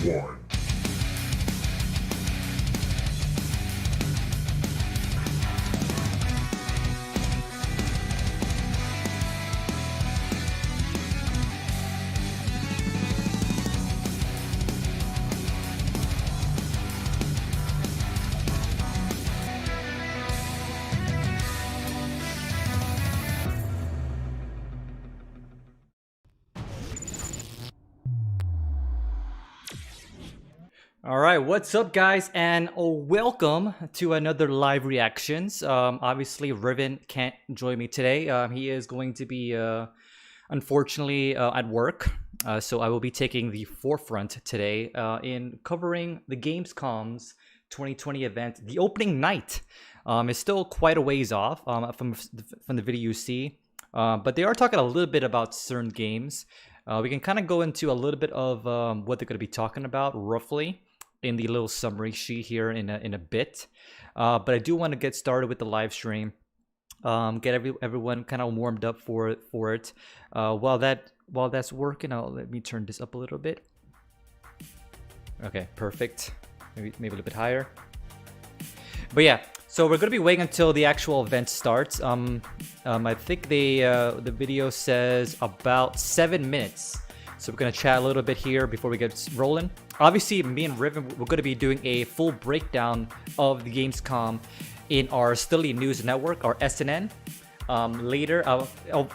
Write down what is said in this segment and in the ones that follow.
one. All right, what's up, guys, and welcome to another live reactions. Obviously, Riven can't join me today. He is going to be, unfortunately, at work. So I will be taking the forefront today in covering the Gamescom's 2020 event. The opening night is still quite a ways off from the video you see, but they are talking a little bit about certain games. We can kind of go into a little bit of what they're going to be talking about roughly in the little summary sheet here in a bit, but I do want to get started with the live stream, get everyone kind of warmed up for it. While that's working, let me turn this up a little bit. Okay, perfect. Maybe a little bit higher. But yeah, so we're gonna be waiting until the actual event starts. I think the video says about 7 minutes. So we're going to chat a little bit here before we get rolling. Obviously, me and Riven, we're going to be doing a full breakdown of the Gamescom in our Stilly News Network, our SNN. Later,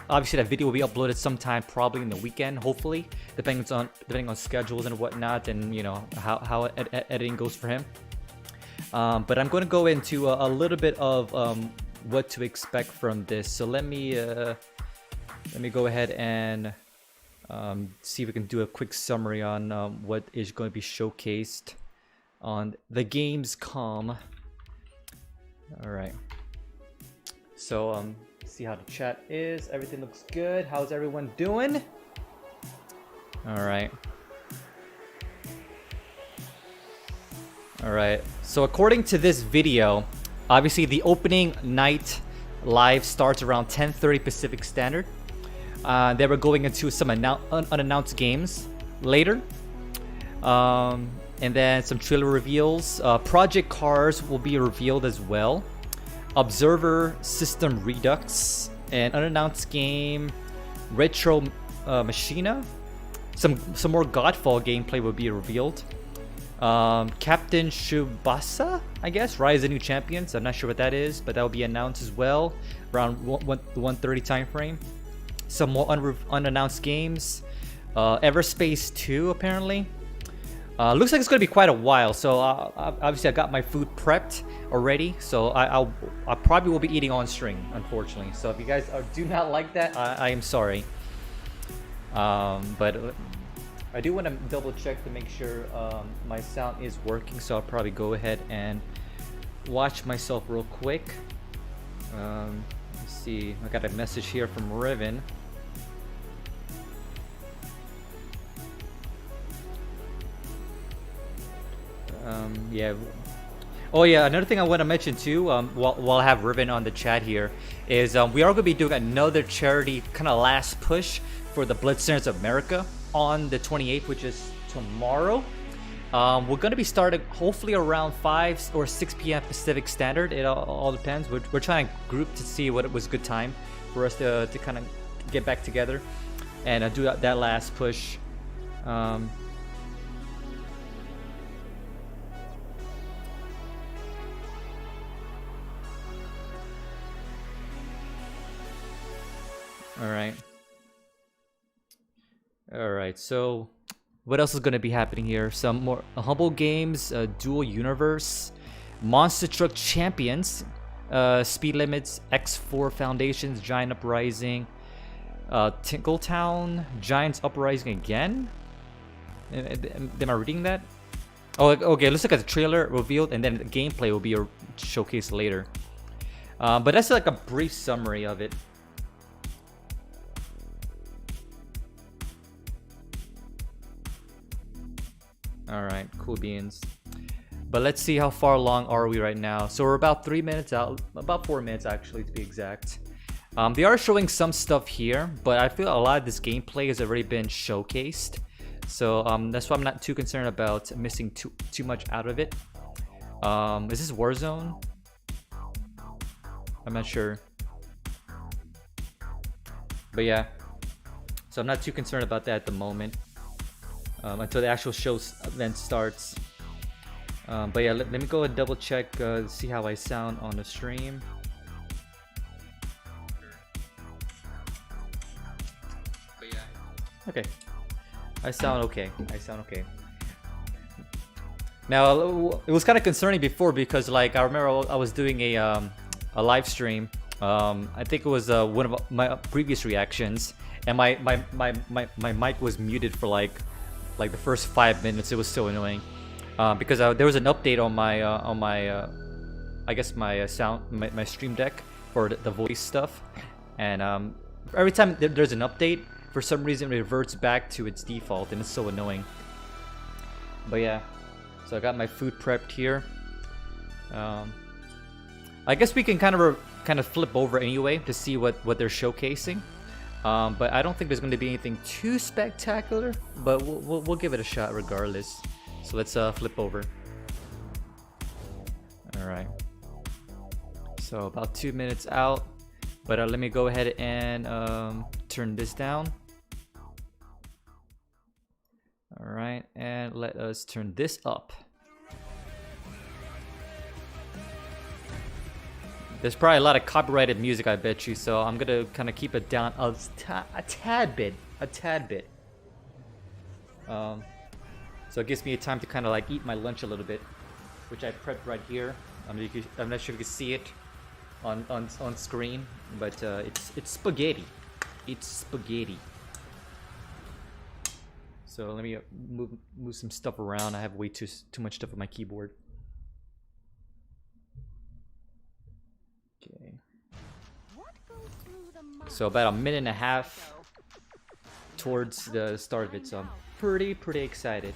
obviously that video will be uploaded sometime, probably in the weekend, hopefully, depending on schedules and whatnot, and you know how editing goes for him. But I'm going to go into a little bit of what to expect from this. So let me go ahead and see if we can do a quick summary on what is going to be showcased on the Gamescom. All right. So see how the chat is. Everything looks good. How's everyone doing? All right. All right. So according to this video, obviously the opening night live starts around 10:30 Pacific Standard. They were going into some unannounced games later. And then some trailer reveals. Project Cars will be revealed as well. Observer System Redux. An unannounced game. Retro Machina. Some more Godfall gameplay will be revealed. Captain Tsubasa, I guess. Rise of the New Champions. I'm not sure what that is, but that will be announced as well. Around the 1:30 time frame. Some more unannounced games. Everspace 2 apparently. Looks like it's gonna be quite a while. So obviously I got my food prepped already. So I probably will be eating on stream, unfortunately. So if you guys do not like that, I am sorry. But I do want to double check to make sure my sound is working. So I'll probably go ahead and watch myself real quick. Let's see. I got a message here from Riven. Yeah. Oh yeah, another thing I want to mention too, while I have Riven on the chat here, is we are going to be doing another charity kind of last push for the Blood Centers of America on the 28th, which is tomorrow. We're going to be starting hopefully around 5 or 6 p.m. Pacific Standard. It all depends. We're trying to group to see what was a good time for us to kind of get back together and do that last push. All right, so what else is going to be happening here? Some more Humble Games, Dual Universe, Monster Truck Champions, Speed Limits, X4 Foundations, Giant Uprising, Tinkletown, Giants Uprising again? Am I reading that? Oh, okay, let's look at the trailer revealed, and then the gameplay will be showcased later. But that's like a brief summary of it. Alright, cool beans. But let's see how far along are we right now. So we're about 3 minutes out, about 4 minutes actually to be exact. They are showing some stuff here, but I feel a lot of this gameplay has already been showcased. So that's why I'm not too concerned about missing too much out of it. Is this Warzone? I'm not sure. But yeah, so I'm not too concerned about that at the moment until the actual show event starts. But yeah, let me go and double check, see how I sound on the stream. But yeah. Okay. I sound okay. Now, it was kind of concerning before because, like, I remember I was doing a live stream. I think it was one of my previous reactions, and my mic was muted for like the first 5 minutes. It was so annoying because there was an update on my I guess my my stream deck for the voice stuff, and every time there's an update, for some reason it reverts back to its default, and it's so annoying. But yeah, so I got my food prepped here. I guess we can kind of flip over anyway to see what they're showcasing. But I don't think there's going to be anything too spectacular, but we'll give it a shot regardless. So let's flip over. All right. So about 2 minutes out, but let me go ahead and turn this down. All right, and let us turn this up. There's probably a lot of copyrighted music, I bet you, so I'm gonna kind of keep it down a tad bit. So it gives me a time to kind of like eat my lunch a little bit, which I prepped right here. I'm not sure if you can see it on screen, but it's spaghetti. It's spaghetti. So let me move some stuff around. I have way too much stuff on my keyboard. Okay. So about 1.5 minutes towards the start of it, so I'm pretty excited.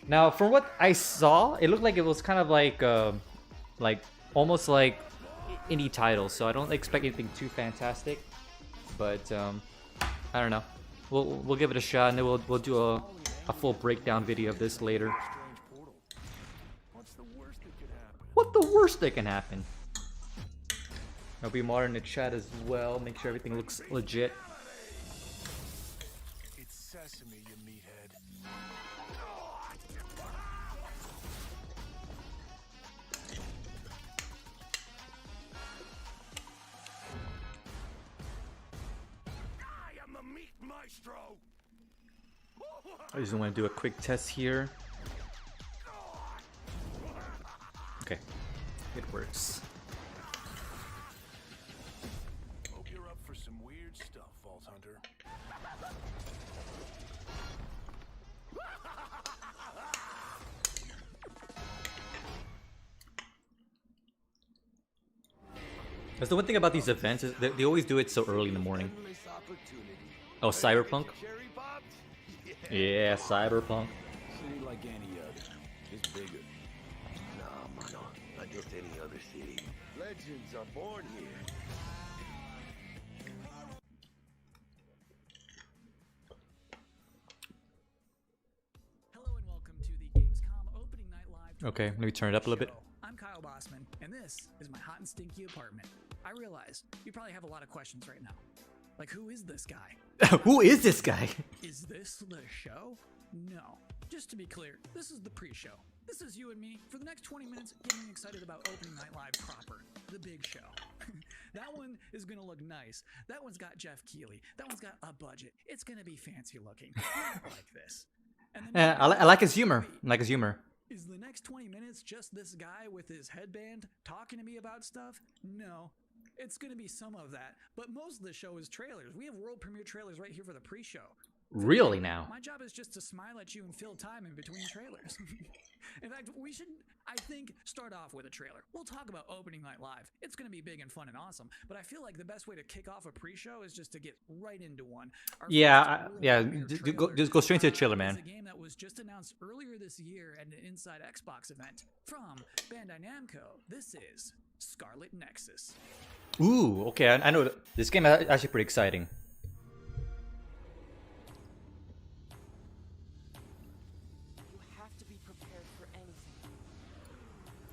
Now, from what I saw, it looked like it was kind of like almost like indie titles. So I don't expect anything too fantastic, but I don't know. We'll give it a shot, and then we'll do a full breakdown video of this later. What the worst that can happen? I'll be more in the chat as well. Make sure everything looks legit. It's sesame, you meathead. I am the meat maestro. I just want to do a quick test here. Okay, it works. Hope you're up for some weird stuff, Vault Hunter. That's the one thing about these events is they always do it so early in the morning. Oh, Cyberpunk? Yeah, Cyberpunk. City like any other, just bigger. Nah, mano, not just any other city. Legends are born here. Hello and welcome to the Gamescom opening night live. Okay, let me turn it up a little bit. I'm Kyle Bossman, and this is my hot and stinky apartment. I realize you probably have a lot of questions right now. Like, who is this guy? Who is this guy? Is this the show? No. Just to be clear, this is the pre-show. This is you and me for the next 20 minutes getting excited about opening night live proper. The big show. That one is gonna look nice. That one's got Jeff Keighley. That one's got a budget. It's gonna be fancy looking. Like this. And then I like his humor. I like his humor. Is the next 20 minutes just this guy with his headband talking to me about stuff? No. It's going to be some of that, but most of the show is trailers. We have world premiere trailers right here for the pre-show. Really now? My job is just to smile at you and fill time in between trailers. In fact, we should, I think, start off with a trailer. We'll talk about opening night live. It's going to be big and fun and awesome, but I feel like the best way to kick off a pre-show is just to get right into one. Yeah, just go straight to the trailer, man. It's a game that was just announced earlier this year at an Inside Xbox event from Bandai Namco. This is Scarlet Nexus. Ooh, okay, I know this game is actually pretty exciting.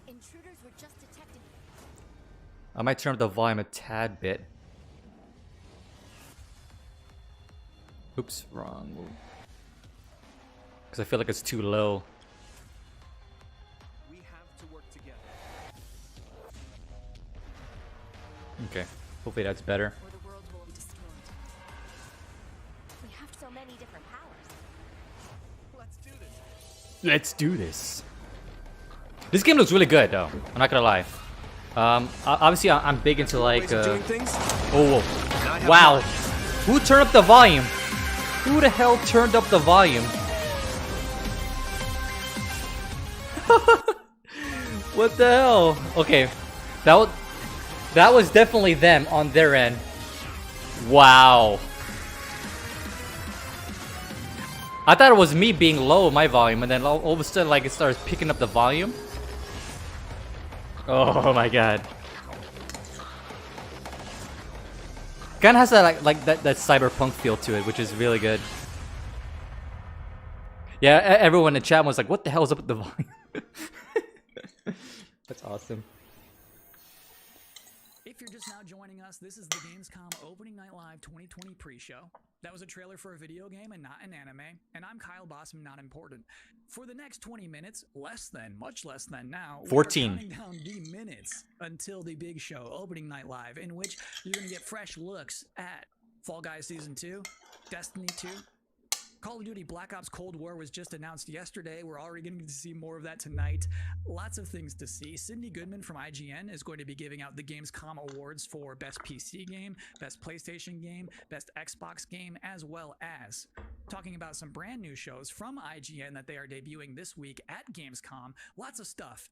Intruders were just detected. I might turn up the volume a tad bit. Oops, wrong. Because I feel like it's too low. We have to work together. Okay, hopefully that's better. Or the world will be destroyed. We have so many different powers. Let's do this. Let's do this. This game looks really good, though. I'm not gonna lie. Obviously, I'm big into like. Oh, whoa. Wow. Who turned up the volume? Who the hell turned up the volume? What the hell? Okay, that was definitely them on their end. Wow. I thought it was me being low my volume, and then all of a sudden, like, it starts picking up the volume. Oh my god. Kinda has that that cyberpunk feel to it, which is really good. Yeah, everyone in the chat was like, "What the hell is up with the volume?" That's awesome. If you're just now joining us, this is the Gamescom Opening Night Live 2020 pre-show. That was a trailer for a video game and not an anime, and I'm Kyle Bossman, not important. For the next 20 minutes, much less than now, 14. we're counting down the minutes until the big show, Opening Night Live, in which you're going to get fresh looks at Fall Guys Season 2, Destiny 2, Call of Duty Black Ops Cold War was just announced yesterday. We're already going to see more of that tonight. Lots of things to see. Cindy Goodman from IGN is going to be giving out the Gamescom awards for Best PC Game, Best PlayStation Game, Best Xbox Game, as well as talking about some brand new shows from IGN that they are debuting this week at Gamescom. Lots of stuff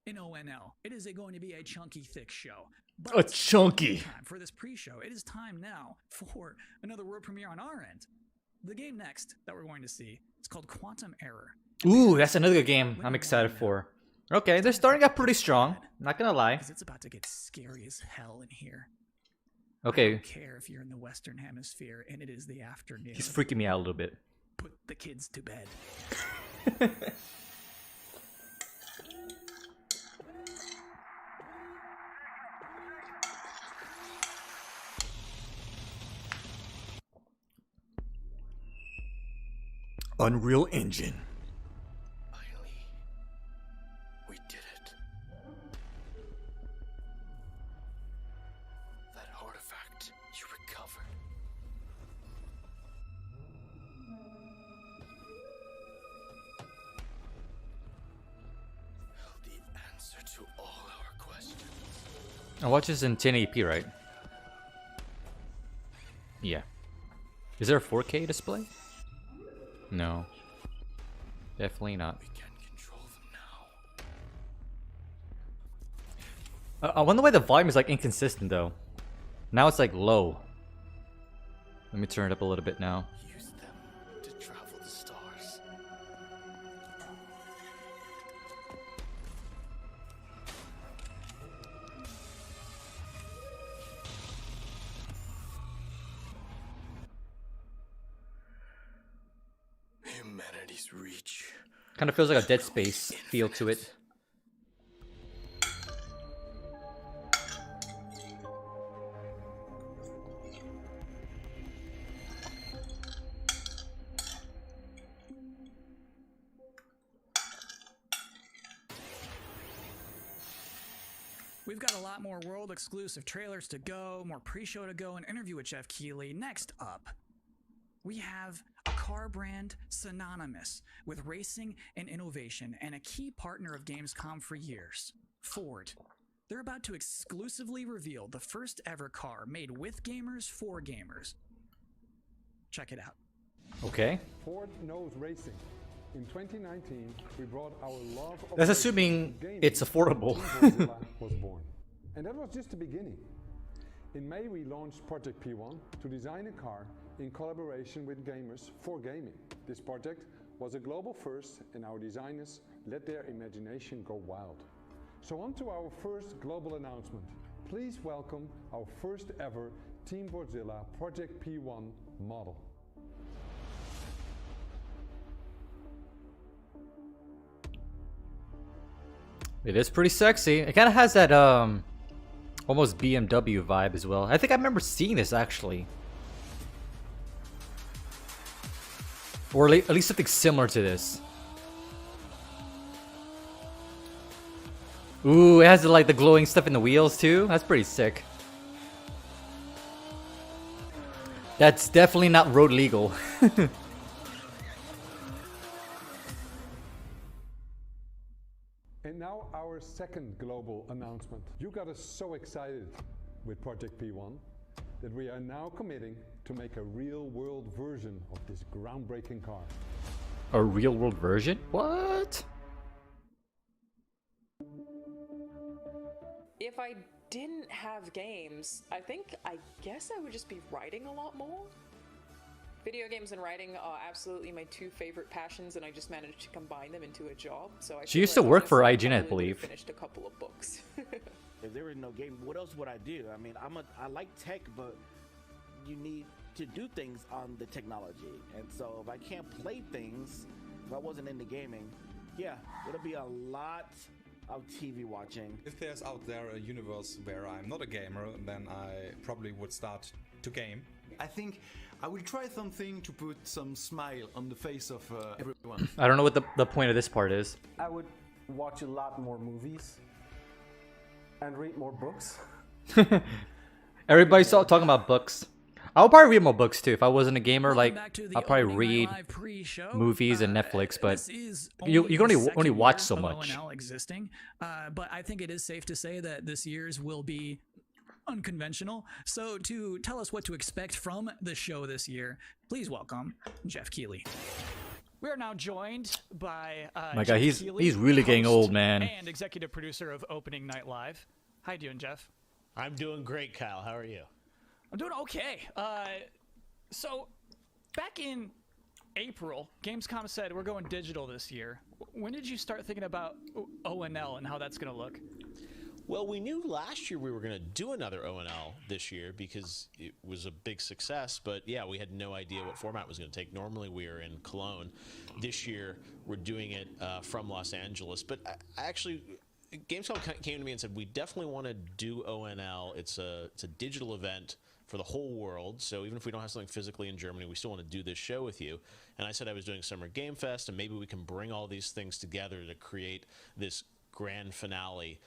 in ONL. It is going to be a chunky, thick show. But A chunky. for this pre-show, it is time now for another world premiere on our end. The game next that we're going to see, it's called Quantum Error. Ooh, that's another good game I'm excited for. Okay, they're starting out pretty strong. Not gonna lie. Because it's about to get scary as hell in here. I Okay, don't care if you're in the Western Hemisphere and it is the afternoon. he's freaking me out a little bit. Put the kids to bed. Unreal Engine. Finally, we did it. That artifact you recovered. Held the answer to all our questions. I watch this in 1080p, right? Yeah. Is there a 4K display? No. Definitely not. We can control them now. I wonder why the volume is like inconsistent though. Now it's like low. Let me turn it up a little bit now. Use them to travel the stars. Humanity's reach. Kind of feels like a Dead Space feel to it. We've got a lot more world exclusive trailers to go, more pre-show to go, an interview with Jeff Keighley. Next up, we have a car brand synonymous with racing and innovation and a key partner of Gamescom for years, Ford. They're about to exclusively reveal the first ever car made with gamers for gamers. Check it out. Okay. Ford knows racing. In 2019, we brought our love of That's racing assuming to gaming it's affordable. when Godzilla was born. And that was just the beginning. In May, we launched Project P1 to design a car in collaboration with gamers for gaming. This project was a global first, and our designers let their imagination go wild. So on to our first global announcement. Please welcome our first ever Team Godzilla Project P1 model. It is pretty sexy. It kind of has that almost BMW vibe as well. I think I remember seeing this actually, or at least something similar to this. Ooh, it has like the glowing stuff in the wheels too. That's pretty sick. That's definitely not road legal. And now our second global announcement. You got us so excited with Project P1 that we are now committing to make a real-world version of this groundbreaking car. A real-world version? What? If I didn't have games, I guess I would just be writing a lot more. Video games and writing are absolutely my two favorite passions, and I just managed to combine them into a job. So I She used to work for IGN, I believe. Finished a couple of books. If there was no game, what else would I do? I mean, I like tech, but you need to do things on the technology. And so if I can't play things, if I wasn't into gaming, yeah, it'll be a lot of TV watching. If there's out there a universe where I'm not a gamer, then I probably would start to game. I think I will try something to put some smile on the face of everyone. I don't know what the point of this part is. I would watch a lot more movies and read more books. Everybody's talking about books. I'll probably read more books too. If I wasn't a gamer, like I'll probably read movies and Netflix. But you can only watch so much. ONL existing, but I think it is safe to say that this year's will be unconventional. So to tell us what to expect from the show this year, please welcome Jeff Keighley. We are now joined by My God, Jeff he's Keighley, really getting host old, man. and executive producer of Opening Night Live. How you doing, Jeff? I'm doing great, Kyle. How are you? I'm doing okay. So back in April, Gamescom said we're going digital this year. When did you start thinking about ONL and how that's going to look? Well, we knew last year we were going to do another ONL this year because it was a big success. But yeah, we had no idea what format it was going to take. Normally we are in Cologne. This year we're doing it from Los Angeles. But I actually, Gamescom came to me and said, we definitely want to do ONL. It's a digital event for the whole world. So even if we don't have something physically in Germany, we still want to do this show with you. And I said I was doing Summer Game Fest, and maybe we can bring all these things together to create this grand finale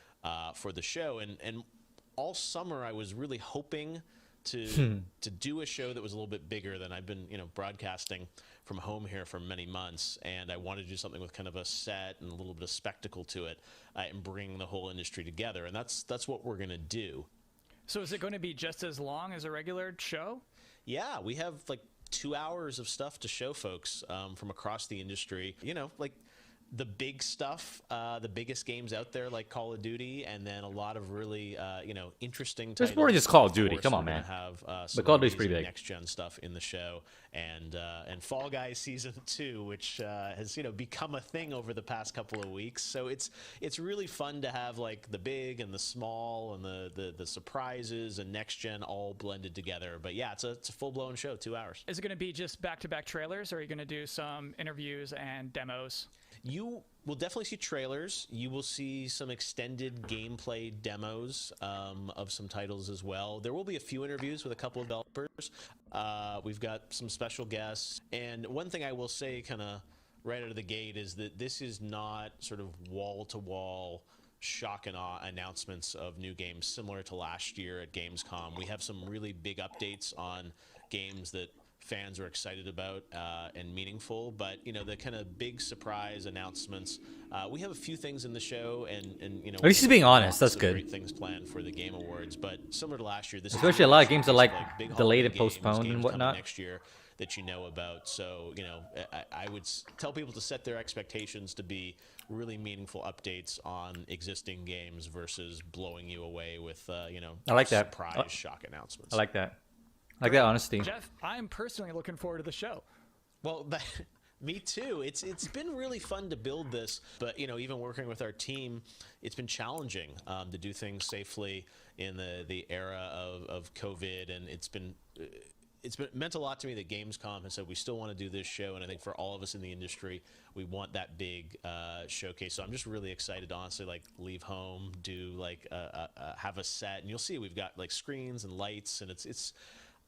for the show. And all summer I was really hoping to do a show that was a little bit bigger than I've been, broadcasting from home here for many months. And I wanted to do something with kind of a set and a little bit of spectacle to it, and bring the whole industry together. And that's what we're going to do. So is it going to be just as long as a regular show? Yeah, we have like 2 hours of stuff to show folks from across the industry. Like the big stuff, the biggest games out there like Call of Duty, and then a lot of really, interesting titles. There's more than just Call of Duty. Of course, Come on, we're man. gonna have, But Call of Duty's pretty big. Next gen stuff in the show, and Fall Guys Season 2, which has become a thing over the past couple of weeks. So it's really fun to have like the big and the small and the surprises and next gen all blended together. But yeah, it's a full blown show, 2 hours. Is it going to be just back-to-back trailers, or are you going to do some interviews and demos? You will definitely see trailers. You will see some extended gameplay demos of some titles as well. There will be a few interviews with a couple of developers. We've got some special guests. And one thing I will say kind of right out of the gate is that this is not sort of wall-to-wall shock and awe announcements of new games similar to last year at Gamescom. We have some really big updates on games that fans are excited about and meaningful, but the kind of big surprise announcements. We have a few things in the show, and at least he's being honest. That's good. Great things planned for the Game Awards, but similar to last year, this especially is a lot of games are like big delayed and games, postponed games and coming whatnot. next year that you know about. So I would tell people to set their expectations to be really meaningful updates on existing games versus blowing you away with I like that. surprise shock announcements. I like that. I like that honesty. Jeff, I'm personally looking forward to the show. Well, me too. It's been really fun to build this, but even working with our team, it's been challenging to do things safely in the era of COVID, and it's been meant a lot to me that Gamescom has said we still want to do this show, and I think for all of us in the industry, we want that big showcase. So I'm just really excited to honestly like leave home, do like have a set, and you'll see we've got like screens and lights, and it's.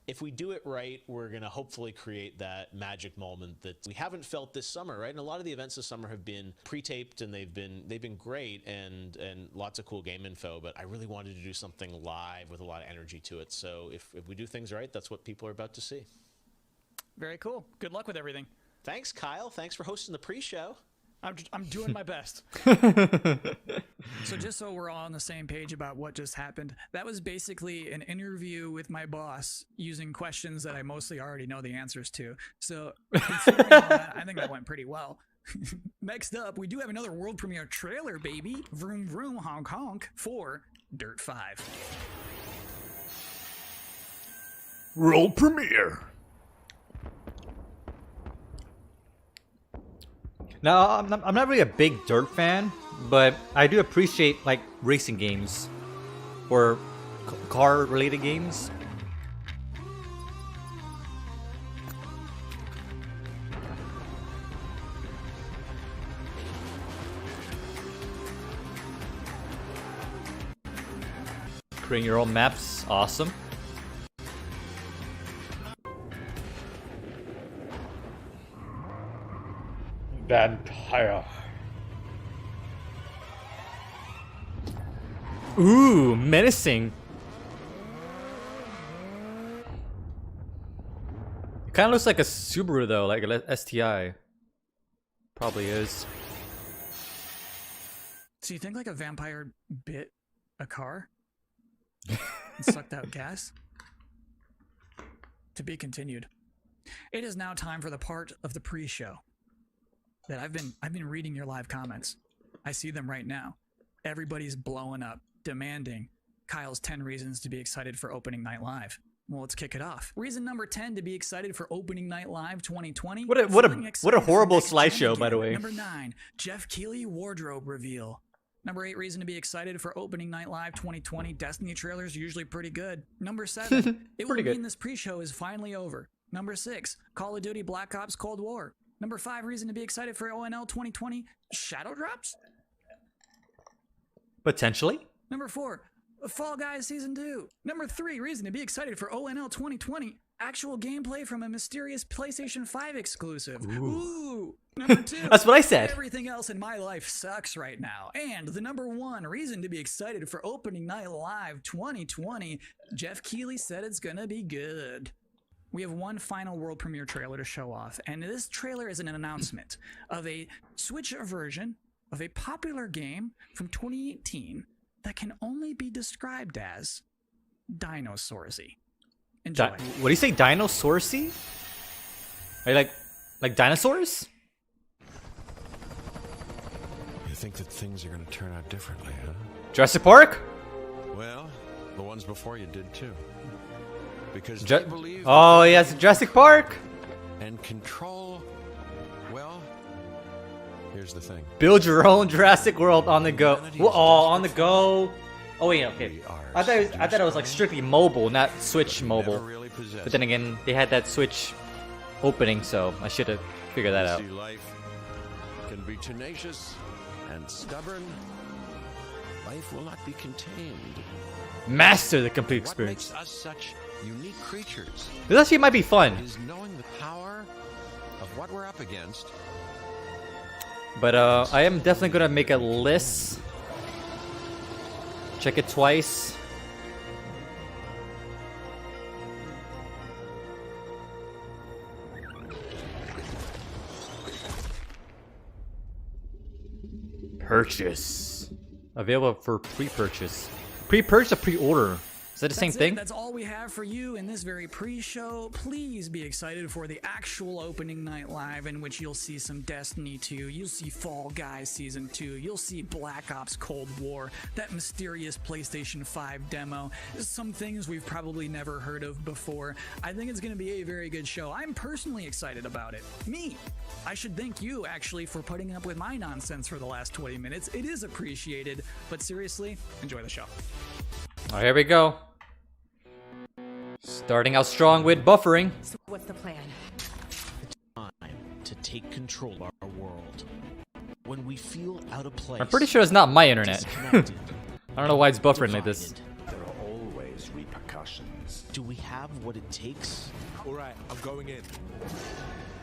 If we do it right, we're going to hopefully create that magic moment that we haven't felt this summer, right? And a lot of the events this summer have been pre-taped, and they've been great and lots of cool game info, but I really wanted to do something live with a lot of energy to it. So if we do things right, that's what people are about to see. Very cool. Good luck with everything. Thanks, Kyle. Thanks for hosting the pre-show. I'm doing my best. So just so we're all on the same page about what just happened, that was basically an interview with my boss using questions that I mostly already know the answers to. So considering all that, I think that went pretty well. Next up, we do have another world premiere trailer, baby. Vroom vroom honk honk for Dirt 5. World premiere. Now, I'm not really a big Dirt fan, but I do appreciate like racing games or car-related games. Creating your own maps, awesome. Vampire. Ooh, menacing. It kind of looks like a Subaru though, like an STI. Probably is. So you think like a vampire bit a car and sucked out gas? To be continued. It is now time for the part of the pre-show that I've been reading your live comments. I see them right now. Everybody's blowing up, demanding Kyle's 10 reasons to be excited for opening night live. Well, let's kick it off. Reason number 10 to be excited for opening night live 2020. What a horrible slideshow, by the way. Number 9, Jeff Keighley wardrobe reveal. Number 8 reason to be excited for opening night live 2020. Destiny trailers are usually pretty good. Number 7, it would mean this pre-show is finally over. Number 6, Call of Duty Black Ops Cold War. Number 5 reason to be excited for ONL 2020, Shadow Drops? Potentially. Number 4, Fall Guys Season 2. Number 3 reason to be excited for ONL 2020, actual gameplay from a mysterious PlayStation 5 exclusive. Ooh. Number 2, that's what I said. Everything else in my life sucks right now. And the number 1 reason to be excited for opening night live 2020, Jeff Keighley said it's gonna be good. We have one final world premiere trailer to show off, and this trailer is an announcement of a Switch version of a popular game from 2018 that can only be described as Dinosaursy. Enjoy. What do you say, Dinosaursy? Are you like dinosaurs? You think that things are going to turn out differently, huh? Jurassic Park? Well, the ones before you did too. Because they believe. Oh yes, Jurassic Park. And control. Well, here's the thing. Build your own Jurassic World on the go. Oh, on the go. Oh wait, okay. I thought it was like strictly mobile, not Switch mobile. Really but then again, they had that Switch opening, so I should have figured that out. Life can be tenacious and stubborn. Life will not be contained. Master the complete experience. What makes us such unique creatures? This actually might be fun. Is knowing the power of what we're up against. But I am definitely gonna make a list. Check it twice. Purchase. Available for pre-purchase. Pre-purchase or pre-order? Is that the same thing? That's all we have for you in this very pre-show. Please be excited for the actual opening night live, in which you'll see some Destiny 2, you'll see Fall Guys Season 2, you'll see Black Ops Cold War, that mysterious PlayStation 5 demo, some things we've probably never heard of before. I think it's going to be a very good show. I'm personally excited about it. Me. I should thank you, actually, for putting up with my nonsense for the last 20 minutes. It is appreciated, but seriously, enjoy the show. Alright, here we go. Starting out strong with buffering. So what's the plan? Time to take control of our world. When we feel out of place, I'm pretty sure it's not my internet. disconnected, I don't know why it's buffering like this. divided, There are always repercussions. do we have what it takes All right, I'm going in.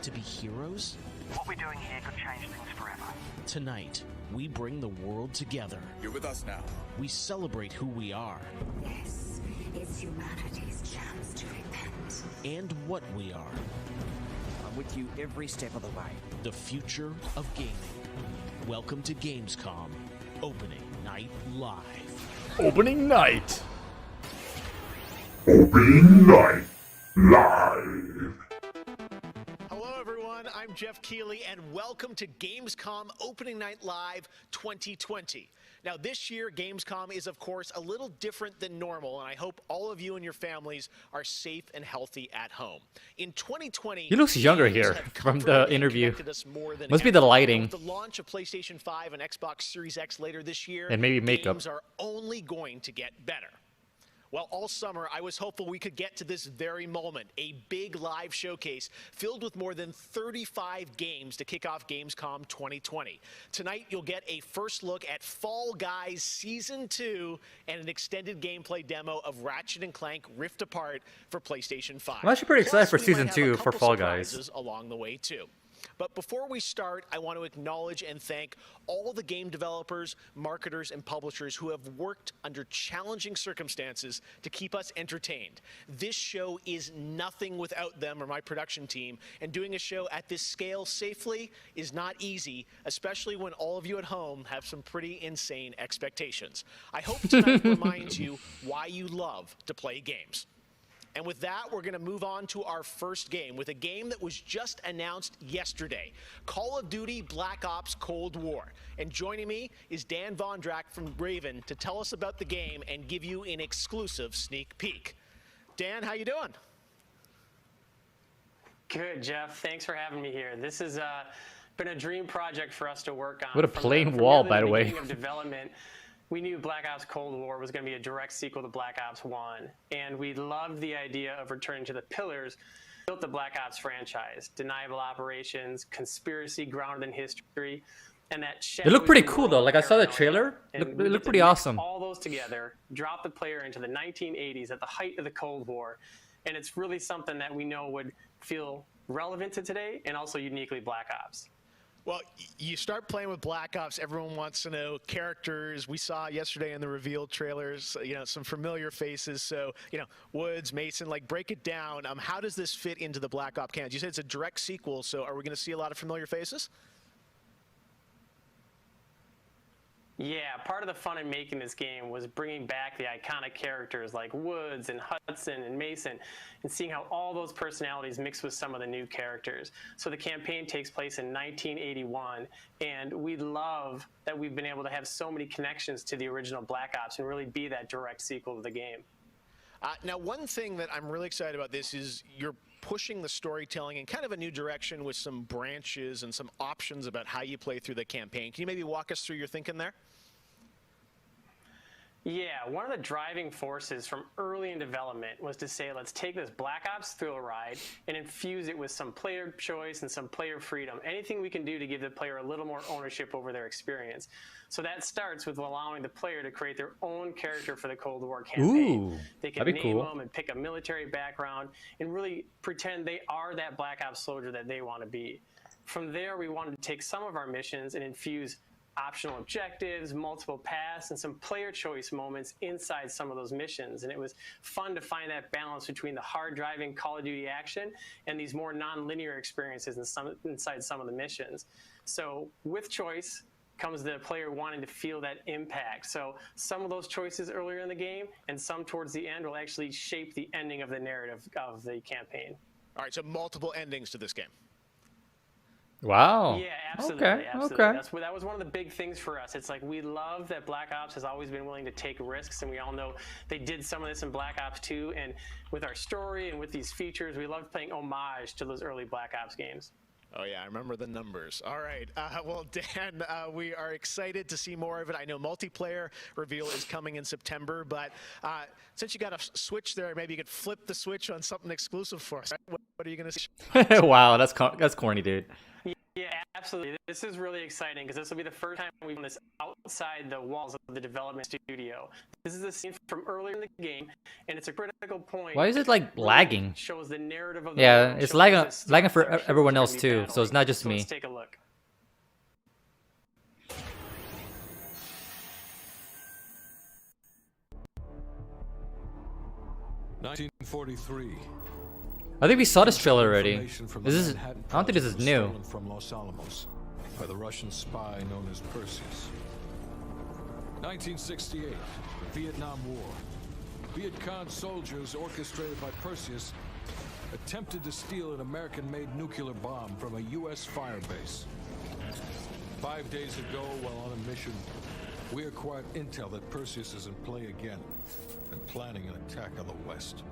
to be heroes? What we're doing here could change things forever. Tonight, we bring the world together. You're with us now. We celebrate who we are This is humanity's chance to repent. and what we are. I'm with you every step of the way. The future of gaming. Welcome to Gamescom Opening Night Live. Opening night. Opening night live. Hello, everyone. I'm Jeff Keighley, and welcome to Gamescom Opening Night Live 2020. Now, this year, Gamescom is, of course, a little different than normal, and I hope all of you and your families are safe and healthy at home. In 2020, He looks younger games here have from the comforted and interview. connected us more than Must be ever. the lighting. With the launch of PlayStation 5 and Xbox Series X later this year, And maybe makeup. games are only going to get better. Well, all summer, I was hopeful we could get to this very moment, a big live showcase filled with more than 35 games to kick off Gamescom 2020. Tonight, you'll get a first look at Fall Guys Season 2 and an extended gameplay demo of Ratchet & Clank Rift Apart for PlayStation 5. I'm actually pretty excited for Plus, we Season might have a 2 for couple Fall Guys. surprises along the way, too. But before we start, I want to acknowledge and thank all the game developers, marketers, and publishers who have worked under challenging circumstances to keep us entertained. This show is nothing without them or my production team, and doing a show at this scale safely is not easy, especially when all of you at home have some pretty insane expectations. I hope tonight reminds you why you love to play games. And with that, we're going to move on to our first game with a game that was just announced yesterday, Call of Duty Black Ops Cold War. And joining me is Dan Vondrak from Raven to tell us about the game and give you an exclusive sneak peek. Dan, how you doing? Good, Jeff. Thanks for having me here. This has been a dream project for us to work on. What a plain wall, by the way. Beginning of development, we knew Black Ops Cold War was going to be a direct sequel to Black Ops 1, and we loved the idea of returning to the pillars built the Black Ops franchise: deniable operations, conspiracy grounded in history, and that They look pretty cool though. Like I saw the trailer. They look pretty awesome. All those together, drop the player into the 1980s at the height of the Cold War, and it's really something that we know would feel relevant to today and also uniquely Black Ops. Well, you start playing with Black Ops, everyone wants to know characters. We saw yesterday in the reveal trailers, some familiar faces. So, Woods, Mason, break it down. How does this fit into the Black Ops canon? You said it's a direct sequel, so are we going to see a lot of familiar faces? Yeah, part of the fun in making this game was bringing back the iconic characters like Woods and Hudson and Mason and seeing how all those personalities mix with some of the new characters. So the campaign takes place in 1981, and we love that we've been able to have so many connections to the original Black Ops and really be that direct sequel to the game. Now, one thing that I'm really excited about this is you're pushing the storytelling in kind of a new direction with some branches and some options about how you play through the campaign. Can you maybe walk us through your thinking there? Yeah, one of the driving forces from early in development was to say, let's take this Black Ops thrill ride and infuse it with some player choice and some player freedom. Anything we can do to give the player a little more ownership over their experience. So that starts with allowing the player to create their own character for the Cold War campaign. Ooh, they can that'd be name cool. them and pick a military background and really pretend they are that Black Ops soldier that they want to be. From there, we wanted to take some of our missions and infuse optional objectives, multiple paths, and some player choice moments inside some of those missions. And it was fun to find that balance between the hard-driving Call of Duty action and these more non-linear experiences inside some of the missions. So with choice comes the player wanting to feel that impact. So some of those choices earlier in the game and some towards the end will actually shape the ending of the narrative of the campaign. All right, so multiple endings to this game. Wow. Yeah, absolutely. Okay. Absolutely. Okay. That was one of the big things for us. It's like we love that Black Ops has always been willing to take risks, and we all know they did some of this in Black Ops 2. And with our story and with these features, we love paying homage to those early Black Ops games. Oh, yeah, I remember the numbers. All right. Well, Dan, we are excited to see more of it. I know multiplayer reveal is coming in September, but since you got a Switch there, maybe you could flip the switch on something exclusive for us. What are you going to see? Wow, that's corny, dude. Yeah, absolutely. This is really exciting because this will be the first time we've done this outside the walls of the development studio. This is a scene from earlier in the game, and it's a critical point. Why is it like lagging? Shows the narrative of the Yeah, world, it's shows lagging the lagging for stuff that everyone we're else gonna be too, so battling. it's not just So me. Let's take a look. "1943. I think we saw this trailer already. This is I don't think this is new. Stolen from Los Alamos by the Russian spy known as Perseus. 1968, the Vietnam War. Viet Cong soldiers, orchestrated by Perseus, attempted to steal an American-made nuclear bomb from a U.S. firebase. 5 days ago, while on a mission, we acquired intel that Perseus is in play again and planning an attack on the West.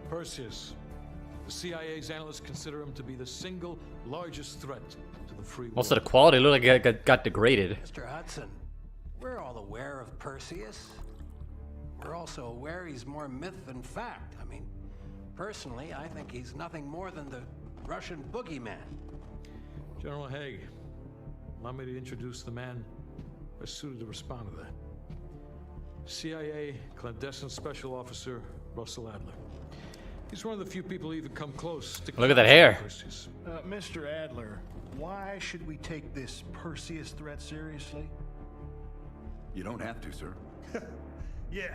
Perseus. The CIA's analysts consider him to be the single largest threat to the free world. Also, the quality looked like it got degraded. Mr. Hudson, we're all aware of Perseus. We're also aware he's more myth than fact. I mean, personally, I think he's nothing more than the Russian boogeyman. General Haig, allow me to introduce the man best suited to respond to that. CIA clandestine special officer Russell Adler. He's one of the few people who even come close to Look at that hair. Perseus. Mr. Adler, why should we take this Perseus threat seriously? You don't have to, sir. Yeah,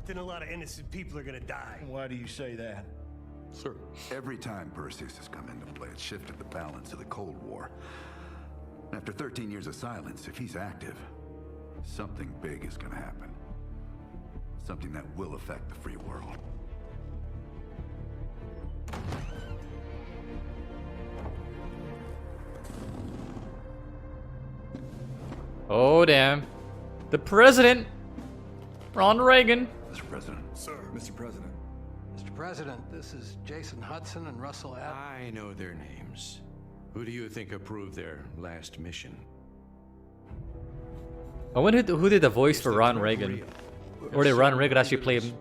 then a lot of innocent people are gonna die. Why do you say that? Sir. Every time Perseus has come into play, it shifted the balance of the Cold War. After 13 years of silence, if he's active, something big is gonna happen. Something that will affect the free world. Oh damn. The president, Ronald Reagan. Mr. President. Sir. Mr. President. Mr. President, this is Jason Hudson and Russell Adler. I know their names. Who do you think approved their last mission? I wonder who did the voice for Ron Reagan. Or did Ron Reagan actually play him?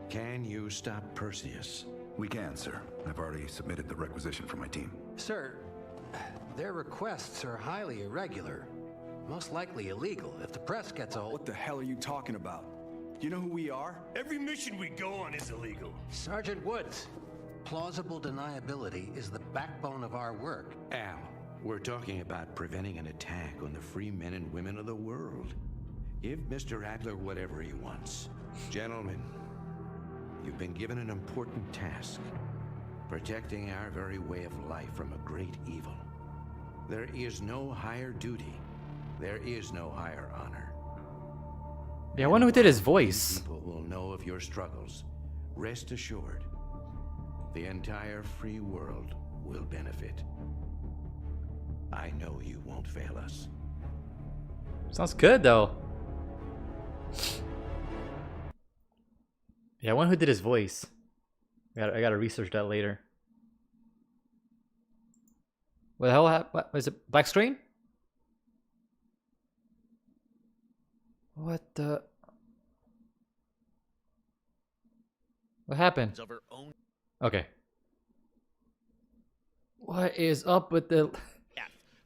Can you stop Perseus? We can, sir. I've already submitted the requisition for my team. Sir, their requests are highly irregular. Most likely illegal if the press gets hold. What the hell are you talking about? Do you know who we are? Every mission we go on is illegal. Sergeant Woods, plausible deniability is the backbone of our work. Al, we're talking about preventing an attack on the free men and women of the world. Give Mr. Adler whatever he wants. Gentlemen, you've been given an important task. Protecting our very way of life from a great evil. There is no higher duty. There is no higher honor. Yeah, I wonder who did his voice. People will know of your struggles. Rest assured, the entire free world will benefit. I know you won't fail us. Sounds good though. Yeah, I wonder who did his voice. I gotta research that later. What the hell what is it? Black screen? What the? What happened? Okay. What is up with the?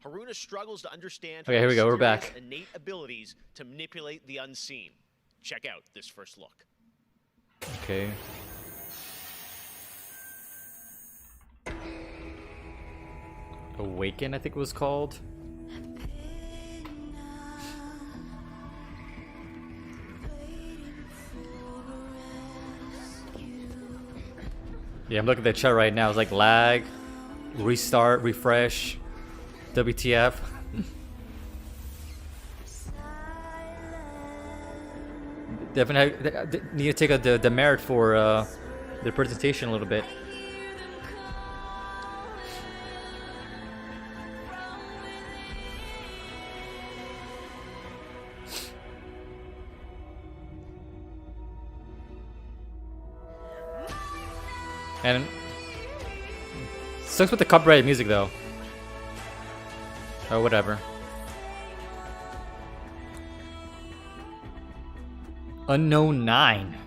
Haruna struggles to understand Okay, here we go, we're Mysterious back. innate abilities to manipulate the unseen. Check out this first look. Okay. Awaken, I think it was called. Yeah, I'm looking at the chat right now. It's like lag, restart, refresh, WTF. Definitely need to take a demerit for the presentation a little bit. sucks with the copyrighted music though. Or whatever. Unknown 9.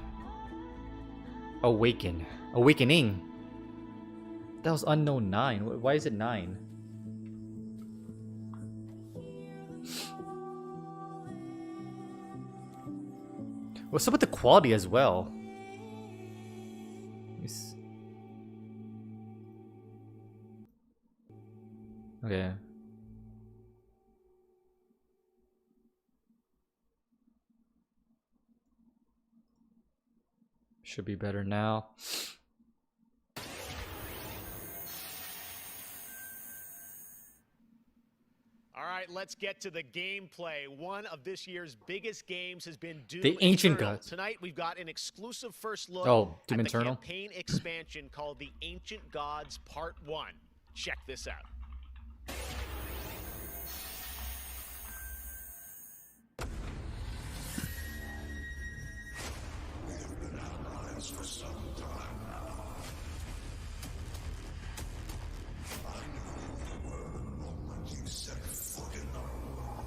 Awakening. That was Unknown 9. Why is it 9? What's up with the quality as well? Okay. Should be better now. All right, let's get to the gameplay. One of this year's biggest games has been Doom The Ancient Eternal. Gods. Tonight we've got an exclusive first look Doom at the Eternal. campaign expansion called The Ancient Gods Part 1. Check this out. For some time now. I knew you were the moment you set foot in the room.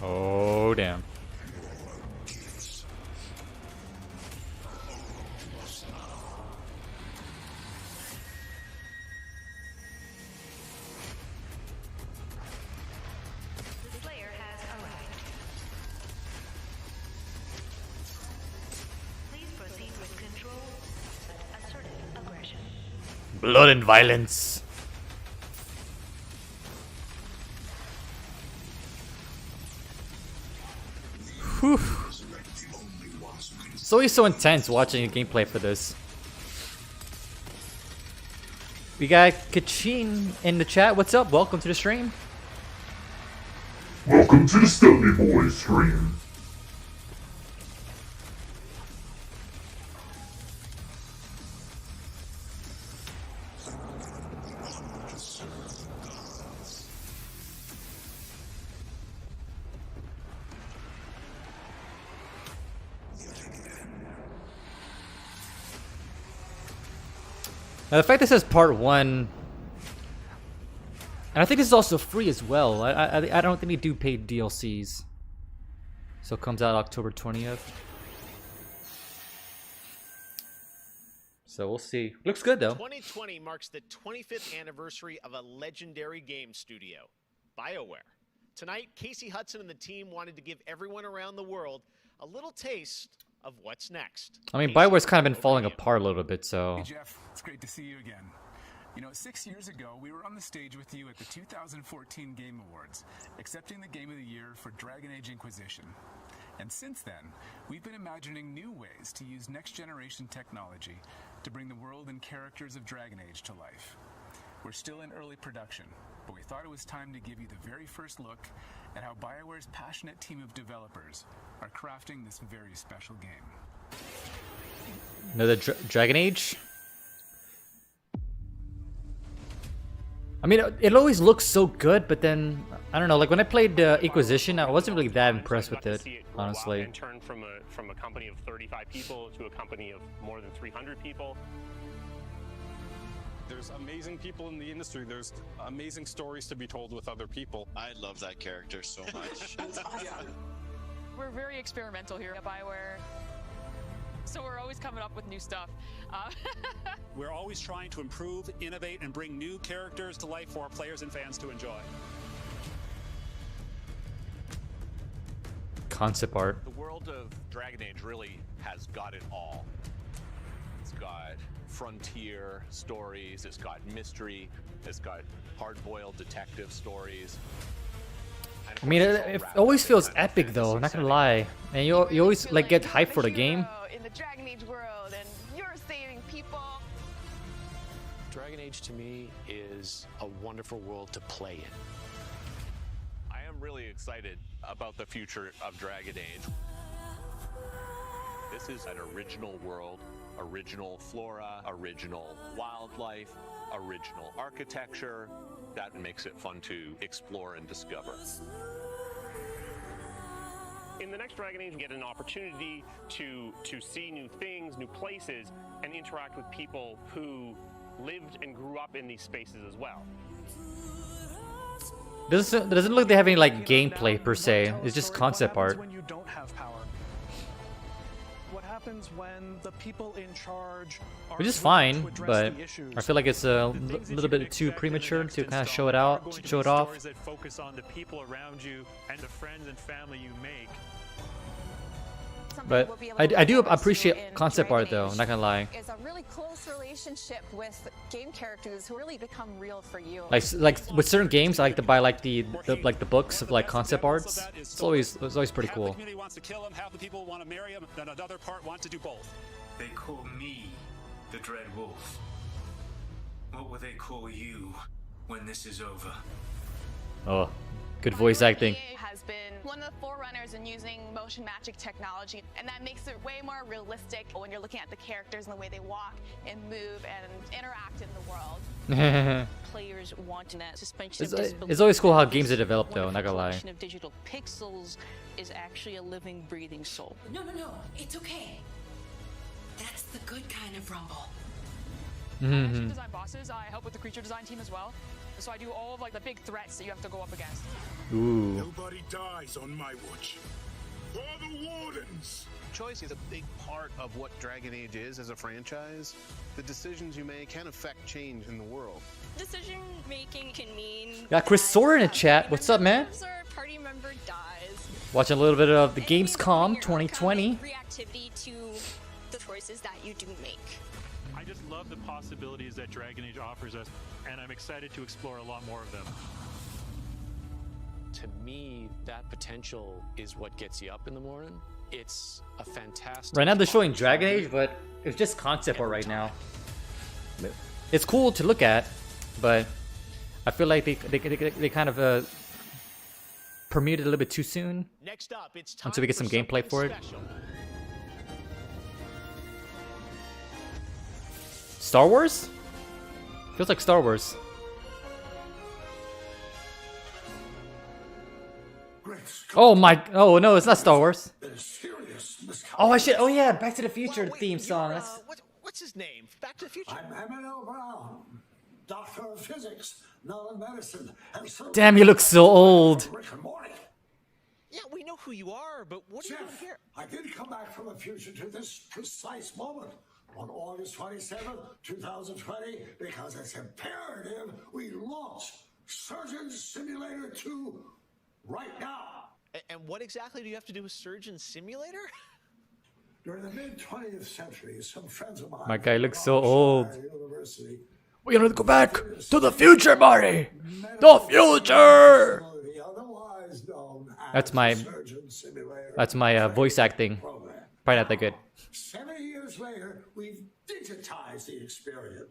Oh damn. Your gifts. Hold us now. The Slayer has arrived. Please proceed with control, but assertive aggression. Blood and violence. Whew. It's always so intense watching a gameplay for this. We got Kachin in the chat. What's up? Welcome to the stream. Welcome to the Stubby Boys stream. Now the fact this says part 1, and I think this is also free as well. I don't think they do paid DLCs. So it comes out October 20th. So we'll see. Looks good though. 2020 marks the 25th anniversary of a legendary game studio, BioWare. Tonight, Casey Hudson and the team wanted to give everyone around the world a little taste of what's next. I mean, BioWare's kind of been falling apart a little bit, so... Hey Jeff, it's great to see you again. You know, 6 years ago, we were on the stage with you at the 2014 Game Awards, accepting the Game of the Year for Dragon Age Inquisition. And since then, we've been imagining new ways to use next-generation technology to bring the world and characters of Dragon Age to life. We're still in early production, but we thought it was time to give you the very first look at how BioWare's passionate team of developers are crafting this very special game. Another Dragon Age? I mean, it always looks so good, but then, I don't know, like when I played Inquisition, I wasn't really that impressed with it, honestly. And turn from a company of 35 people to a company of more than 300 people. There's amazing people in the industry. There's amazing stories to be told with other people. I love that character so much. We're very experimental here at BioWare, so we're always coming up with new stuff. We're always trying to improve, innovate, and bring new characters to life for our players and fans to enjoy. Concept art. The world of Dragon Age really has got it all. It's got frontier stories, it's got mystery, it's got hard-boiled detective stories. I mean, it always feels epic though, I'm not gonna lie. And you always like get hyped for the game. In the Dragon Age world, and you're saving people. Dragon Age to me is a wonderful world to play in. I am really excited about the future of Dragon Age. This is an original world, original flora, original wildlife, original architecture. That makes it fun to explore and discover. In the next Dragon Age, we get an opportunity to see new things, new places, and interact with people who lived and grew up in these spaces as well. Doesn't look like they have any like gameplay per se. It's just concept art. When you don't have power? What happens when the people in charge are Which is willing fine, to address but the issues? I feel like it's a little bit too premature to kind of show it out, show it off. Stories that focus on the people around you and the friends and family you make. But I do appreciate concept art though, not gonna lie. Is a really close relationship with game characters who really become real for you. Like with certain games, I like to buy like the books of like concept arts. It's always pretty Half cool. the community wants to kill him, half the people want to marry him, and another part want to do both. They call me the Dread Wolf. What will they call you when this is over? Oh, good voice acting. Has been one of the forerunners in using motion magic technology, and that makes it way more realistic when you're looking at the characters and the way they walk and move and interact in the world. Players want that suspension of disbelief. It's always cool how games are developed though, not gonna lie. Collection of digital pixels is actually a living, breathing soul. No, it's okay. That's the good kind of rumble. I actually design bosses. I help with the creature design team as well. So I do all of like the big threats that you have to go up against. Ooh. Nobody dies on my watch. For the Wardens! Choice is a big part of what Dragon Age is as a franchise. The decisions you make can affect change in the world. Decision making can mean Got Chris Sora in the chat. What's up, man? a party member dies. Watching a little bit of the Gamescom 2020. Reactivity to the choices that you do make. I just love the possibilities that Dragon Age offers us, and I'm excited to explore a lot more of them. To me, that potential is what gets you up in the morning. It's a fantastic. Right now they're showing Dragon Age, but it's just concept art right now. It's cool to look at, but I feel like they kind of premiered it a little bit too soon. Next up, it's time Until we get some gameplay for it. special. Star Wars? Feels like Star Wars. Oh my! Oh no, it's not Star Wars. Oh I should. Oh yeah, Back to the Future theme song. That's What's his name? Back to the Future. I'm Emmanuel Brown, doctor of physics, not of medicine. And damn. You look so old. Rick and Morty. Yeah, we know who you are, but what are you doing Jeff, here? I did come back from the future to this precise moment on August 27th, 2020, because it's imperative we launch Surgeon Simulator 2 right now. And what exactly do you have to do with Surgeon Simulator? During the mid-20th century, some friends of mine My guy looks so from old. Shire University We're gonna go back to the future, Marty. The future. otherwise known as That's my Surgeon Simulator voice acting. Probably not that good. 70 years later, we've digitized the experience.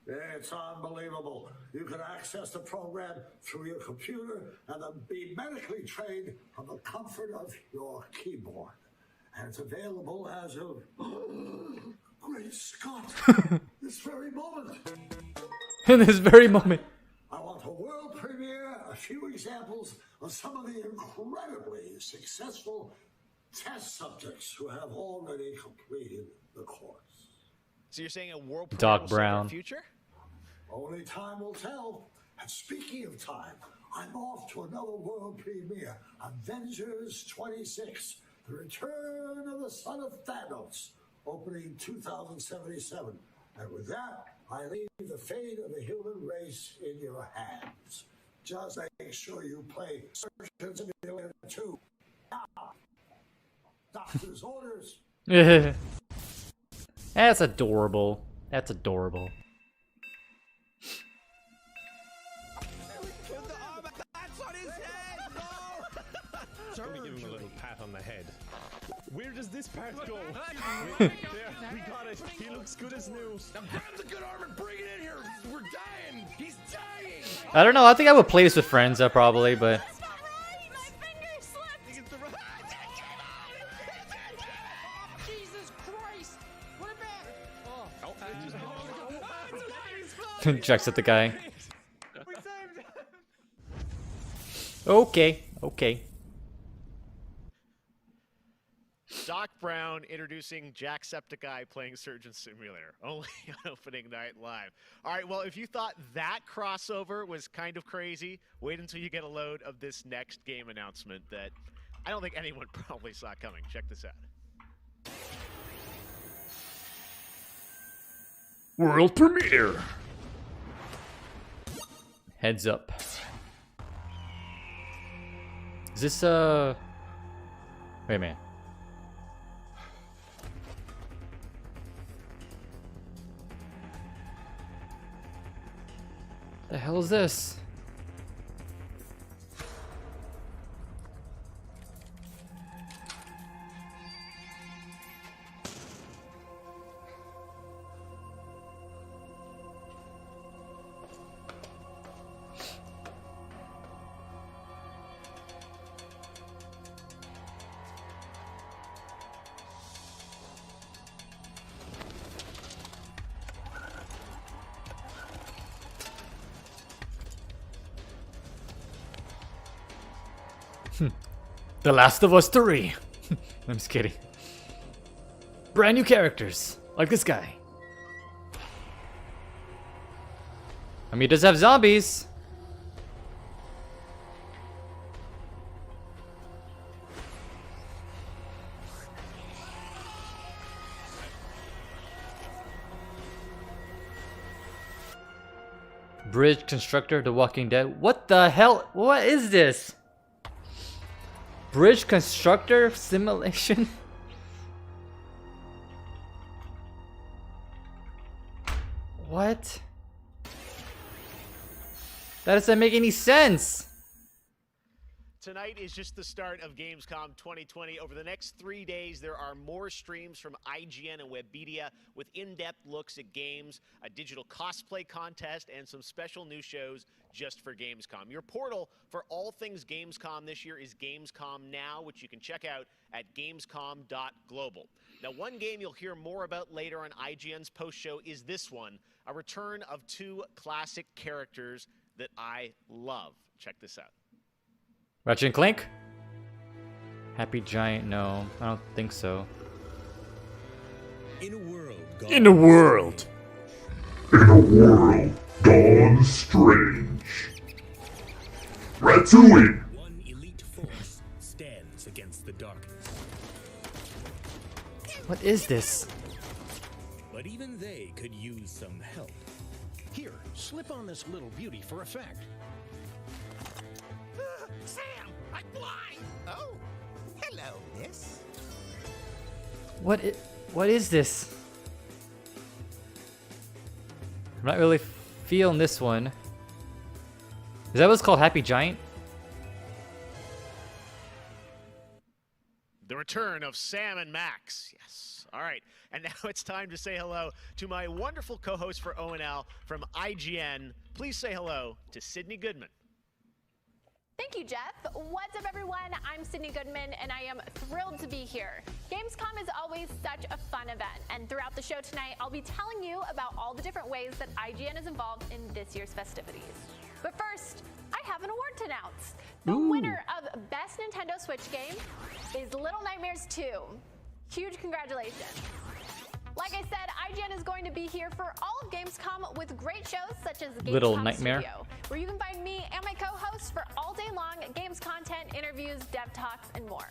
It's unbelievable. You can access the program through your computer and then be medically trained from the comfort of your keyboard. And it's available as of great Scott, this very moment. In this very moment. I want a world premiere, a few examples of some of the incredibly successful test subjects who have already completed the course. So you're saying a world premiere Doc will save our Brown. future? Only time will tell. And speaking of time, I'm off to another world premiere, Avengers 26, The Return of the Son of Thanos, opening 2077. And with that, I leave the fate of the human race in your hands. Just make sure you play Surgeon Simulator 2 now. Doctor's orders. That's adorable. That's adorable. Let me give him a little pat on the head. Where does this part go? There, we got it. He looks good as new. Now grab the good armor, bring it in here. We're dying. He's dying. I don't know. I think I would play this with friends, probably, but Jesus Christ! Put it back! checks at the guy. Okay, okay. Doc Brown introducing Jacksepticeye playing Surgeon Simulator, only on opening night live. All right, well, if you thought that crossover was kind of crazy, wait until you get a load of this next game announcement that I don't think anyone probably saw coming. Check this out. World premiere. Heads up. Is this wait a minute. The hell is this? The Last of Us 3. I'm just kidding. Brand new characters, like this guy. I mean, he does have zombies. Bridge Constructor, The Walking Dead. What the hell? What is this? Bridge Constructor Simulation? What? That doesn't make any sense. Tonight is just the start of Gamescom 2020. Over the next 3 days, there are more streams from IGN and Webedia with in-depth looks at games, a digital cosplay contest, and some special new shows just for Gamescom. Your portal for all things Gamescom this year is Gamescom Now, which you can check out at gamescom.global. Now, one game you'll hear more about later on IGN's post-show is this one, a return of two classic characters that I love. Check this out. Ratchet and Clank? Happy Giant? No, I don't think so. In a world gone In a world. In a world gone strange. Ratatouille. One elite force stands against the darkness. What is this? But even they could use some help. Here, slip on this little beauty for effect. Sam, I'm blind. Oh, hello, miss. What is this? I'm not really feeling this one. Is that what's called Happy Giant? The return of Sam and Max. Yes. All right. And now it's time to say hello to my wonderful co-host for ONL from IGN. Please say hello to Sydney Goodman. Thank you, Jeff. What's up, everyone? I'm Sydney Goodman, and I am thrilled to be here. Gamescom is always such a fun event, and throughout the show tonight, I'll be telling you about all the different ways that IGN is involved in this year's festivities. But first, I have an award to announce. The winner of Best Nintendo Switch Game is Little Nightmares 2. Huge congratulations. Like I said, IGN is going to be here for all of Gamescom with great shows such as Gamescom Little Nightmare Studio, where you can find me and my co-hosts for all day long games content, interviews, dev talks, and more.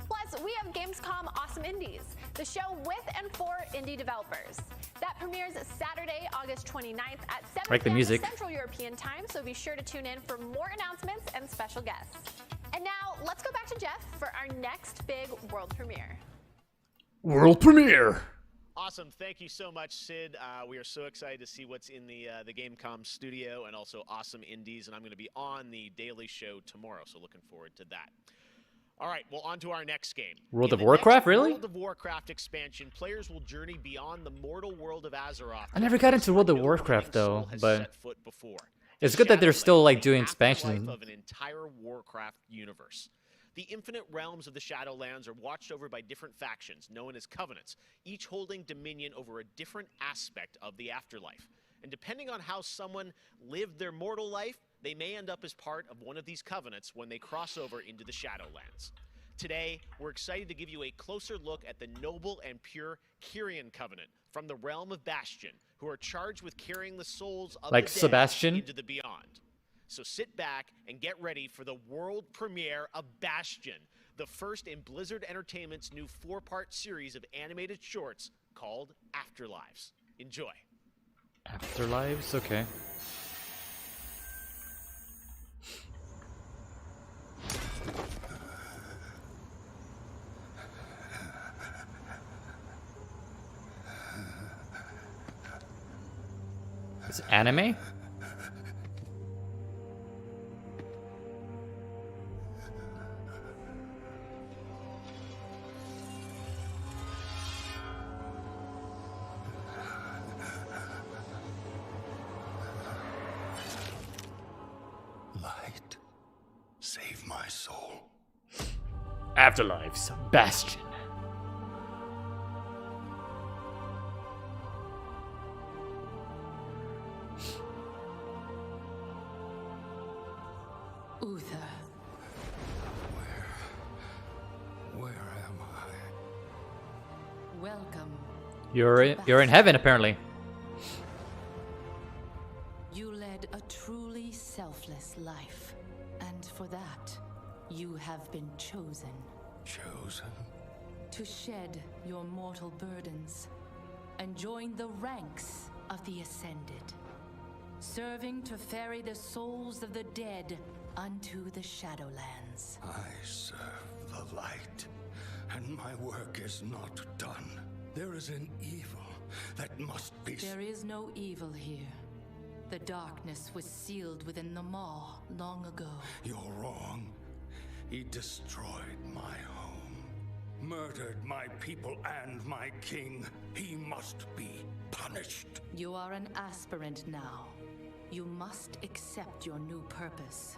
Plus, we have Gamescom Awesome Indies, the show with and for indie developers. That premieres Saturday, August 29th at 7 like the p.m. music. Central European Time, so be sure to tune in for more announcements and special guests. And now, let's go back to Jeff for our next big world premiere. World premiere! Awesome. Thank you so much, Sid. We are so excited to see what's in the Gamescom studio and also Awesome Indies, and I'm going to be on the Daily Show tomorrow, so looking forward to that. All right, well, on to our next game. World of Warcraft, really? World of Warcraft expansion, players will journey beyond the mortal world of Azeroth. I never got into World of Warcraft though, but it's good that they're still like doing expansion. Of an entire Warcraft universe. The infinite realms of the Shadowlands are watched over by different factions, known as covenants, each holding dominion over a different aspect of the afterlife. And depending on how someone lived their mortal life, they may end up as part of one of these covenants when they cross over into the Shadowlands. Today, we're excited to give you a closer look at the noble and pure Kyrian Covenant from the realm of Bastion, who are charged with carrying the souls of Like the dead Sebastian? into the beyond. So sit back and get ready for the world premiere of Bastion, the first in Blizzard Entertainment's new 4-part series of animated shorts called Afterlives. Enjoy. Afterlives? Okay. It's anime? Light, save my soul. Afterlives, Bastion. Uther. Where am I? Welcome. You're in heaven apparently. You led a truly selfless life, and for that, you have been chosen. Chosen? To shed your mortal burdens and join the ranks of the Ascended, serving to ferry the souls of the dead unto the Shadowlands. I serve the light, and my work is not done. There is an evil that must be... There is no evil here. The darkness was sealed within the Maw long ago. You're wrong. He destroyed my home, murdered my people and my king. He must be punished. You are an aspirant now. You must accept your new purpose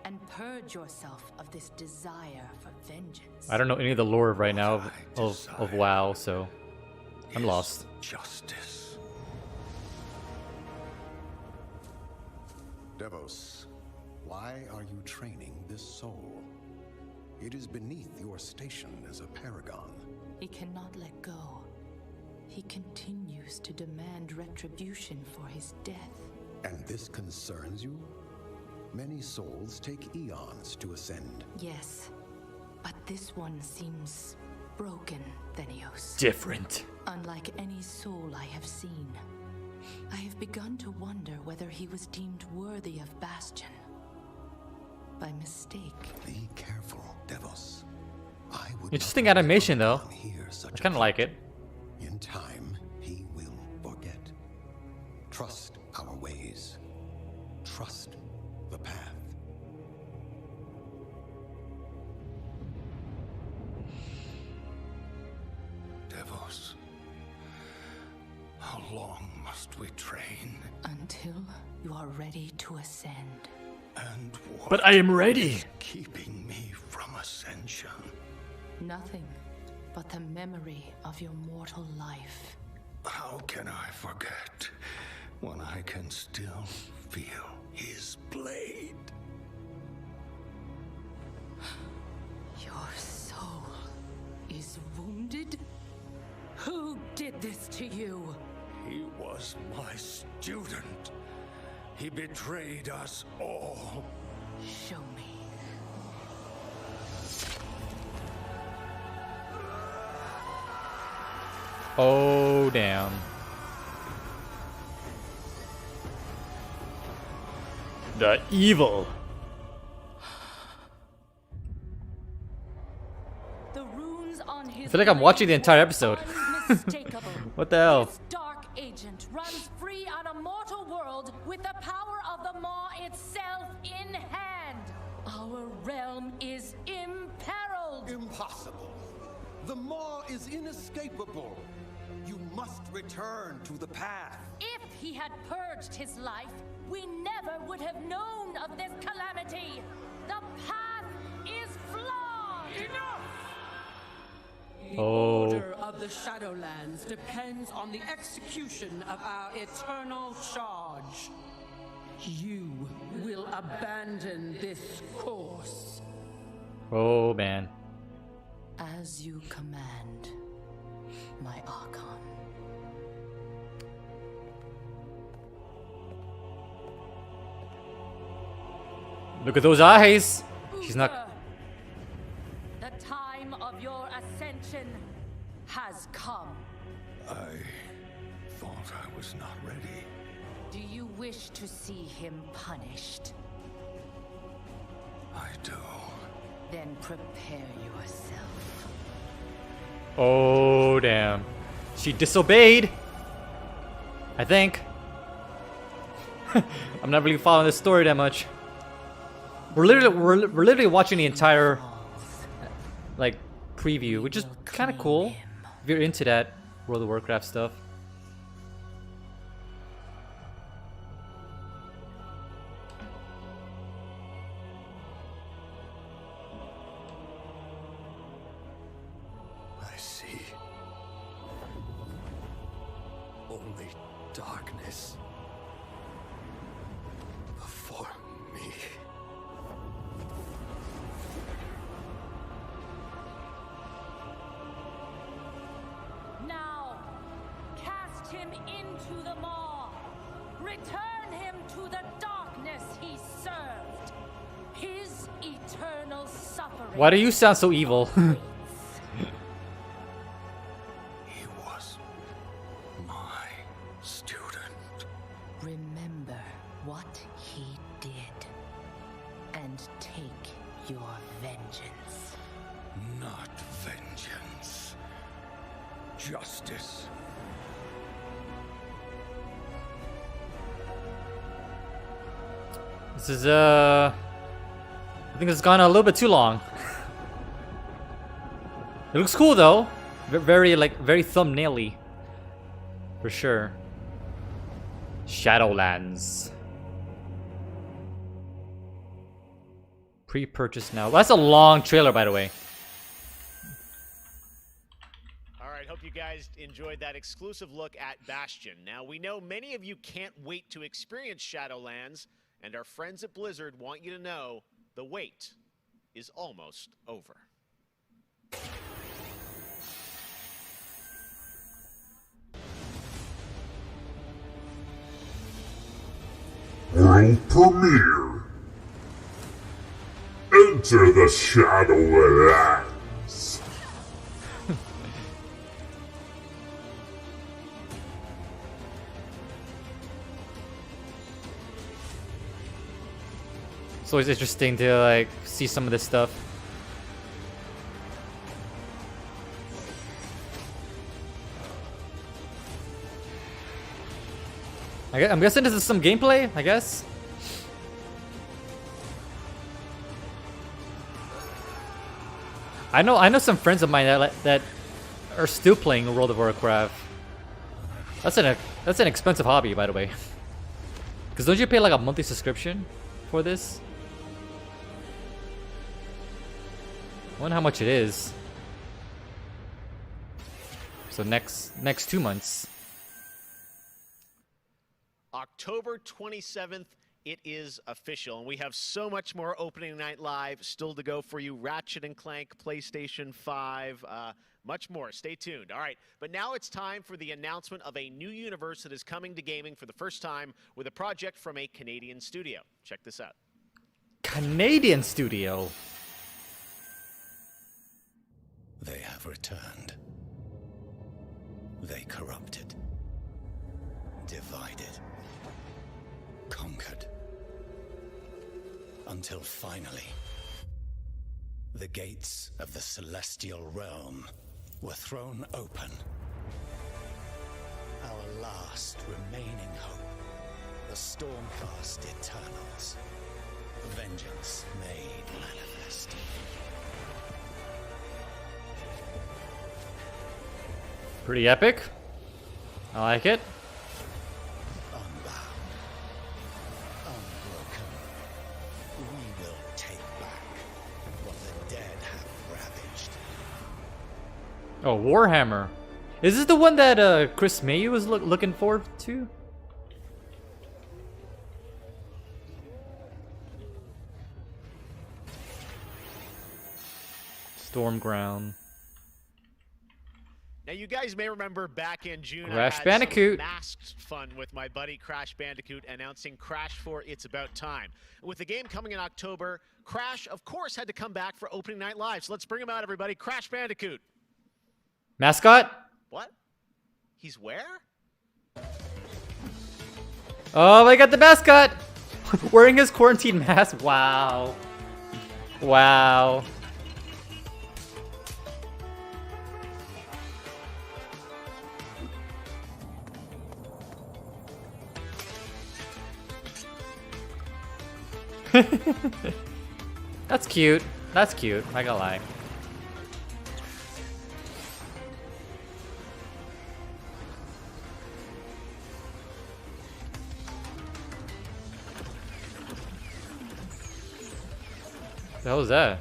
and purge yourself of this desire for vengeance. I don't know any of the lore right now of WoW, so I'm lost. Justice. Devos, why are you training this soul? It is beneath your station as a paragon. He cannot let go. He continues to demand retribution for his death. And this concerns you? Many souls take eons to ascend. Yes, but this one seems broken, Thenios. Different. Unlike any soul I have seen. I have begun to wonder whether he was deemed worthy of Bastion. By mistake. Be careful, Devos. I would Interesting animation though. I kind of like it. In time, he will forget. Trust our ways. Trust the path. Devos, how long must we train? Until you are ready to ascend. And what But I am ready. is keeping me from ascension? Nothing but the memory of your mortal life. How can I forget when I can still feel his blade? Your soul is wounded? Who did this to you? He was my student. He betrayed us all. Show me. Oh, damn. The evil. The runes on his I feel like I'm watching the entire episode. unmistakable. What the hell? This dark agent runs free on a mortal world with the power of the Maw itself in hand. Our realm is imperiled. Impossible. The Maw is inescapable. You must return to the path. If he had purged his life, we never would have known of this calamity. The path is flawed. Enough! The Oh. order of the Shadowlands depends on the execution of our eternal charge. You will abandon this course. Oh man. As you command, my Archon. Look at those eyes. She's not. The time of your ascension has come. I thought I was not ready. Do you wish to see him punished? I do. Then prepare yourself. Oh damn. She disobeyed. I think. I'm not really following this story that much. We're literally watching the entire like preview, which is kind of cool if you're into that World of Warcraft stuff. I see. Only darkness before me. Now, cast him into the maw. Return him to the darkness he served. His eternal suffering. Why do you sound so evil? He was my student. Remember what he did and take your vengeance. Not vengeance. Justice. This is I think it's gone a little bit too long. It looks cool though. Very very thumbnail-y. For sure. Shadowlands. Pre-purchase now. That's a long trailer, by the way. All right, hope you guys enjoyed that exclusive look at Bastion. Now, we know many of you can't wait to experience Shadowlands, and our friends at Blizzard want you to know the wait is almost over. World premiere. Enter the Shadowlands. It's always interesting to like see some of this stuff. I'm guessing this is some gameplay, I guess. I know some friends of mine that are still playing World of Warcraft. That's an expensive hobby, by the way. Cause don't you pay like a monthly subscription for this? I wonder how much it is. So next 2 months. October 27th, it is official, and we have so much more opening night live still to go for you. Ratchet & Clank, PlayStation 5, much more. Stay tuned. All right, but now it's time for the announcement of a new universe that is coming to gaming for the first time with a project from a Canadian studio. Check this out. Canadian studio. They have returned. They corrupted. Divided. Conquered. Until finally, the gates of the celestial realm were thrown open. Our last remaining hope, the Stormcast Eternals. Vengeance made manifest. Pretty epic. I like it. Oh, Warhammer. Is this the one that Chris Mayu was looking forward to? Stormground. Now, you guys may remember back in June, Crash I had Bandicoot. some masked fun with my buddy Crash Bandicoot announcing Crash 4 It's About Time. With the game coming in October, Crash, of course, had to come back for opening night live. So let's bring him out, everybody. Crash Bandicoot. Mascot? What? He's where? Oh, I got the mascot! Wearing his quarantine mask. Wow. Wow. That's cute. That's cute. I gotta lie. The hell was that?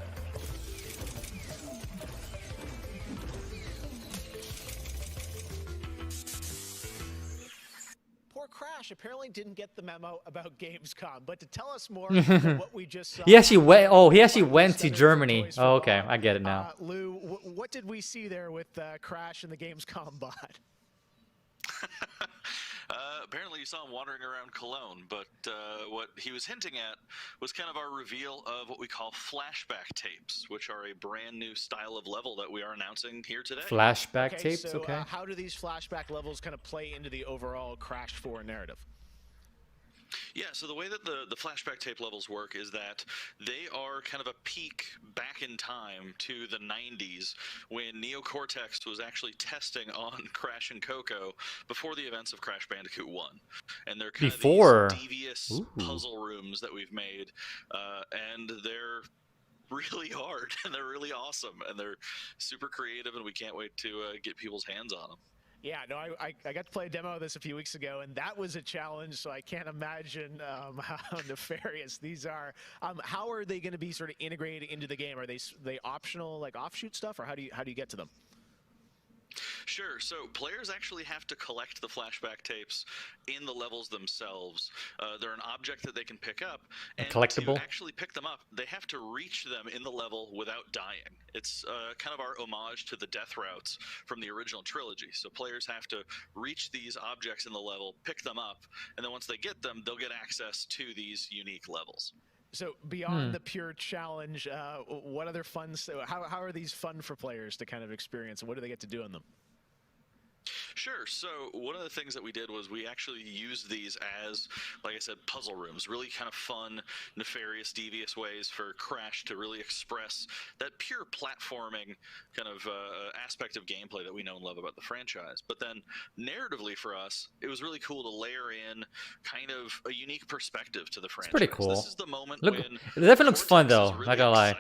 Poor Crash apparently didn't get the memo about Gamescom, but to tell us more about what we just saw. He actually went. Oh, he actually went to Germany. Oh, okay, I get it now. Lou, what did we see there with Crash and the Gamescom bot? Apparently you saw him wandering around Cologne, but what he was hinting at was kind of our reveal of what we call flashback tapes, which are a brand new style of level that we are announcing here today. Flashback tapes, so, okay. How do these flashback levels kind of play into the overall Crash 4 narrative? Yeah, so the way that the flashback tape levels work is that they are kind of a peek back in time to the 90s when Neo Cortex was actually testing on Crash and Coco before the events of Crash Bandicoot 1. And they're kind of these devious puzzle rooms that we've made, and they're really hard, and they're really awesome, and they're super creative, and we can't wait to get people's hands on them. Yeah, no, I got to play a demo of this a few weeks ago, and that was a challenge, so I can't imagine how nefarious these are. How are they going to be sort of integrated into the game? Are they optional, like offshoot stuff, or how do you get to them? Sure. So players actually have to collect the flashback tapes in the levels themselves. They're an object that they can pick up, and collectible. To actually pick them up, they have to reach them in the level without dying. It's kind of our homage to the death routes from the original trilogy. So players have to reach these objects in the level, pick them up, and then once they get them, they'll get access to these unique levels. So beyond the pure challenge, what other fun? How are these fun for players to kind of experience, and what do they get to do in them? Sure. So one of the things that we did was we actually used these as, like I said, puzzle rooms, really kind of fun, nefarious, devious ways for Crash to really express that pure platforming kind of aspect of gameplay that we know and love about the franchise. But then narratively for us, it was really cool to layer in kind of a unique perspective to the franchise. It's pretty cool. This is the moment when it definitely looks fun though, really not gonna lie.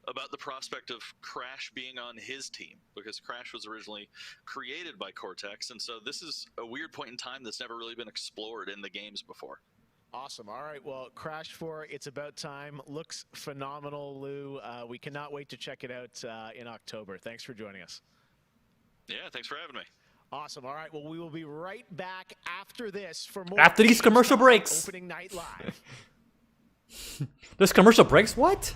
About the prospect of Crash being on his team, because Crash was originally created by Cortex, and so this is a weird point in time that's never really been explored in the games before. Awesome. All right, well, Crash 4, It's About Time looks phenomenal, Lou. We cannot wait to check it out in October. Thanks for joining us. Yeah, thanks for having me. Awesome. All right, well, we will be right back after this for more. After these commercial breaks. Opening night live. There's commercial breaks? What?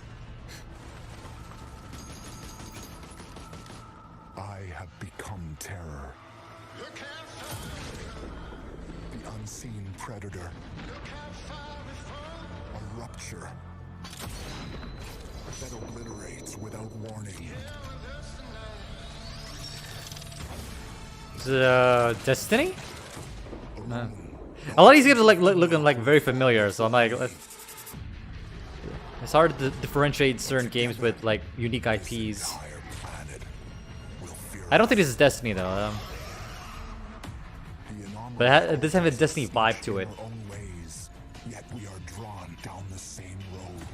I have become terror. The unseen predator. A rupture that obliterates without warning. Is it Destiny? No. A lot of these games are like looking like very familiar, so I'm like, it's hard to differentiate certain games with like unique IPs. I don't think this is Destiny though, but it does have a Destiny vibe to it. Yet we are drawn down the same road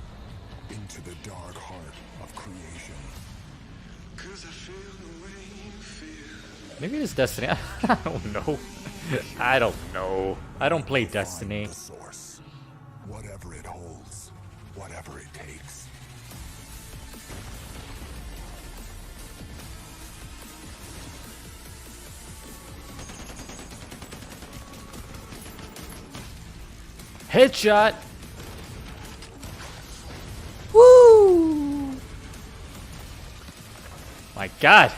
into the dark heart of creation. Maybe it is Destiny. I don't know. I don't know. I don't play Destiny. Whatever it holds, whatever it takes. Headshot. Woo! My God,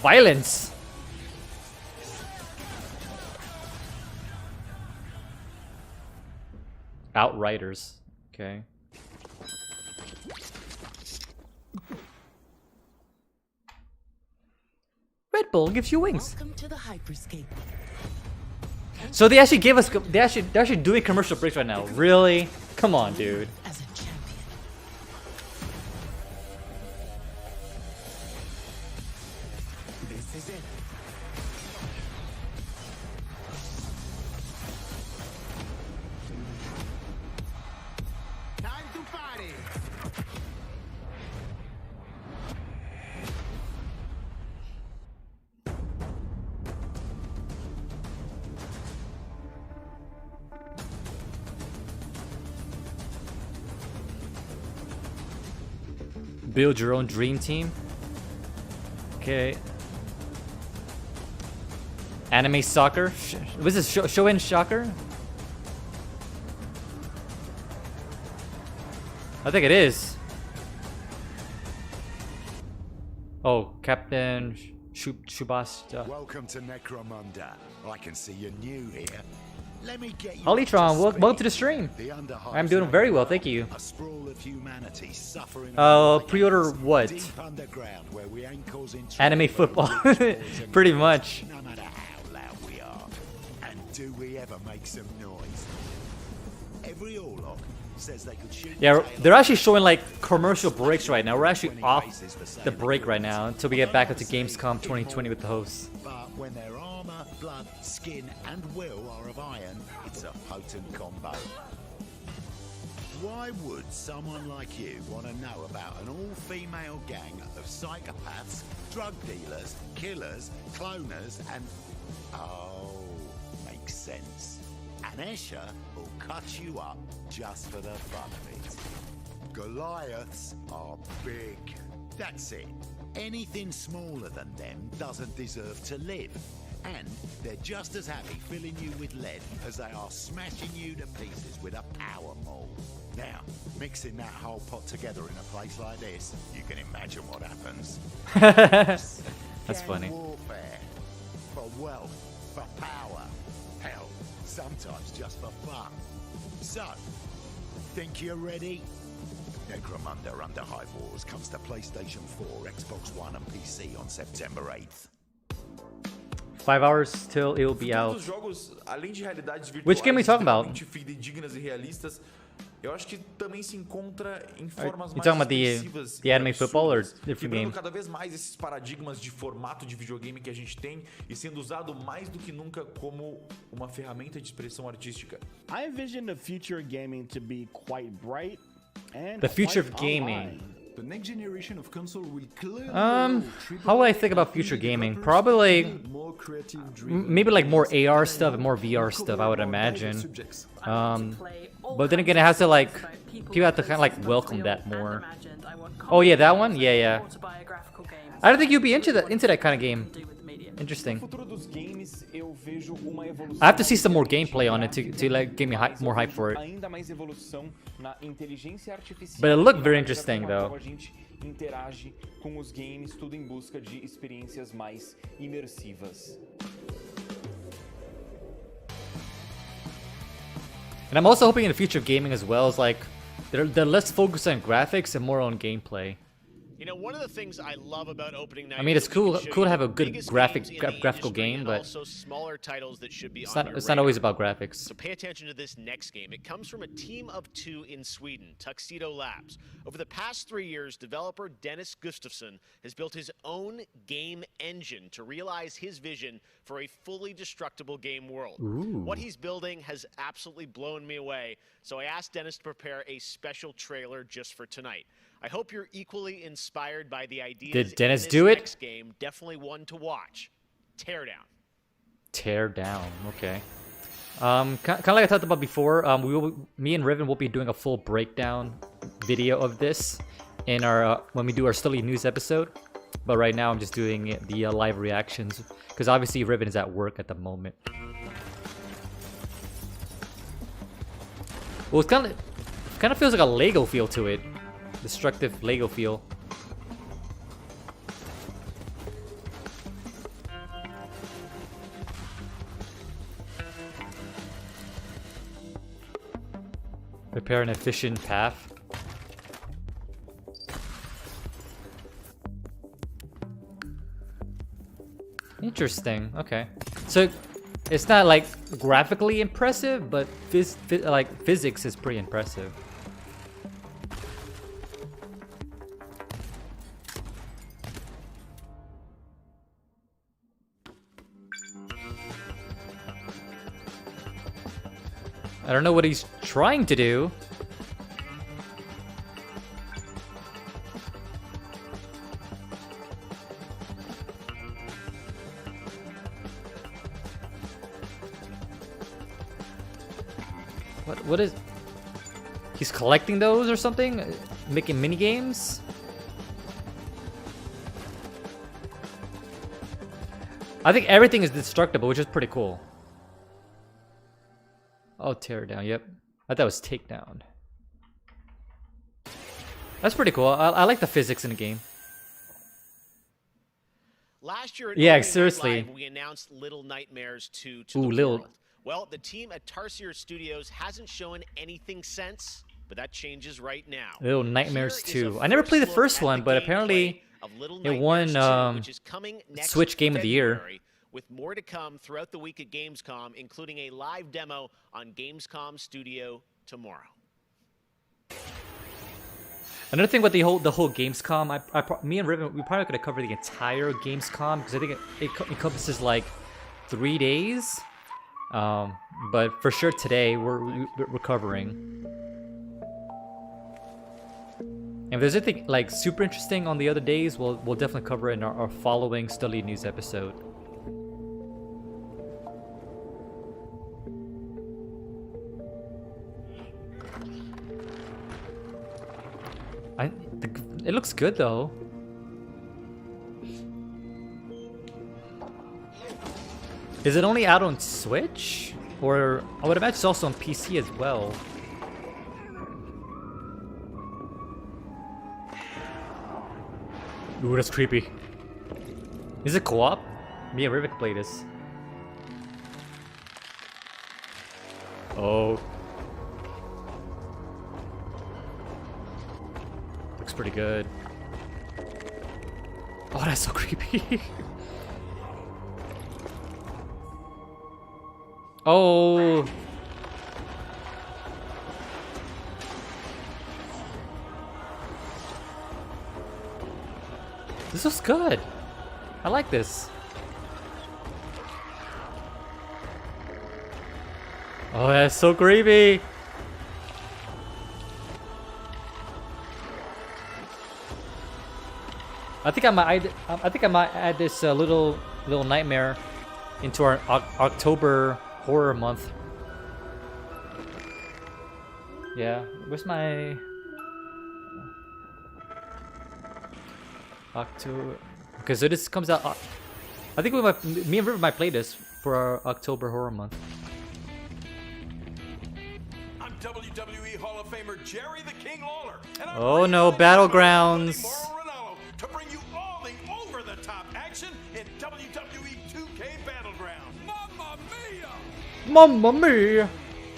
violence. Outriders. Okay. Red Bull gives you wings. Welcome to the hyperscape. So they actually gave us. They're actually doing commercial breaks right now. Really? Come on, dude. As a champion. This is it. Time to party. Build your own dream team. Okay. Anime soccer. Was this Shonen Shocker? I think it is. Oh, Captain Shubasta. Welcome to Necromunda. I can see you're new here. Let me get you Hollytron, welcome to the stream. I'm doing very well, thank you. A sprawl of humanity suffering pre-order what? deep underground where we ain't causing Anime trouble football, pretty much. no matter how loud we are. And do we ever make some noise? Every Orlok says they could shoot. Yeah, they're actually showing like commercial breaks right now. We're actually off the break right now until we get back into Gamescom 2020 with the hosts. But when their armor, blood, skin, and will are of iron, it's a potent combo. Why would someone like you want to know about an all-female gang of psychopaths, drug dealers, killers, cloners, and... Oh, makes sense. And Escher will cut you up just for the fun of it. Goliaths are big. That's it. Anything smaller than them doesn't deserve to live. And they're just as happy filling you with lead as they are smashing you to pieces with a power maul. Now, mixing that whole pot together in a place like this, you can imagine what happens. That's funny. Warfare. For wealth, for power. Hell, sometimes just for fun. So, think you're ready? Necromunda Under Hive Wars comes to PlayStation 4, Xbox One, and PC on September 8th. 5 hours till it will be out. Jogos, além de realidades virtuais, Which game are we talking about? fidedignas e realistas, eu acho que também se encontra em formas You mais talking about expressivas the anime e football or absurdas, different quebrando game? cada vez mais esses paradigmas de formato de videogame que a gente tem e sendo usado mais do que nunca como uma ferramenta de expressão artística. I envision the future of gaming to be quite bright and The future quite of gaming. online. The next generation of console will clearly How would I think about future gaming? Probably maybe like more AR stuff and more VR stuff, I would imagine. But then again, it has to like people have to kind of like welcome that more. Oh yeah, that one? Yeah. I don't think you'd be into that kind of game. Interesting. I have to see some more gameplay on it to like give me more hype for it. But it looked very interesting though. Interage com os games, tudo em busca de experiências mais imersivas. And I'm also hoping in the future of gaming as well is like they're less focused on graphics and more on gameplay. You know, one of the things I love about opening night. I mean, it's cool to have a good graphical graphical game, but also smaller titles that should be it's not always about graphics. So pay attention to this next game. It comes from a team of two in Sweden, Tuxedo Labs. Over the past 3 years, developer Dennis Gustafsson has built his own game engine to realize his vision for a fully destructible game world. Ooh. What he's building has absolutely blown me away, so I asked Dennis to prepare a special trailer just for tonight. I hope you're equally inspired by the ideas. Did Dennis in this do it? Next game, definitely one to watch. Teardown. Tear down. Okay. Kind of like I talked about before. Me and Riven will be doing a full breakdown video of this in our when we do our Stully News episode. But right now I'm just doing the live reactions because obviously Riven is at work at the moment. Well, it kind of feels like a Lego feel to it. Destructive Lego feel. Prepare an efficient path. Interesting. Okay. So it's not like graphically impressive, but physics is pretty impressive. I don't know what he's trying to do. What is... He's collecting those or something? Making mini games? I think everything is destructible, which is pretty cool. Oh, tear down. Yep. I thought it was takedown. That's pretty cool. I like the physics in the game. Last year, yeah, seriously. Live, we announced Little Nightmares 2 to Ooh, the Little. world. Well, the team at Tarsier Studios hasn't shown anything since, but that changes right now. Little Nightmares 2. I never played the first one, but apparently it won Switch Game of the Year. With more to come throughout the week at Gamescom, including a live demo on Gamescom Studio tomorrow. Another thing with the whole Gamescom, me and Riven, we probably could have covered the entire Gamescom because I think it encompasses like 3 days. But for sure today we're covering. And if there's anything like super interesting on the other days, we'll definitely cover it in our following Study News episode. It looks good though. Is it only out on Switch? Or I would imagine it's also on PC as well. Ooh, that's creepy. Is it co-op? Me and Rivik play this. Oh. Looks pretty good. Oh, that's so creepy. Oh. This looks good. I like this. Oh, that's so creepy. I think I might add this little nightmare into our October horror month. Yeah, where's my October? Okay, so this comes out. I think me and River might play this for our October horror month. I'm WWE Hall of Famer Jerry the King Lawler, and I'm oh no, Battlegrounds! To bring you all the over-the-top action in WWE 2K Battleground. Mamma mia! Mamma mia!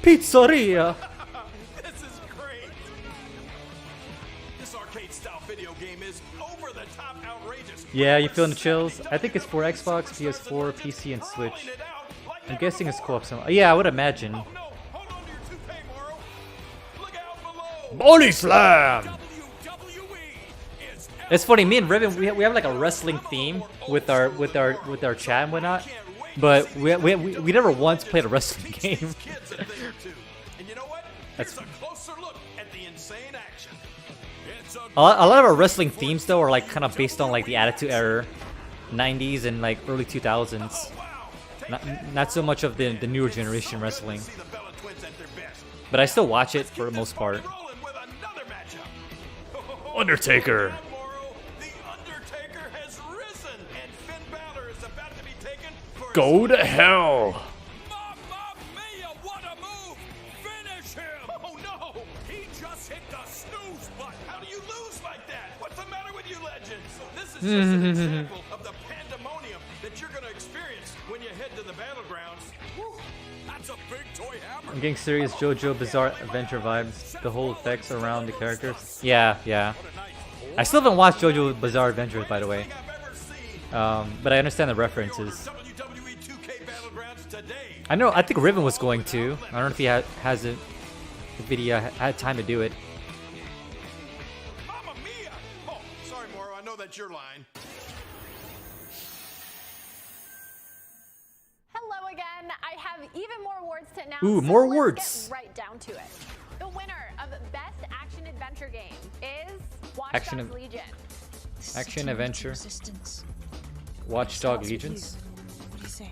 Pizzeria! This is great! This arcade-style video game is over-the-top outrageous. Yeah, you feeling the chills? I think it's for Xbox, PS4, PC, and Switch. I'm guessing it's co-op somewhere. Yeah, I would imagine. Body slam! It's funny, me and Riven, we have like a wrestling theme with our chat and whatnot, but we never once played a wrestling game. That's a lot of our wrestling themes though are like kind of based on like the Attitude Era, 90s and like early 2000s. Not so much of the newer generation wrestling, but I still watch it for the most part. Undertaker. Go to hell. Mamma mia, what a move! Finish him! Oh no! He just hit the snooze button! How do you lose like that? What's the matter with you legends? This is just an example of the pandemonium that you're gonna experience when you head to the battlegrounds. Woo, that's a big toy hammer. I'm getting serious JoJo Bizarre Adventure vibes. The whole effects around the characters. Yeah, yeah. I still haven't watched JoJo Bizarre Adventures, by the way. But I understand the references. I think Riven was going to. I don't know if he has it. If he had time to do it. Mamma mia! Oh, sorry, Moro. I know that's your line. Hello again. I have even more awards to announce. Ooh, more so awards. Let's get right down to it. The winner of Best Action Adventure Game is Watch Action Dogs Legion. Action Adventure. Watchdog Legions. What do you say?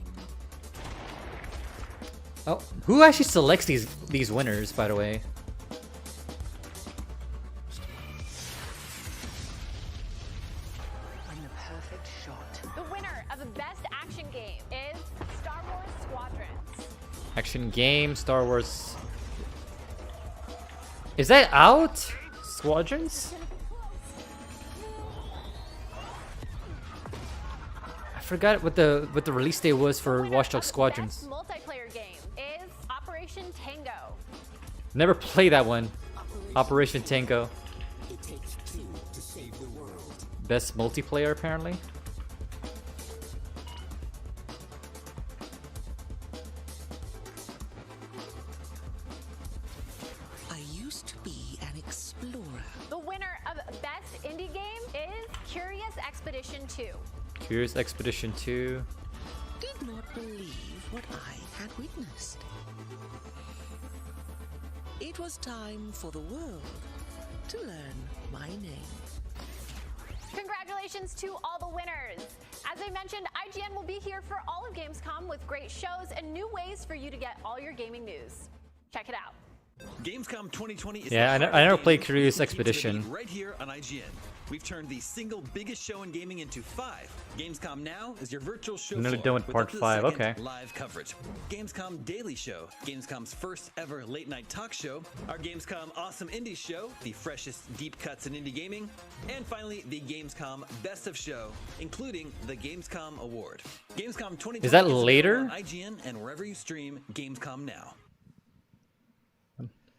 Oh, who actually selects these winners, by the way? I'm the perfect shot. The winner of the Best Action Game is Star Wars Squadrons. Action game, Star Wars. Is that out? Squadrons? I forgot what the release date was for Watchdog Squadrons. Best multiplayer game is Operation Tango. Never played that one. Operation Tango. It takes two to save the world. Best multiplayer, apparently. I used to be an explorer. The winner of Best Indie Game is Curious Expedition 2. Curious Expedition 2. Did not believe what I had witnessed. It was time for the world to learn my name. Congratulations to all the winners. As I mentioned, IGN will be here for all of Gamescom with great shows and new ways for you to get all your gaming news. Check it out. Gamescom 2020 is Yeah, I never played Curious Expedition. right here on IGN. We've turned the single biggest show in gaming into 5. Gamescom Now is your virtual show Nearly floor done with part up to the 5, second okay. live coverage. Gamescom Daily Show, Gamescom's first ever late night talk show, our Gamescom Awesome Indie Show, the freshest deep cuts in indie gaming, and finally the Gamescom Best of Show, including the Gamescom Award. Gamescom 2020 Is that available later? on IGN and wherever you stream Gamescom Now.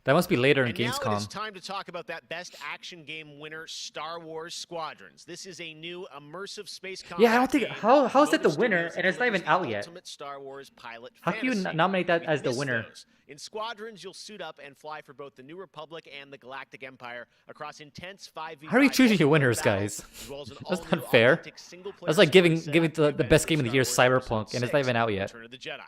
That must be later in And now it is Gamescom. time to talk about that Best Action Game winner, Star Wars Squadrons. This is a new immersive space combat Yeah, I don't think game. how is that the Motive winner Studios and it's not even delivers out the yet. ultimate Star Wars pilot How can you fantasy. nominate that We as the missed winner? those. In Squadrons, you'll suit up and fly for both the New Republic and the Galactic Empire across intense 5v5 How are you choosing your winners, battles, guys? as well as an That's all-new not fair. authentic single-player That's like giving story set the best game of the year, Cyberpunk, and it's not even out yet. Return of the Jedi.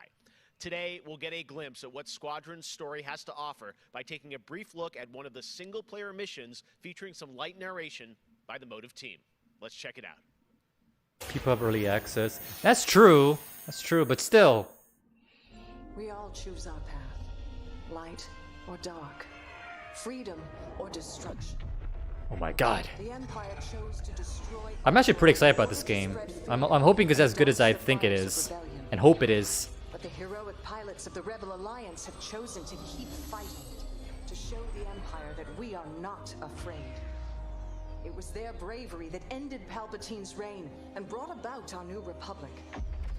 Today, we'll get a glimpse at what Squadron's story has to offer by taking a brief look at one of the single-player missions featuring some light narration by the Motive team. Let's check it out. People have early access. That's true. That's true, but still. We all choose our path. Light or dark. Freedom or destruction. Oh my god. The Empire chose to destroy. I'm actually pretty excited about this game. I'm hoping it's as good as I think it is. And hope it is. But the heroic pilots of the Rebel Alliance have chosen to keep fighting, to show the Empire that we are not afraid. It was their bravery that ended Palpatine's reign and brought about our new republic.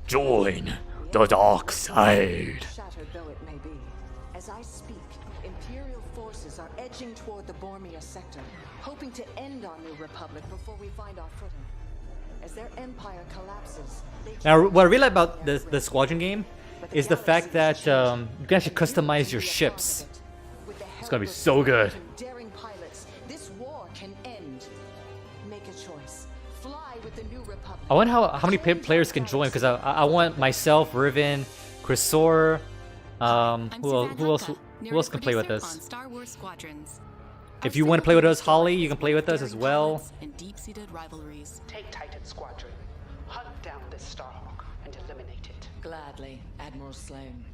Join the dark side. Shattered though it may be, as I speak, Imperial forces are edging toward the Bormia sector, hoping to end our new republic before we find our footing. As their empire collapses, they Now, what I really like about the Squadron game is the fact that you can actually customize your ships. It's gonna be so good. daring pilots, this war can end. Make a choice. Fly with the new republic. I wonder how many players can join, because I want myself, Riven, Chrysor, who else can play with us? Star Wars Squadrons. If you want to play with us, Holly, you can play with us as well. And deep-seated rivalries. Take Titan Squadron. Hunt down this Starhawk and eliminate it. Gladly, Admiral Sloan.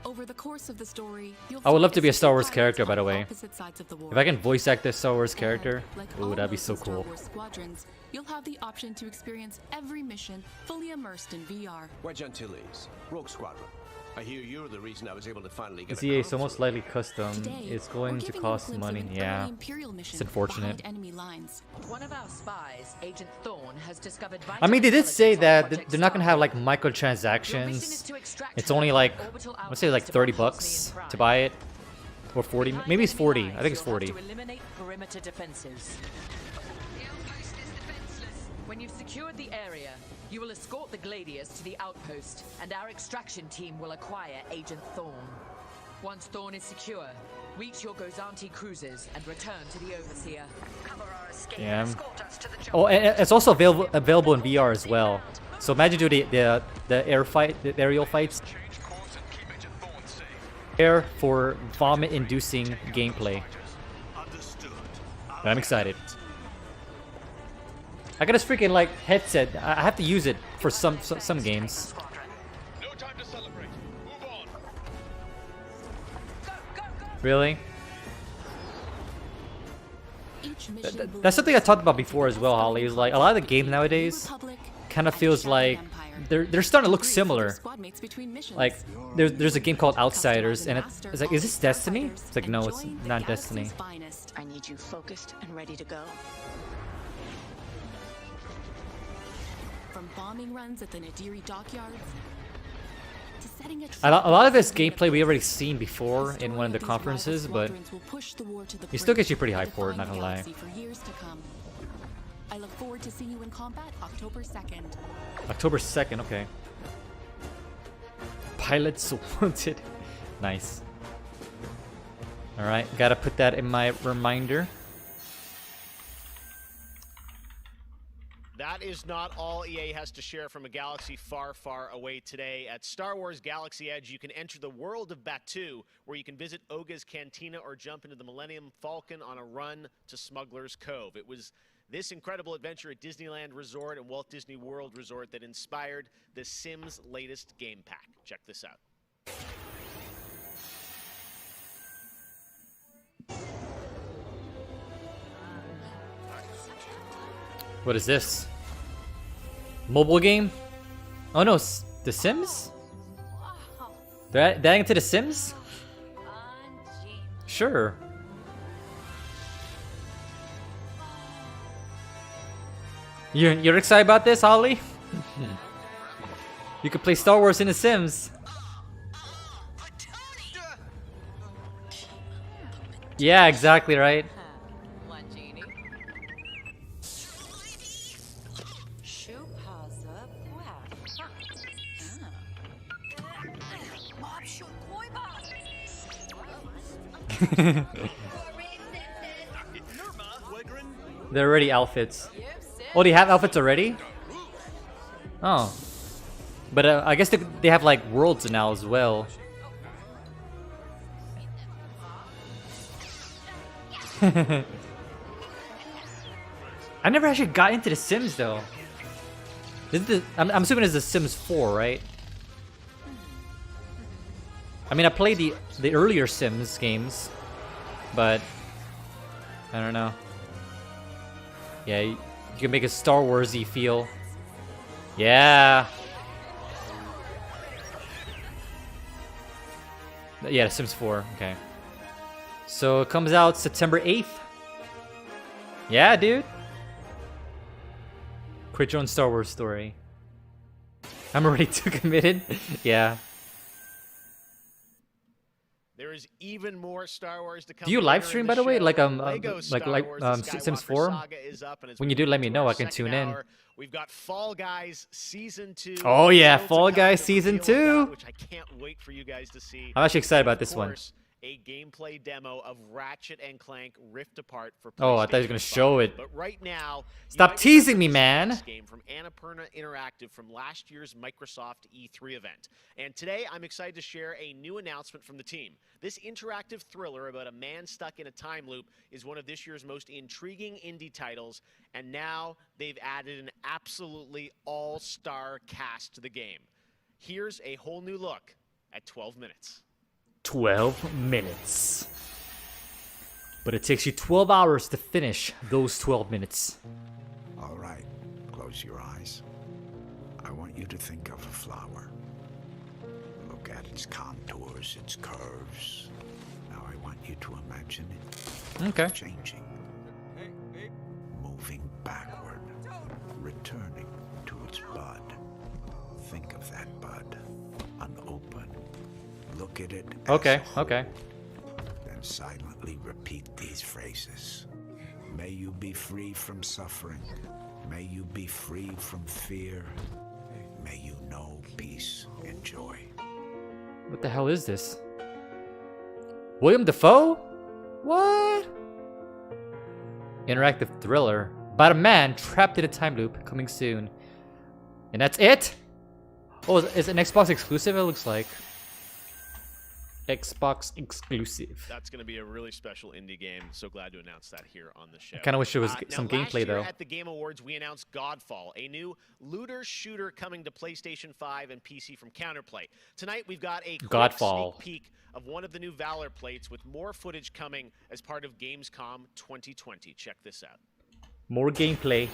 Over the course of the story, you'll I would love find to be a Star Wars pilots character, on by the way. opposite sides of the war. If I can voice act this Star Wars character, Like ooh, all that'd be of so the Star cool. Wars Squadrons, you'll have the option to experience every mission fully immersed in VR. Wedge Antilles, Rogue Squadron. I hear you're the reason I was able to finally get It's EA, so most likely custom. It's going to cost money. Yeah, it's unfortunate. Enemy lines. One of our spies, Agent Thorne, has discovered I mean, they did say that they're not gonna have like microtransactions. It's only like, let's say like $30 to buy it, or 40. Maybe it's 40. I think it's 40. To eliminate perimeter defenses. When you've secured the area, you will escort the Gladius to the outpost, and our extraction team will acquire Agent Thorne. Once Thorne is secure, reach your Gozanti cruisers and return to the Overseer. Cover our escape Yeah. and escort us to the Oh, and it's also available in VR as well. So imagine doing the air fight, the aerial fights. Air for vomit-inducing gameplay. But I'm excited. I got this freaking like headset. I have to use it for some games. Really? That's something I talked about before as well, Holly. Is like a lot of the games nowadays kind of feels like they're starting to look similar. Like there's a game called Outsiders, and it's like, is this Destiny? It's like, no, it's not Destiny. I need you focused and ready to go. From bombing runs at the Nadiri dockyards to setting A lot of this gameplay we already seen before in one of the conferences, but it still gets you pretty hyped for it, not gonna lie. for years to come. I look forward to seeing you in combat October 2nd. October 2nd, okay. Pilots wanted. Nice. Alright, gotta put that in my reminder. That is not all EA has to share from a galaxy far, far away today. At Star Wars Galaxy Edge, you can enter the world of Batuu, where you can visit Oga's Cantina or jump into the Millennium Falcon on a run to Smuggler's Cove. It was this incredible adventure at Disneyland Resort and Walt Disney World Resort that inspired The Sims' latest game pack. Check this out. What is this? Mobile game? Oh no, The Sims? They're adding to The Sims? Sure. You're excited about this, Holly? You could play Star Wars in The Sims. Yeah, exactly right. They're already outfits. Oh, they have outfits already? Oh. But I guess they have like worlds now as well. I never actually got into The Sims though. I'm assuming it's The Sims 4, right? I mean, I played the earlier Sims games, but I don't know. Yeah, you can make a Star Warsy feel. Yeah. Yeah, Sims 4. Okay. So it comes out September 8th. Yeah, dude. Create your own Star Wars story. I'm already too committed. Yeah. There is even more Star Wars to come. Do you live stream, by the way? Like Sims Sims 4? When you do, let me know. I can tune in. We've got Fall Guys Season 2. Oh yeah, Fall Guys Season 2. Which I can't wait for you guys to see. I'm actually excited about this one. A gameplay demo of Ratchet and Clank Rift Apart for PlayStation. Oh, I thought you were gonna show it. But right now, stop teasing me, man. This game from Annapurna Interactive from last year's Microsoft E3 event. And today, I'm excited to share a new announcement from the team. This interactive thriller about a man stuck in a time loop is one of this year's most intriguing indie titles, and now they've added an absolutely all-star cast to the game. Here's a whole new look at 12 minutes. 12 minutes. But it takes you 12 hours to finish those 12 minutes. All right, close your eyes. I want you to think of a flower. Look Look at its contours, its curves. Now I want you to imagine it changing, moving backward, returning to its bud. Think of that bud, unopened. Look at it. Okay. Then silently repeat these phrases. May you be free from suffering. May you be free from fear. May you know peace and joy. What the hell is this? William Dafoe? What? Interactive thriller about a man trapped in a time loop, coming soon. And that's it? Oh, is it an Xbox exclusive? It looks like. Xbox exclusive. That's going to be a really special indie game. So glad to announce that here on the show. I kind of wish there was some now, gameplay though. At the Game Awards, we announced Godfall, a new looter shooter coming to PlayStation 5 and PC from Counterplay. Tonight, we've got a quick sneak peek of one of the new Valor plates with more footage coming as part of Gamescom 2020. Check this out. More gameplay.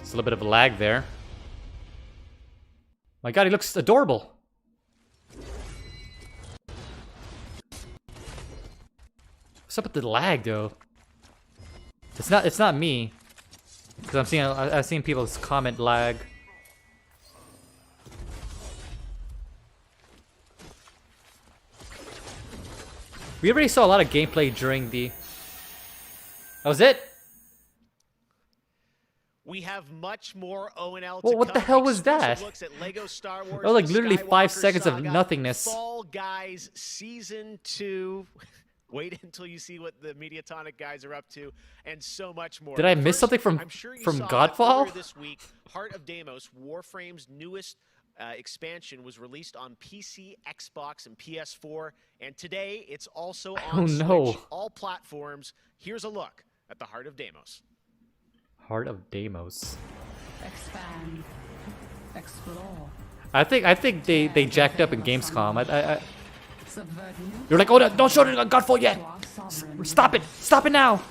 It's a little bit of a lag there. My god, he looks adorable. What's up with the lag though? It's not me. Because I've seen people's comment lag. We already saw a lot of gameplay during the... That was it? We have much more O&L Well, what the hell was that? Looks at Lego Star Wars, That was like The literally 5 Skywalker seconds of Saga, nothingness. Fall Guys Season 2. Wait until you see what the Mediatonic guys are up to, and so much more. Did I miss something from I'm sure you from saw Godfall? earlier this week, Heart of Deimos, Warframe's newest expansion, was released on PC, Xbox, and PS4, and today it's also on Switch, all platforms. Here's a look at the Heart of Deimos. Heart of Deimos. Expand. Explore. I think they jacked up in Gamescom. You're like, oh, don't show it on Godfall yet. Stop it! Stop it now!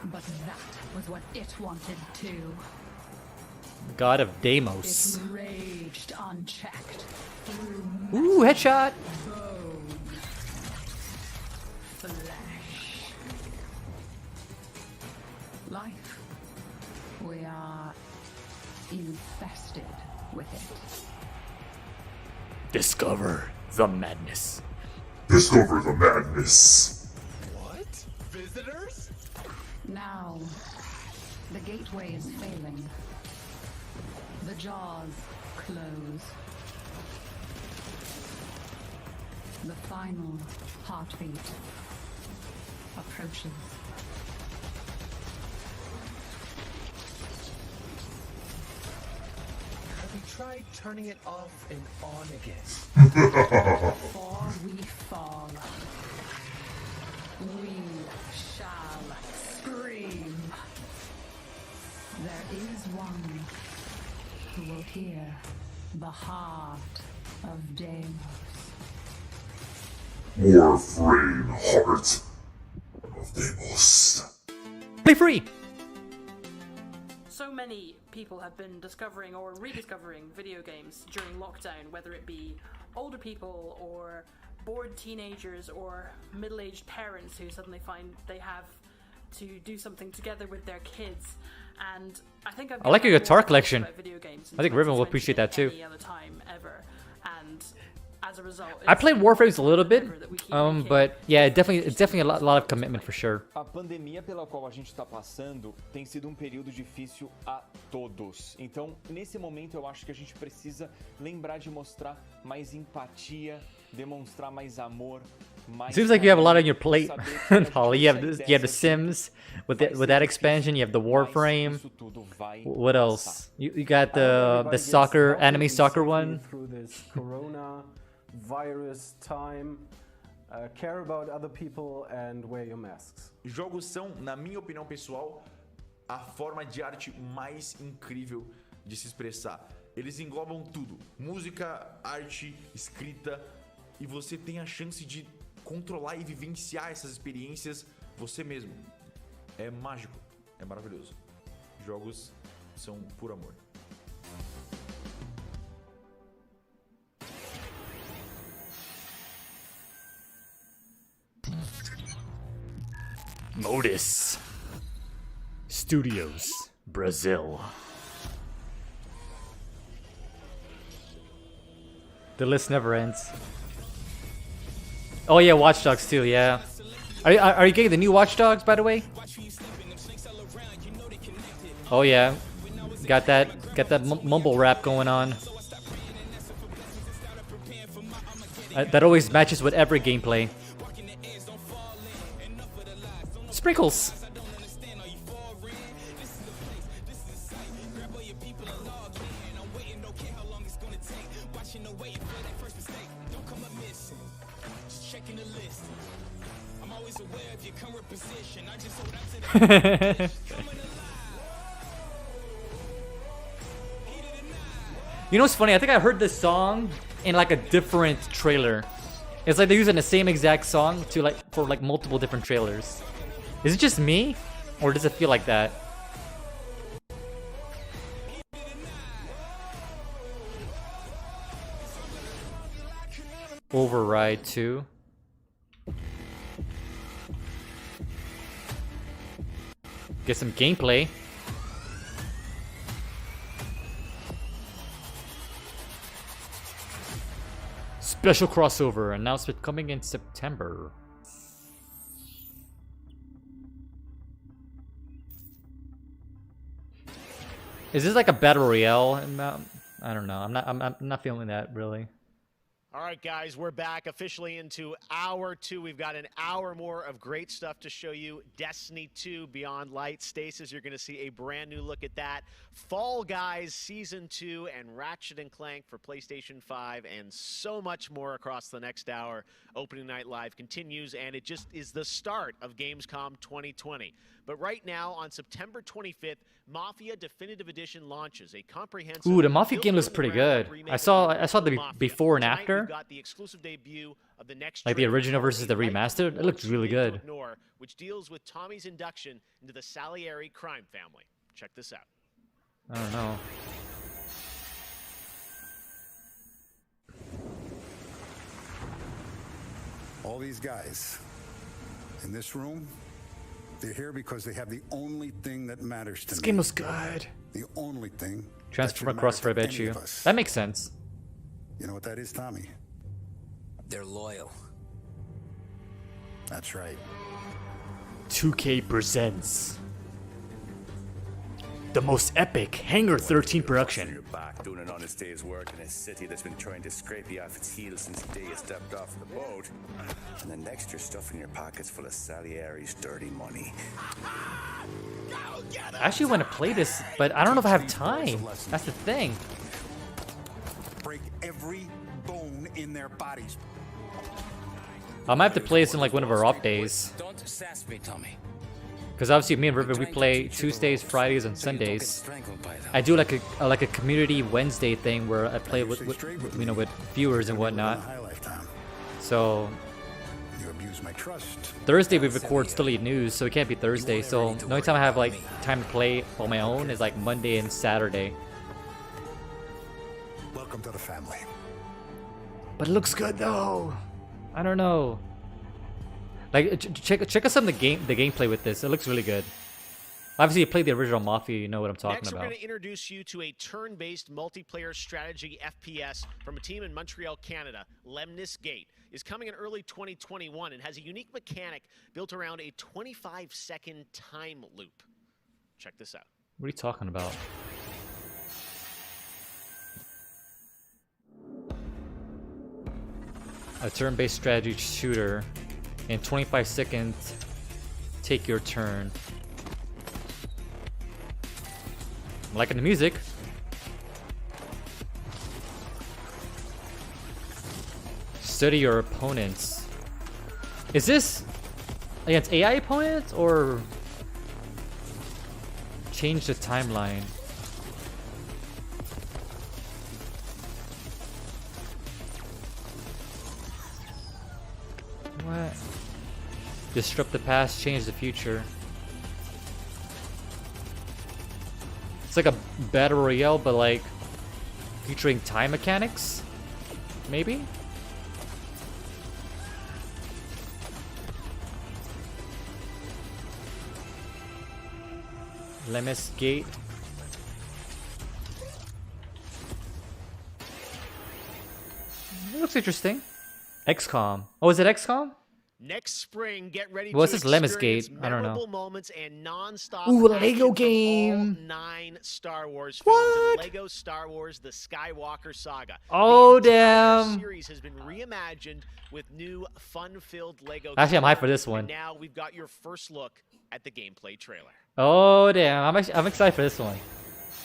But that was what it wanted to. God of Deimos. It raged unchecked. Ooh, headshot! Bone. Flesh. Life. We are infested with it. Discover the madness. Discover the madness. What? Visitors? Now, the gateway is failing. The jaws close. The final heartbeat approaches. Have you tried turning it off and on again? Before we fall, we shall scream. There is one who will hear the heart of Deimos. Warframe Heart of Deimos. Play free! So many people have been discovering or rediscovering video games during lockdown, whether it be older people or bored teenagers or middle-aged parents who suddenly find they have to do something together with their kids. And I think I like your guitar collection. Video games I think Riven will appreciate that too. any other time ever. And as a result, I played Warframes a little bit, but yeah, it's definitely a lot of commitment for sure. A pandemia pela qual a gente está passando tem sido um período difícil a todos. Então, nesse momento, eu acho que a gente precisa lembrar de mostrar mais empatia, demonstrar mais amor. Seems like you have a lot on your plate, Holly. You have the Sims with that expansion. You have the Warframe. What else? You got the soccer anime soccer one. Through this corona virus time, care about other people and wear your masks. Jogos são, na minha opinião pessoal, a forma de arte mais incrível de se expressar. Eles englobam tudo: música, arte, escrita, e você tem a chance de controlar e vivenciar essas experiências você mesmo. É mágico, é maravilhoso. Jogos são puro amor. Modus Studios, Brazil. The list never ends. Oh yeah, Watch Dogs too. Yeah. Are you getting the new Watch Dogs, by the way? Oh yeah, got that mumble rap going on. That always matches with every gameplay. Sprinkles. You know what's funny? I think I heard this song in like a different trailer. It's like they're using the same exact song for multiple different trailers. Is it just me? Or does it feel like that? Override 2. Get some gameplay. Special crossover announcement coming in September. Is this like a battle royale? I don't know. I'm not feeling that really. All right, guys, we're back officially into hour 2. We've got an hour more of great stuff to show you. Destiny 2 Beyond Light. Stasis, you're going to see a brand new look at that. Fall Guys Season 2 and Ratchet & Clank for PlayStation 5 and so much more across the next hour. Opening Night Live continues, and it just is the start of Gamescom 2020. But right now, on September 25th, Mafia Definitive Edition launches a comprehensive... Ooh, the Mafia game looks pretty good. I saw the before and after. Got the exclusive debut of the next like the original versus the remastered. It looks really good. Which deals with Tommy's induction into the Salieri crime family. Check this out. I don't know. All these guys in this room, they're here because they have the only thing that matters to me. This game looks good. The only thing. Transform across, I bet you. That makes sense. You know what that is, Tommy? They're loyal. That's right. 2K presents the most epic Hangar 13 production. You're back doing an honest day's work in a city that's been trying to scrape you off its heels since the day you stepped off the boat. And then next you're stuffing your pockets full of Salieri's dirty money. I actually want to play this, but I don't know if I have time. That's the thing. Break every bone in their bodies. I might have to play this in like one of our off days. Don't sass me, Tommy. Because obviously me and River, we play Tuesdays, Fridays, and Sundays. I do like a community Wednesday thing where I play with viewers and whatnot. So Thursday we record Still Eat News, so it can't be Thursday. So the only time I have like time to play on my own is like Monday and Saturday. Welcome to the family. But it looks good though. I don't know. Like check out some of the gameplay with this. It looks really good. Obviously, you played the original Mafia, you know what I'm talking Next, about. We're going to introduce you to a turn-based multiplayer strategy FPS from a team in Montreal, Canada. Lemnis Gate is coming in early 2021 and has a unique mechanic built around a 25-second time loop. Check this out. What are you talking about? A turn-based strategy shooter. In 25 seconds, take your turn. I'm liking the music. Study your opponents. Is this against AI opponents or change the timeline? What? Disrupt the past, change the future. It's like a battle royale, but like featuring time mechanics? Maybe? Lemis Gate. It looks interesting. XCOM. Oh, is it XCOM? Next spring, get ready What's to this Lemis experience Gate? I don't know. memorable moments and non-stop Ooh, a action Lego from game. all 9 Star Wars films and Lego Star Wars: The Skywalker Saga. Oh, the entire damn. series has been reimagined with new fun-filled Lego. Actually, I'm hyped for content, this one. And now we've got your first look at the gameplay trailer. Oh damn! I'm excited for this one.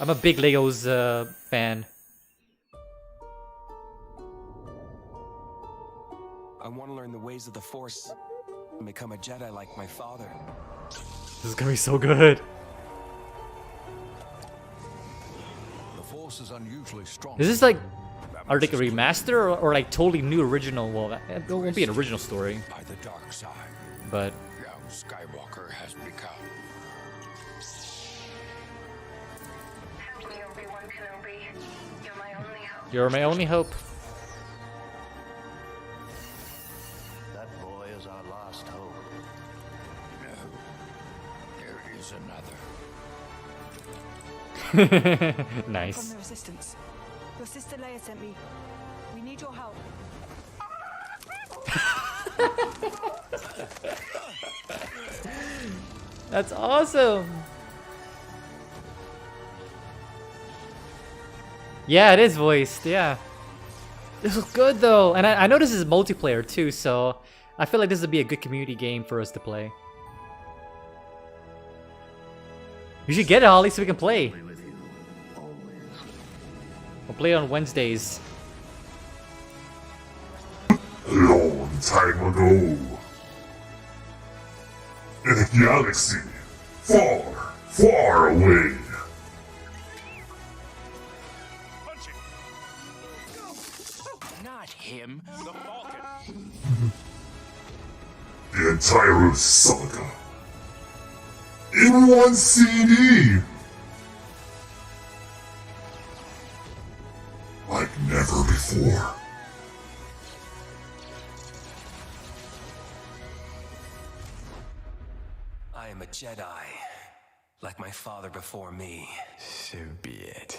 I'm a big Legos fan. I want to learn the ways of the Force and become a Jedi like my father. This is gonna be so good. The Force is unusually strong. Is this like, are they like a remaster or like totally new original? Well, it won't be an original story. By the dark side, But young Skywalker has become. you're my only hope. That boy is our last hope. No, there is another. Nice. From the Resistance. Your sister Leia sent me. We need your help. That's awesome. Yeah, it is voiced. Yeah. This is good though, and I know this is multiplayer too, so I feel like this would be a good community game for us to play. You should get it, Holly, so we can play. We'll play on Wednesdays. Long time ago, in a galaxy far, far away, Not him, the Falcon. the entire saga in one CD, like never before. I am a Jedi, like my father before me. So be it,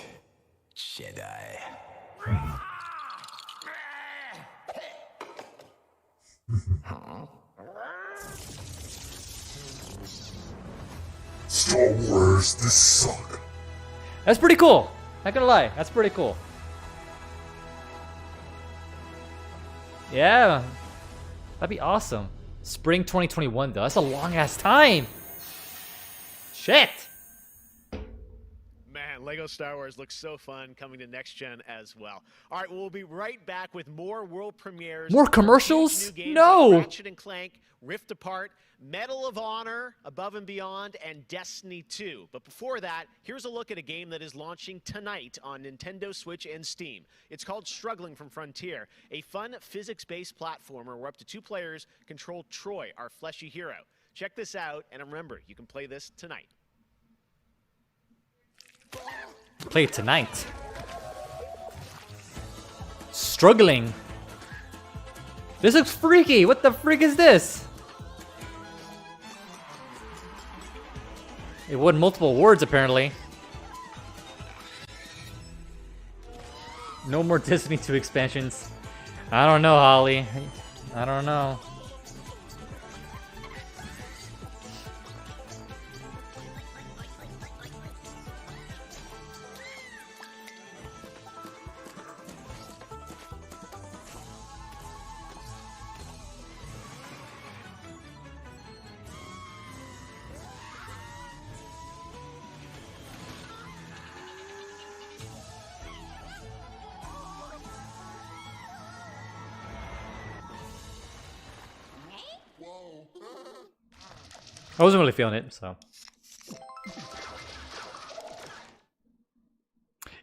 Jedi. Star Wars: The Saga. That's pretty cool. Not gonna lie, that's pretty cool. Yeah, that'd be awesome. Spring 2021 though, that's a long ass time. Shit. Man, Lego Star Wars looks so fun, coming to next gen as well. All right, we'll be right back with more world premieres. More commercials? New games No. like Ratchet and Clank, Rift Apart, Medal of Honor, Above and Beyond, and Destiny 2. But before that, here's a look at a game that is launching tonight on Nintendo Switch and Steam. It's called Struggling from Frontier, a fun physics-based platformer where up to 2 players control Troy, our fleshy hero. Check this out, and remember, you can play this tonight. Play it tonight. Struggling. This looks freaky. What the freak is this? It won multiple awards apparently. No more Destiny 2 expansions. I don't know, Holly. I don't know. I wasn't really feeling it, so.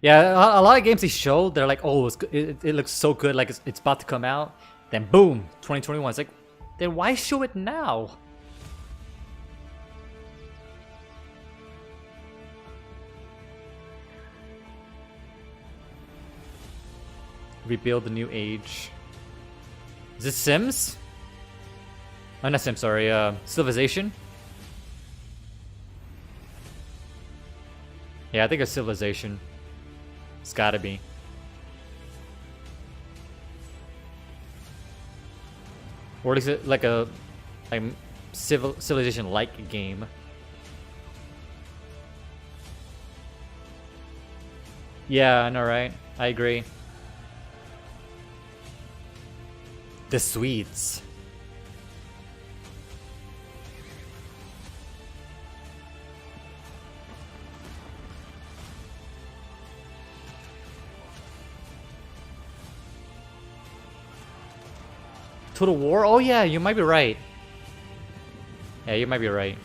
Yeah, a lot of games they show, they're like, oh, it looks so good, like it's about to come out. Then boom, 2021. It's like, Then why show it now? Rebuild the new age. Is this Sims? Oh, not Sims, sorry. Civilization? Yeah, I think it's Civilization. It's gotta be. Or is it like a Civilization-like game? Yeah, I know, right? I agree. The Swedes. Total War? Oh yeah, you might be right. Yeah, you might be right.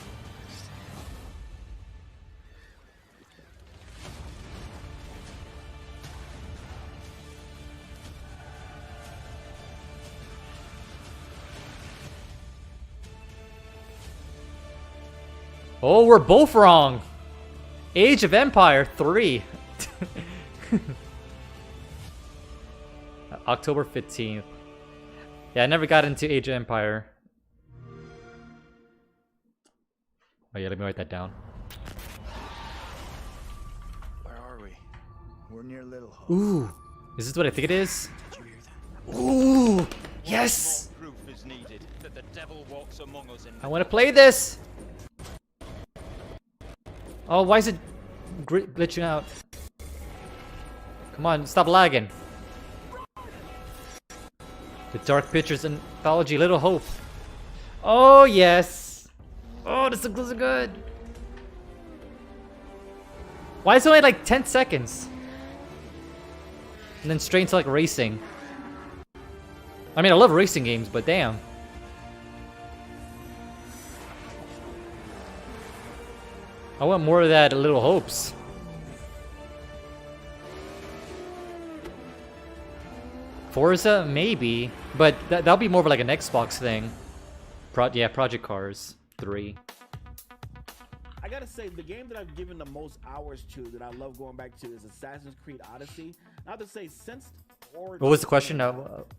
Oh, we're both wrong. Age of Empire 3. October 15th. Yeah, I never got into Age of Empire. Oh yeah, let me write that down. Where are we? We're near Little Hope. Ooh, is this what I think it is? Ooh, yes! Proof is needed that the devil walks among us in I want to play this. Oh, why is it glitching out? Come on, stop lagging. The Dark Pictures Anthology, Little Hope. Oh, yes. Oh, this looks good. Why is it only like 10 seconds? And then straight into like racing. I mean, I love racing games, but damn. I want more of that Little Hopes. Forza, maybe, but that'll be more of like an Xbox thing. Yeah, Project Cars 3. I gotta say, the game that I've given the most hours to, that I love going back to, is Assassin's Creed Odyssey. I have to say, since What was the question? I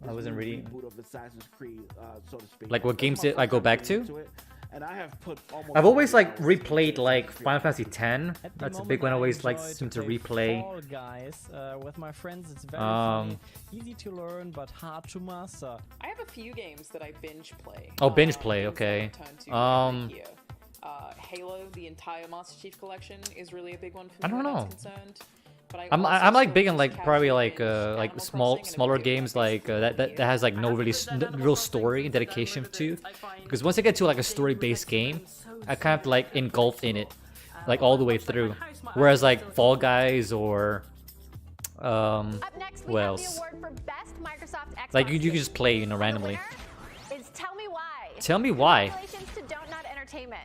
wasn't reading. Reboot of Assassin's Creed, so to speak. Like what games did I go back to? And I have put almost I've always like replayed like Final Fantasy X. That's a big one. I always like seem to replay. Fall Guys, with my friends, it's very funny, easy to learn but hard to master. I have a few games that I binge play. Oh, binge play. Okay. Halo, the entire Master Chief Collection is really a big one for me. I don't know. Concerned. But I'm like big on like probably like smaller games like that has like no real story and dedication to, because once I get to like a story-based game, I kind of like engulf in it like all the way through. Whereas like Fall Guys or what else? Like you can just play, you know, randomly. Tell me why. Tell me why. Congratulations to Don't Nut Entertainment.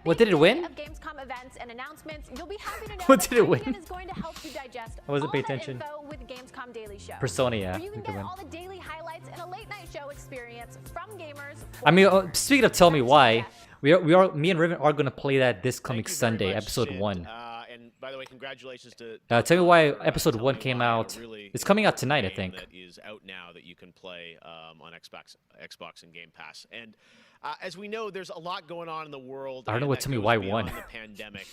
What did it win? Of Gamescom events and announcements, you'll be happy to know What did it win? is going to help you digest I wasn't all paying that attention. info with Gamescom Daily Show. Persona, yeah. Where you can I think it get win. all the daily highlights and a late night show experience from gamers. I mean, speaking of Tell Me Why, me and Riven are gonna play that this coming Sunday, episode 1. And by the way, congratulations to Tell Me Why episode 1 came out. It's coming out tonight, I think. That is out now that you can play on Xbox and Game Pass. And as we know, there's a lot going on in the world. I don't know what Tell Me Why won. The pandemic,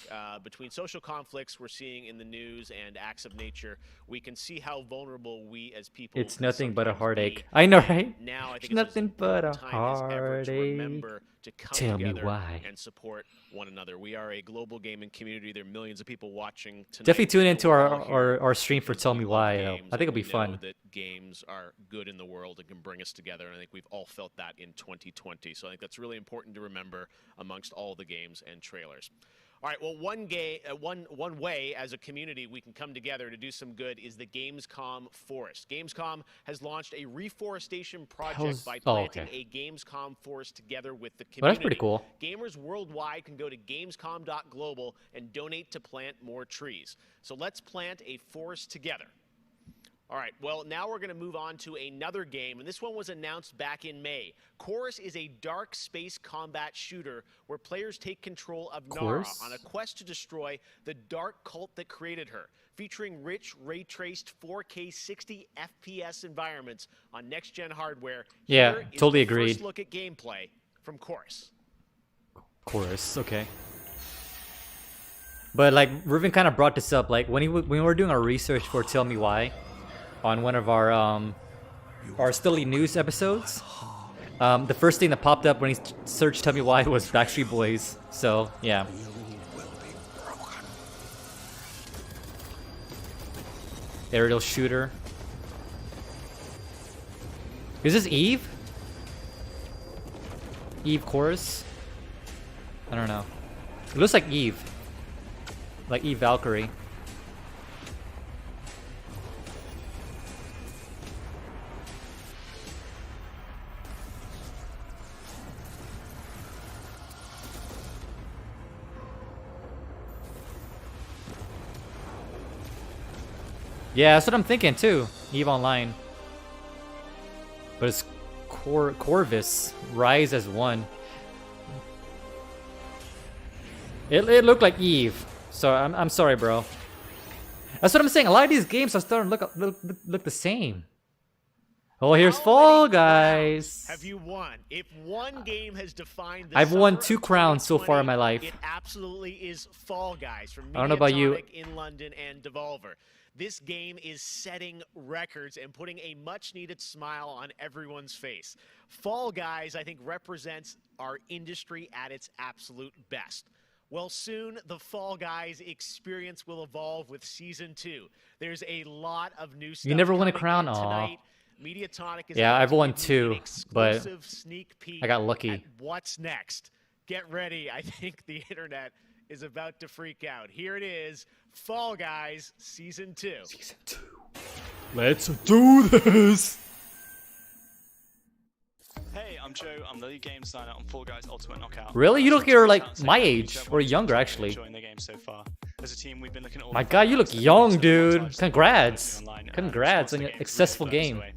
between social conflicts we're seeing in the news and acts of nature, we can see how vulnerable we as people. It's nothing but a heartache. I know, right? Now I think it's nothing but a heartache. To come Tell me together why. and support one another. We are a global gaming community. There are millions of people watching tonight. Definitely tune into our stream for Tell Me Why. Though. I think it'll be fun. That games are good in the world and can bring us together, and I think we've all felt that in 2020. So I think that's really important to remember amongst all the games and trailers. All right, well, one way as a community we can come together to do some good is the Gamescom Forest. Gamescom has launched a reforestation project by planting a Gamescom forest together with the community. Oh, that's pretty cool. Gamers worldwide can go to gamescom.global and donate to plant more trees. So let's plant a forest together. All right, well, now we're going to move on to another game, and this one was announced back in May. Chorus is a dark space combat shooter where players take control of Nara on a quest to destroy the dark cult that created her, featuring rich, ray-traced 4K 60 FPS environments on next-gen hardware. Yeah, Here is totally the agreed. First look at gameplay from Chorus. Chorus, okay. But like Riven kind of brought this up, like when we were doing our research for Tell Me Why, on one of our Stilly News episodes, the first thing that popped up when he searched Tell Me Why was Backstreet Boyz. So yeah. Aerial shooter. Is this Eve? Eve Chorus? I don't know. It looks like Eve. Like Eve Valkyrie. Yeah, that's what I'm thinking too. Eve Online. But it's Corvus. Rise as one. It looked like Eve. So I'm sorry, bro. That's what I'm saying. A lot of these games are starting to look the same. Oh, here's Fall Guys. Have you won? If one game has defined the I've won summer 2 of crowns so far in my 2020, life. It absolutely is Fall Guys from I don't know about you. Mediatonic in London and Devolver. This game is setting records and putting a much-needed smile on everyone's face. Fall Guys, I think, represents our industry at its absolute best. Well, soon the Fall Guys experience will evolve with Season 2. There's a lot of new stuff. You never won a coming crown? in Aw. tonight. Mediatonic is Yeah, about I've to won give you an 2, but exclusive sneak peek I got lucky. at what's next. Get ready. I think the internet is about to freak out. Here it is, Fall Guys Season 2. Season 2. Let's do this. Hey, I'm Joe. I'm the lead game designer on Fall Guys Ultimate Knockout. Really? You look you're like my age or younger actually. Enjoying the game so far. As a team, we've been looking at all My the God, you look factors young, that dude. Congrats. online, Congrats on your successful really game. blows away.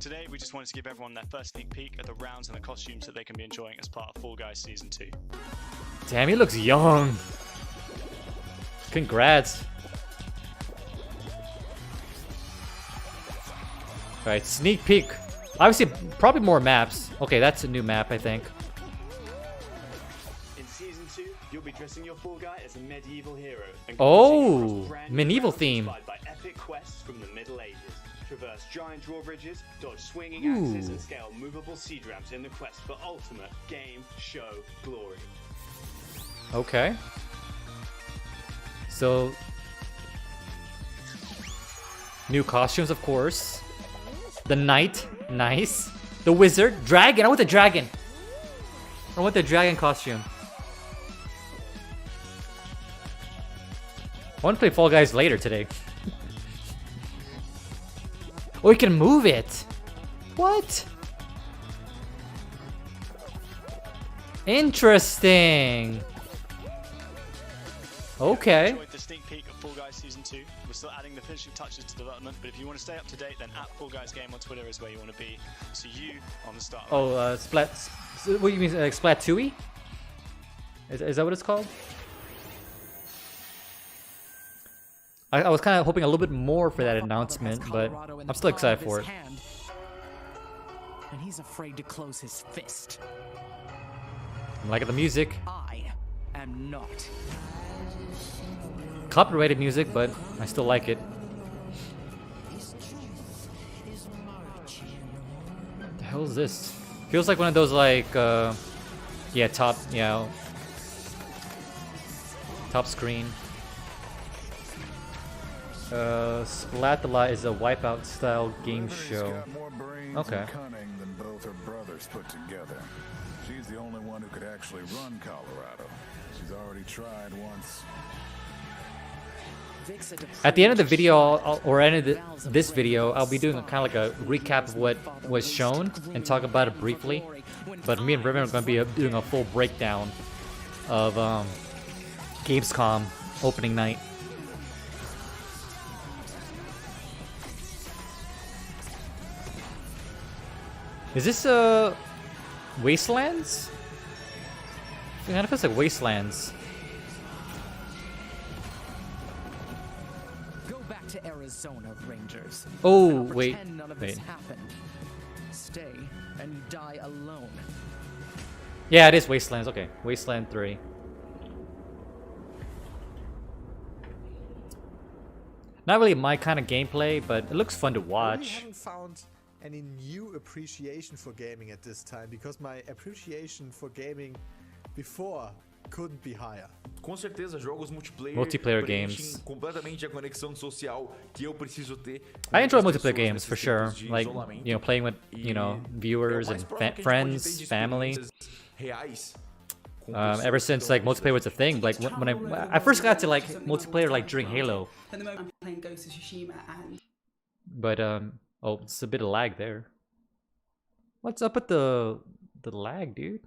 Today, we just wanted to give everyone their first sneak peek at the rounds and the costumes that they can be enjoying as part of Fall Guys Season 2. Damn, he looks young. Congrats. Alright, sneak peek. Obviously, probably more maps. Okay, that's a new map, I think. In Season 2, you'll be dressing your Fall Guy as a medieval hero. And Oh, medieval theme. inspired by epic quests from the Middle Ages. Traverse giant drawbridges, dodge swinging Ooh. axes, and scale movable siege ramps in the quest for ultimate game show glory. Okay. So, new costumes, of course. The knight, nice. The wizard, dragon. I want the dragon. I want the dragon costume. I want to play Fall Guys later today. Oh, you can move it. What? Interesting. Okay. Enjoyed the sneak peek of Fall Guys Season 2. We're still adding the finishing touches to development, but if you want to stay up to date, then at Fall Guys Game on Twitter is where you want to be. See you on the start. Oh, Splat. What do you mean, like Splat2y? Is that what it's called? I was kind of hoping a little bit more for that announcement, but I'm still excited for it. And he's afraid to close his fist. I'm liking the music. I am not. Copyrighted music, but I still like it. What the hell is this? Feels like one of those like, yeah, top screen. Splatula is a Wipeout style game show. Okay. Cunning than both her brothers put together. She's the only one who could actually run Colorado. She's already tried once. At the end of the video, or end of this video, I'll be doing kind of like a recap of what was shown and talk about it briefly. But me and Riven are going to be doing a full breakdown of Gamescom opening night. Is this Wastelands? It kind of feels like Wastelands. Go back to Arizona, Rangers. Oh, And wait. pretend none of Wait. this happened. Stay and you die alone. Yeah, it is Wastelands. Okay, Wasteland 3. Not really my kind of gameplay, but it looks fun to I really watch. haven't found any new appreciation for gaming at this time because my appreciation for gaming before couldn't be higher. Com certeza, jogos multiplayer, Multiplayer preenchem games. completamente a conexão social que eu preciso ter. I enjoy com as multiplayer pessoas games for nesses sure. tempos de Like, isolamento. you know, playing with, you know, viewers and friends, family. Reais. Ever since like multiplayer was a thing, like when I first got to like multiplayer like during Halo. At the moment, I'm playing Ghost of Tsushima and. But oh, it's a bit of lag there. What's up with the lag, dude?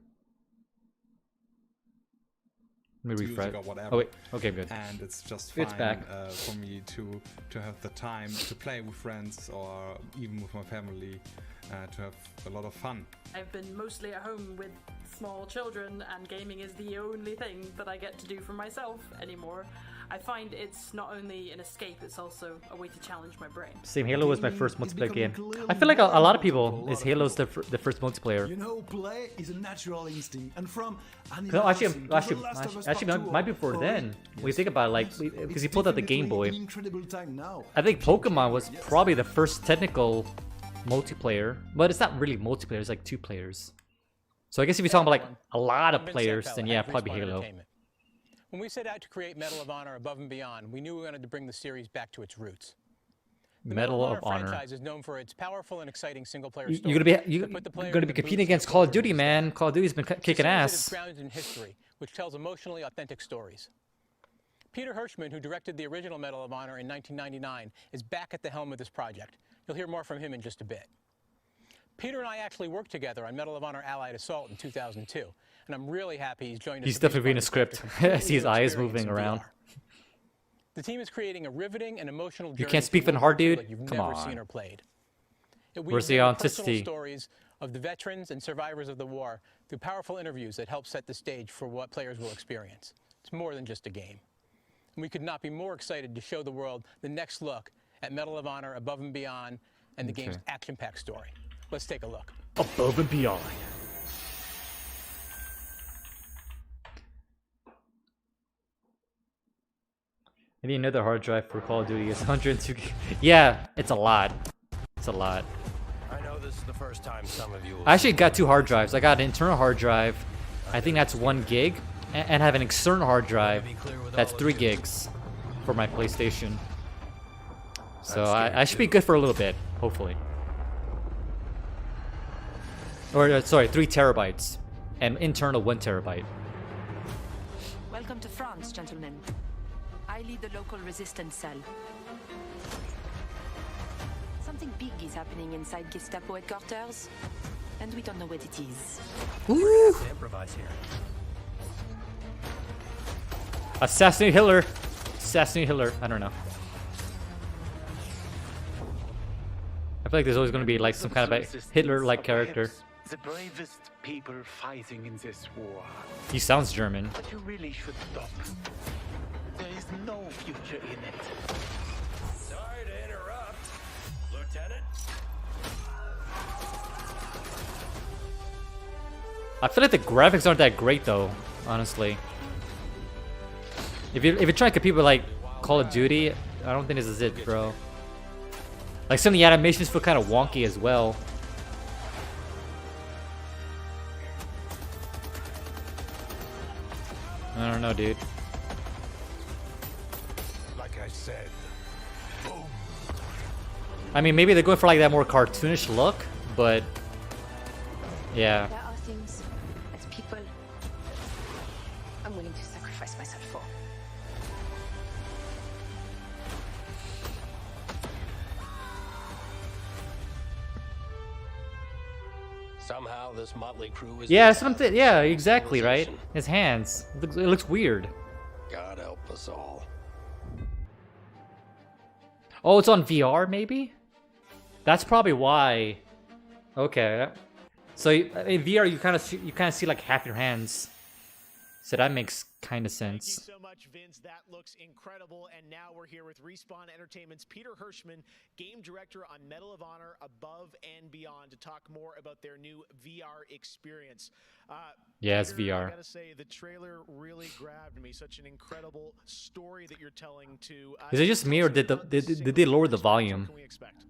Let me music refresh. or whatever. Oh wait, okay, good. And it's just It's fine back. For me to have the time to play with friends or even with my family, to have a lot of fun. I've been mostly at home with small children, and gaming is the only thing that I get to do for myself anymore. I find it's not only an escape, it's also a way to challenge my brain. Same, Halo was my first multiplayer game. I feel like a lot of people is Halo's the first multiplayer. You know, play is a natural instinct, and from No, actually, might be before then. When you think about it, like, because he pulled out the Game Boy. I think Pokemon was probably the first technical multiplayer, but it's not really multiplayer. It's like 2 players. So I guess if you're talking about like a lot of players, then yeah, probably Halo. When we set out to create Medal of Honor Above and Beyond, we knew we wanted to bring the series back to its roots. The Medal of Honor franchise is known for its powerful and exciting single-player You're story. gonna be competing against Call of Duty, man. Call of Duty's been kicking ass. It's grounded in history, which tells emotionally authentic stories. Peter Hirschman, who directed the original Medal of Honor in 1999, is back at the helm of this project. You'll hear more from him in just a bit. Peter and I actually worked together on Medal of Honor Allied Assault in 2002, and I'm really happy he's joined us. He's definitely reading a script. I see his eyes moving around. The team is creating a riveting and emotional journey. You can't speak from hard, dude? Like you've Come never on. seen or played. It Where's weaves the in authenticity? personal stories of the veterans and survivors of the war through powerful interviews that help set the stage for what players will experience. It's more than just a game. And we could not be more excited to show the world the next look at Medal of Honor Above and Beyond and the game's action-packed story. Let's take a look. Above and Beyond. I need another hard drive for Call of Duty. It's 102 gig. Yeah, it's a lot. It's a lot. I know this is the first time some of you will I actually got 2 hard drives. I got an internal hard drive. I think that's 1 gig. And I have an external hard drive. That's 3 gigs for my PlayStation. So I should be good for a little bit, hopefully. Or sorry, 3 terabytes. And internal 1 terabyte. Welcome to France, gentlemen. I lead the local resistance cell. Something big is happening inside Gestapo headquarters, and we don't know what it is. Ooh. Have to improvise here. Assassinate Hitler. Assassinate Hitler. I don't know. I feel like there's always going to be like some kind of a Hitler-like character. The bravest people fighting in this war. He sounds German. But you really should stop. There is no future in it. Sorry to interrupt, Lieutenant. I feel like the graphics aren't that great though, honestly. If you're trying to compete with like Call of Duty, I don't think this is it, bro. Like some of the animations feel kind of wonky as well. I don't know, dude. Like I said, boom. I mean, maybe they're going for like that more cartoonish look, but yeah. There are things, as people, I'm willing to sacrifice myself for. Somehow this motley crew is. Yeah, something. Yeah, exactly, right? His hands. It looks weird. God help us all. Oh, it's on VR, maybe? That's probably why. Okay. So in VR, you kind of see like half your hands. So that makes kind of sense. Thank you so much, Vince. That looks incredible. And now we're here with Respawn Entertainment's Peter Hirschman, game director on Medal of Honor Above and Beyond, to talk more about their new VR experience. Yeah, it's Peter, VR. I gotta say, the trailer really grabbed me. Such an incredible story that you're telling to. Is it just me, or did they lower the volume? What can we expect?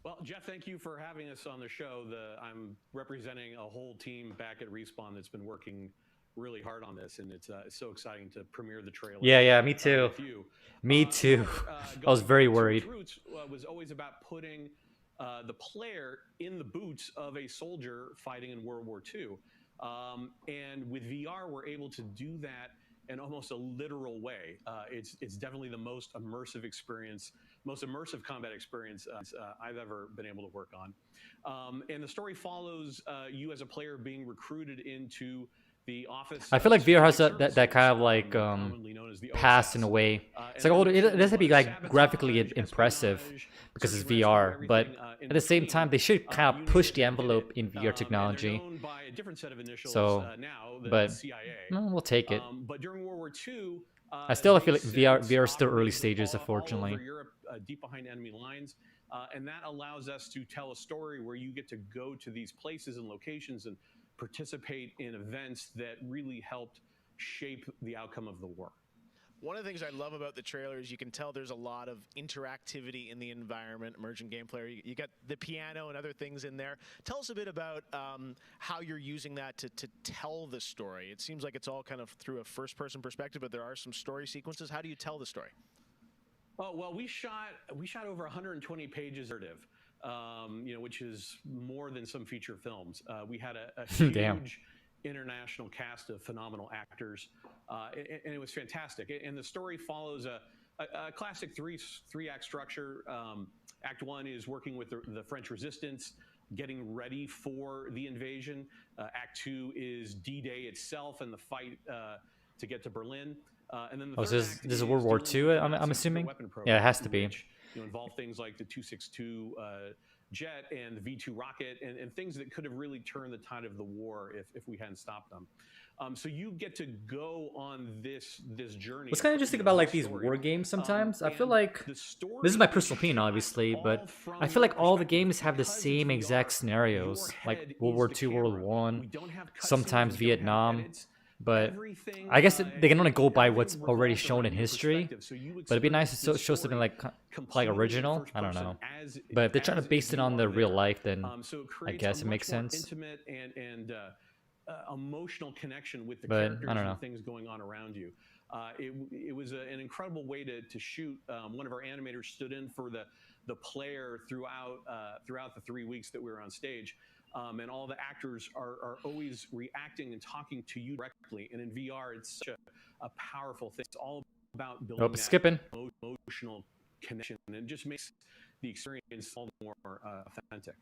Well, Jeff, thank you for having us on the show. I'm representing a whole team back at Respawn that's been working really hard on this, and it's so exciting to premiere the trailer. Yeah, me too. Me too. I was very worried. Roots was always about putting the player in the boots of a soldier fighting in World War II. And with VR, we're able to do that in almost a literal way. It's definitely the most immersive experience, most immersive combat experience I've ever been able to work on. And the story follows you as a player being recruited into the office. I feel like VR has that kind of like pass in a way. It's like, oh, it doesn't be like graphically impressive because it's VR, but at the same time, they should kind of push the envelope in VR technology. So, but we'll take it. But during World War II, I still feel like VR is still early stages, unfortunately. All over Europe, deep behind enemy lines, and that allows us to tell a story where you get to go to these places and locations and participate in events that really helped shape the outcome of the war. One of the things I love about the trailer is you can tell there's a lot of interactivity in the environment, emergent gameplay. You got the piano and other things in there. Tell us a bit about how you're using that to tell the story. It seems like it's all kind of through a first-person perspective, but there are some story sequences. How do you tell the story? Oh, well, we shot over 120 pages of narrative. Which is more than some feature films. We had a huge international cast of phenomenal actors, and it was fantastic. And the story follows a classic three-act structure. Act 1 is working with the French resistance, getting ready for the invasion. Act 2 is D-Day itself and the fight to get to Berlin. And then the third act this is World War II, I'm assuming? Yeah, it has to be. Involve things like the 262 jet and the V2 rocket and things that could have really turned the tide of the war if we hadn't stopped them. So you get to go on this journey. What's kind of interesting about like these war games sometimes, I feel like, this is my personal opinion obviously, but I feel like all the games have the same exact scenarios, like World War II, World War I, sometimes Vietnam. But I guess they can only go by what's already shown in history. But it'd be nice to show something like original. I don't know. But if they're trying to base it on the real life, then I guess it makes sense. Intimate and emotional connection with the but, characters I don't know. and things going on around you. It was an incredible way to shoot. One of our animators stood in for the player throughout the 3 weeks that we were on stage. And all the actors are always reacting and talking to you directly. And in VR, it's such a powerful thing. It's all about building that emotional connection, and it just makes the experience all the more authentic.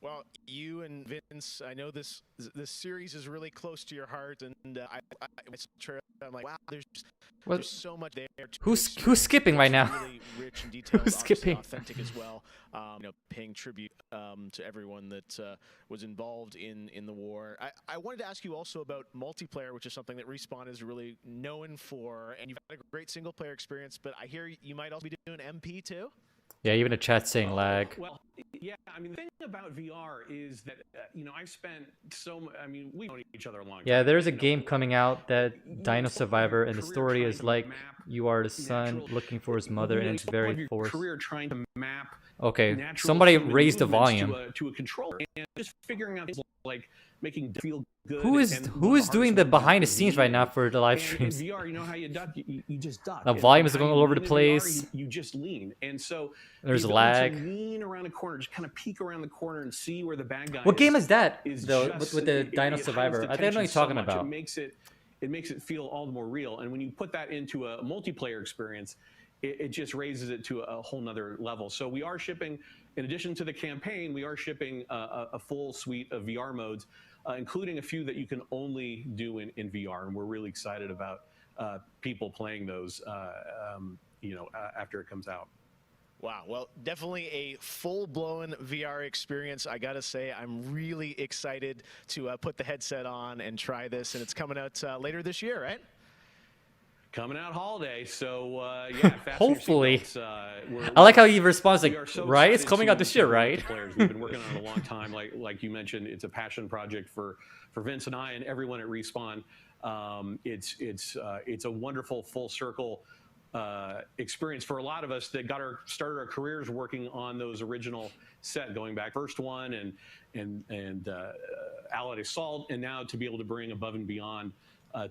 Well, you and Vince, I know this series is really close to your heart, and I'm like, wow, there's so much there. Who's skipping right now? Really rich and detailed, Who's skipping? Authentic as well. Paying tribute to everyone that was involved in the war. I wanted to ask you also about multiplayer, which is something that Respawn is really known for, and you've had a great single player experience. But I hear you might also be doing MP too. Yeah, even a chat saying lag. Well, yeah, I mean, the thing about VR is that, I've spent we've known each other a long time. Yeah, there's a game coming out that Dino Survivor, and the story is like you are the son looking for his mother, and it's very forced. Career trying to map. Okay, somebody raised the volume. To a controller, and just figuring out like making feel good. Who is doing the behind the scenes right now for the live streams? In VR, you know how you duck? You just duck. The volume is going all over the place. You just lean, and so there's lag. Lean around a corner, just kind of peek around the corner and see where the bad guy. What game is that though? With the Dino Survivor, I think I know what you're talking about. It makes it feel all the more real, and when you put that into a multiplayer experience, it just raises it to a whole nother level. So we are shipping, in addition to the campaign, we are shipping a full suite of VR modes, including a few that you can only do in VR, and we're really excited about people playing those, after it comes out. Wow, well, definitely a full-blown VR experience. I gotta say, I'm really excited to put the headset on and try this, and it's coming out later this year, right? Coming out holiday, so yeah. Hopefully. I like how he responds like, right? It's coming out this year, right? We've been working on it a long time. Like you mentioned, it's a passion project for Vince and I and everyone at Respawn. It's a wonderful full circle experience for a lot of us that started our careers working on those original set, going back first one and Allied Assault, and now to be able to bring Above and Beyond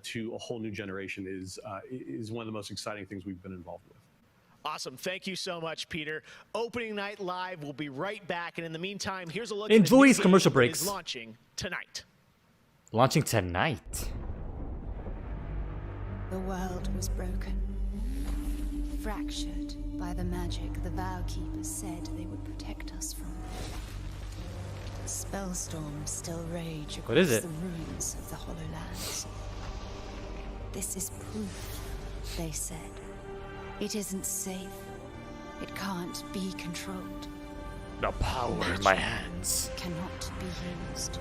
to a whole new generation is one of the most exciting things we've been involved with. Awesome. Thank you so much, Peter. Opening Night Live will be right back, and in the meantime, here's a look Enjoy at his commercial breaks. Is launching tonight. Launching tonight. The world was broken, fractured by the magic the Vow Keepers said they would protect us from. Spellstorms still rage across the ruins of the Hollowlands. This is proof, they said. It isn't safe. It can't be controlled. The power in my hands cannot be used.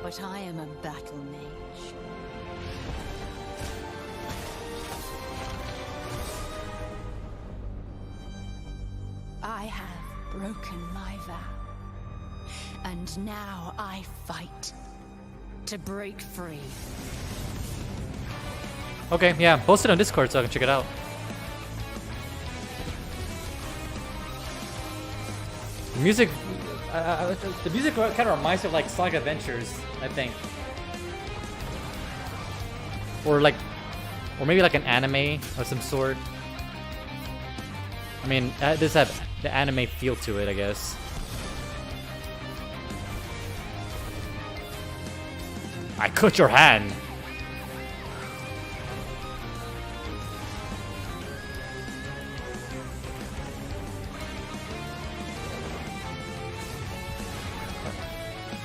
But I am a battle mage. I have broken my vow. And now I fight to break free. Okay, yeah, post it on Discord so I can check it out. The music kind of reminds me of like Sonic Adventures, I think, or maybe like an anime of some sort. I mean, it does have the anime feel to it, I guess. I cut your hand.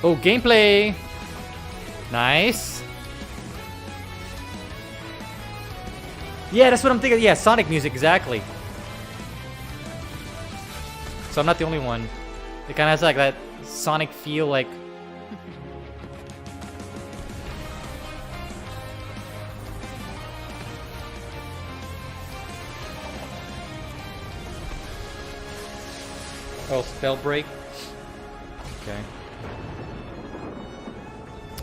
Oh, gameplay! Nice. Yeah, that's what I'm thinking. Yeah, Sonic music, exactly. So I'm not the only one. It kind of has like that Sonic feel, like. Oh, spell break. Okay.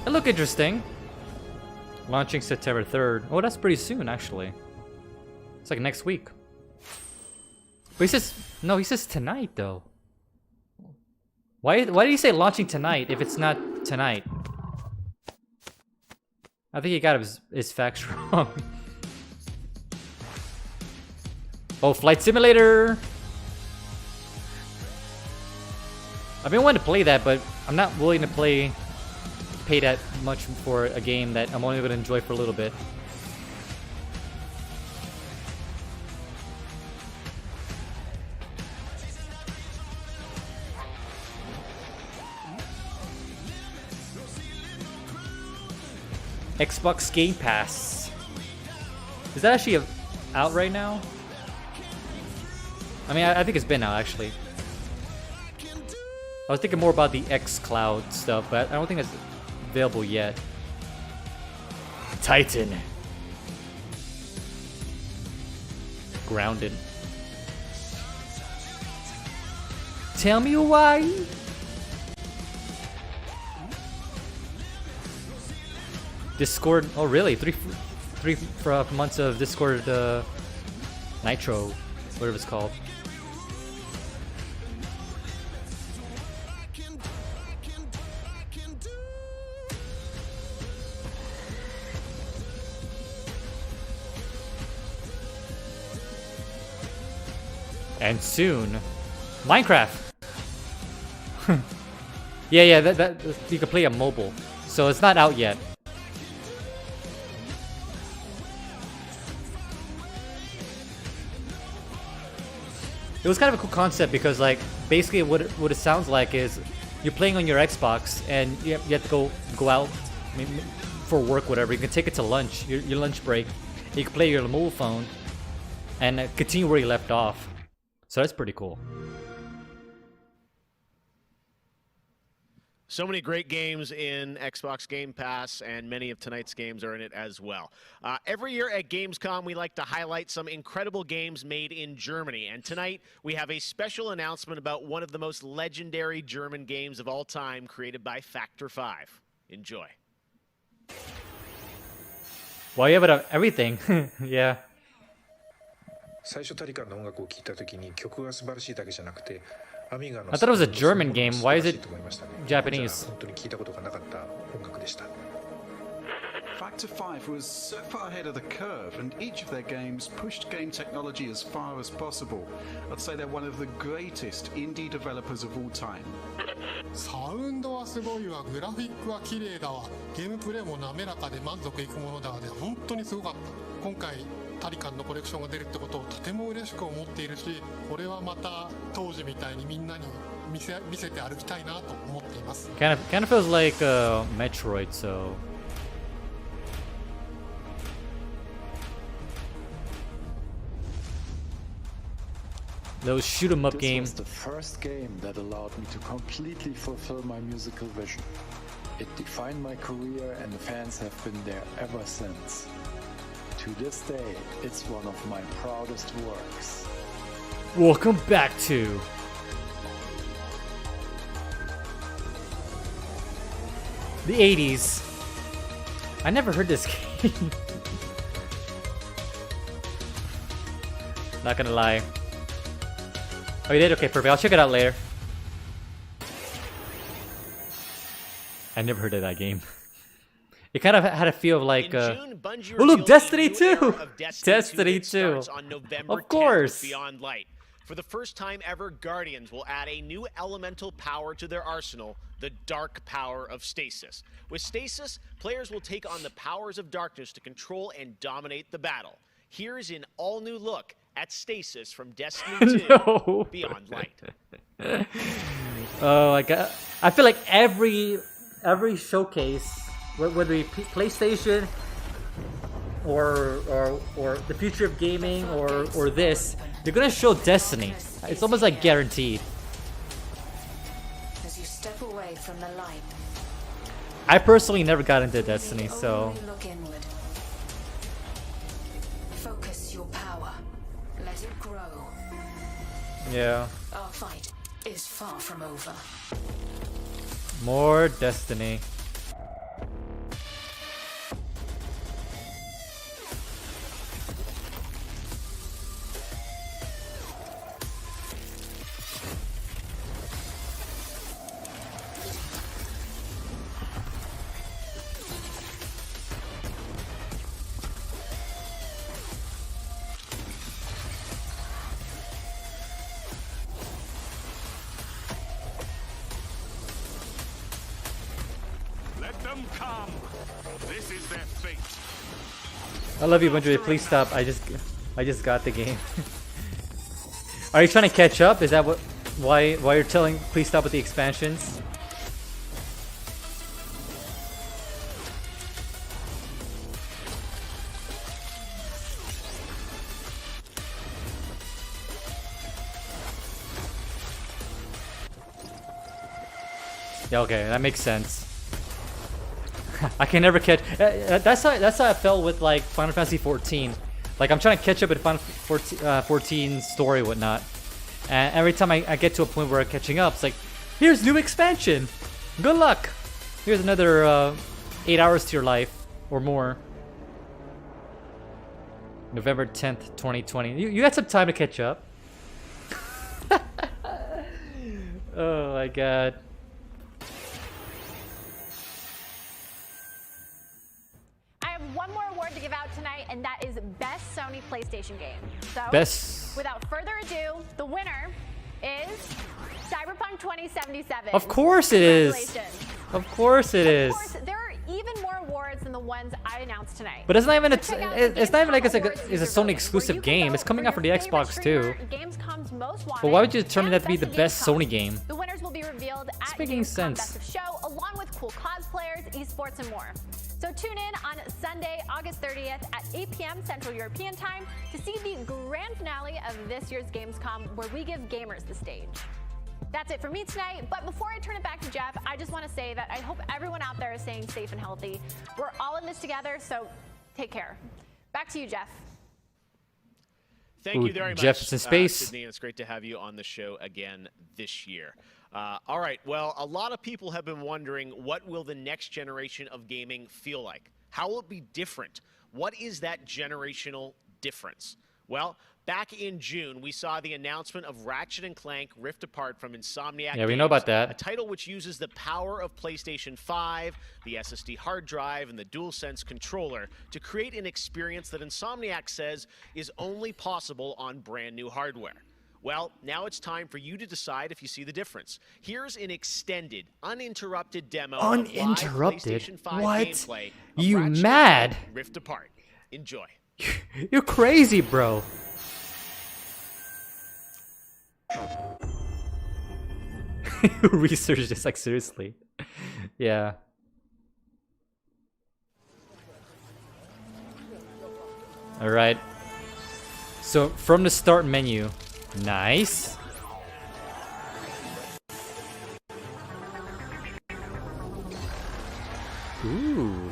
It look interesting. Launching September 3rd. Oh, that's pretty soon, actually. It's like next week. But he says no. He says tonight, though. Why did he say launching tonight if it's not tonight? I think he got his facts wrong. Oh, Flight Simulator. I've been wanting to play that, but I'm not willing to pay that much for a game that I'm only going to enjoy for a little bit. Xbox Game Pass. Is that actually out right now? I mean, I think it's been out, actually. I was thinking more about the xCloud stuff, but I don't think that's available yet. Titan. Grounded. Tell me why. Discord. Oh, really? Three months of Discord Nitro, whatever it's called. And soon, Minecraft. yeah, that you can play on mobile, so it's not out yet. it was kind of a cool concept because like basically what it sounds like is you're playing on your Xbox and you have to go out for work, whatever. You can take it to lunch, your lunch break. You can play your mobile phone and continue where you left off. So that's pretty cool. So many great games in Xbox Game Pass, and many of tonight's games are in it as well. Every year at Gamescom, we like to highlight some incredible games made in Germany. And tonight, we have a special announcement about one of the most legendary German games of all time, created by Factor 5. Enjoy. Well, yeah, but everything. Yeah. 最初タリカンの音楽を聴いた時に曲が素晴らしいだけじゃなくて I thought it was a German game. Why is it Japanese? Factor 5 was so far ahead of the curve, and each of their games pushed game technology as far as possible. I'd say they're one of the greatest indie developers of all time. サウンドはすごいわ、グラフィックは綺麗だわ、ゲームプレイも滑らかで満足いくものだわで、本当にすごかった。今回タリカンのコレクションが出るってことをとても嬉しく思っているし、これはまた当時みたいにみんなに見せて歩きたいなと思っています。Kind of feels like Metroid, so. Those shoot 'em up games. This was the first game that allowed me to completely fulfill my musical vision. It defined my career, and the fans have been there ever since. To this day, it's one of my proudest works. Welcome back to the 80s. I never heard this game. Not gonna lie. Oh, you did? Okay, perfect. I'll check it out later. I never heard of that game. It kind of had a feel of like, oh look, Destiny 2! Destiny 2! Of course! Beyond Light. For the first time ever, Guardians will add a new elemental power to their arsenal, the dark power of Stasis. With Stasis, players will take on the powers of darkness to control and dominate the battle. Here's an all-new look at Stasis from Destiny 2 No. Beyond Light. Oh my god. I feel like every showcase, whether it be PlayStation or the future of gaming or this, they're gonna show Destiny. It's almost like guaranteed. As you step away from the light, I personally never got into Destiny, so look inward. Focus your power. Let it grow. yeah. Our fight is far from over. More Destiny. I love you, Bungie. Please stop. I just got the game. Are you trying to catch up? Is that why you're telling please stop with the expansions? Yeah, okay, that makes sense. I can never catch. That's how I felt with like Final Fantasy 14. Like I'm trying to catch up with Final 14 story, whatnot, and every time I get to a point where I'm catching up, it's like, here's new expansion. Good luck. Here's another 8 hours to your life or more. November 10th, 2020. You got some time to catch up. Oh my god. One more award to give out tonight, and that is Best Sony PlayStation Game. So, without further ado, the winner is Cyberpunk 2077. Of course it is. Of course it is. Of course, there are even more awards than the ones I announced tonight. But it's not even it's not even like it's a Sony exclusive game. It's coming out for the Xbox too. Gamescom's Most Wanted. But why would you determine that to be the best Sony game? The winners will be revealed at making Gamescom sense. Best of Show, along with cool cosplayers, esports, and more. So tune in on Sunday, August 30th at 8 p.m. Central European Time to see the grand finale of this year's Gamescom, where we give gamers the stage. That's it for me tonight, but before I turn it back to Jeff, I just want to say that I hope everyone out there is staying safe and healthy. We're all in this together, so take care. Back to you, Jeff. Thank you very much, Jeff's in space. Sydney. It's great to have you on the show again this year. All right, well, a lot of people have been wondering, what will the next generation of gaming feel like? How will it be different? What is that generational difference? Well, back in June, we saw the announcement of Ratchet & Clank Rift Apart from Insomniac Yeah, we know about that. A title which uses the power of PlayStation 5, the SSD hard drive, and the DualSense controller to create an experience that Insomniac says is only possible on brand new hardware. Well, now it's time for you to decide if you see the difference. Here's an extended, uninterrupted demo of live PlayStation 5 gameplay of You Ratchet & mad? Clank Rift Apart. Enjoy. You're crazy, bro. Research this, like, seriously. Yeah. All right. So from the start menu, nice. Ooh.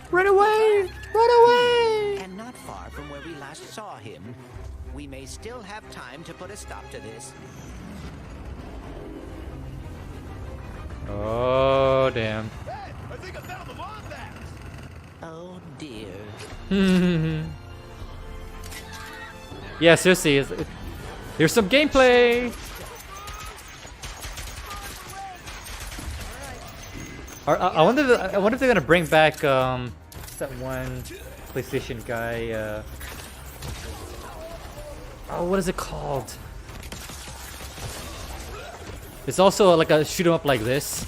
Run away! Run away! And not far from where we last saw him. We may still have time to put a stop to this. Oh, damn. Hey, I think I found the bomb bags. Oh dear. Yeah, seriously, here's some gameplay. I wonder if they're gonna bring back what's that one PlayStation guy? Oh, what is it called? It's also like a shoot 'em up like this.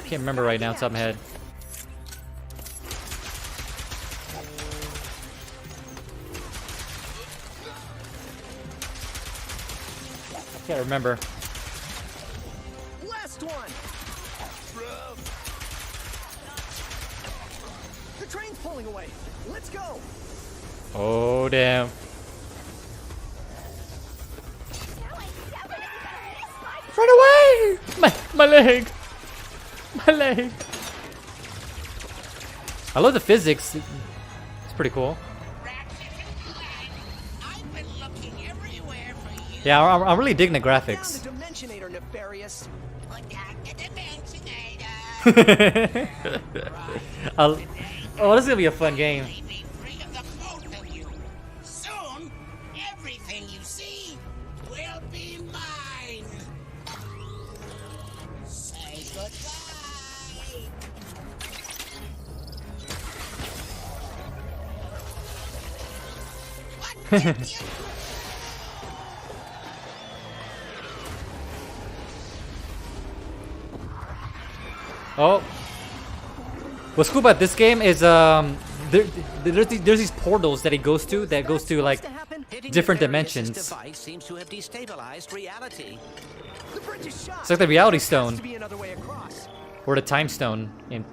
Can't remember right now, it's on my head. Can't remember. Last one. The train's pulling away. Let's go. Oh damn. Run away! My leg! My leg! I love the physics. It's pretty cool. Yeah, I'm really digging the graphics. Dimensionator, nefarious. Oh, this is gonna be a fun game. Soon, everything you see will be mine. Say goodbye. Oh, what's cool about this game is there's these portals that he goes to like different dimensions. Device seems to have destabilized reality. It's like the reality stone or the time stone in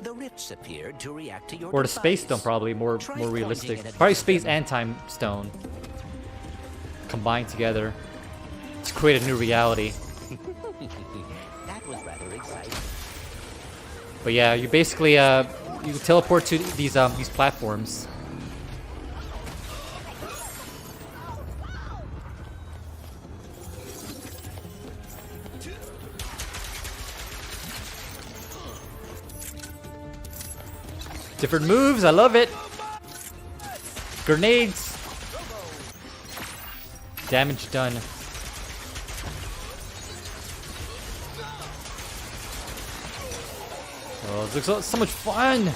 The rifts appeared to react to your or the device. space stone, probably more realistic. pointing at Probably space and time stone combined together to create a new reality. That was rather exciting. But yeah, you basically you teleport to these platforms. Different moves, I love it. Grenades. Damage done. Oh, this looks so much fun.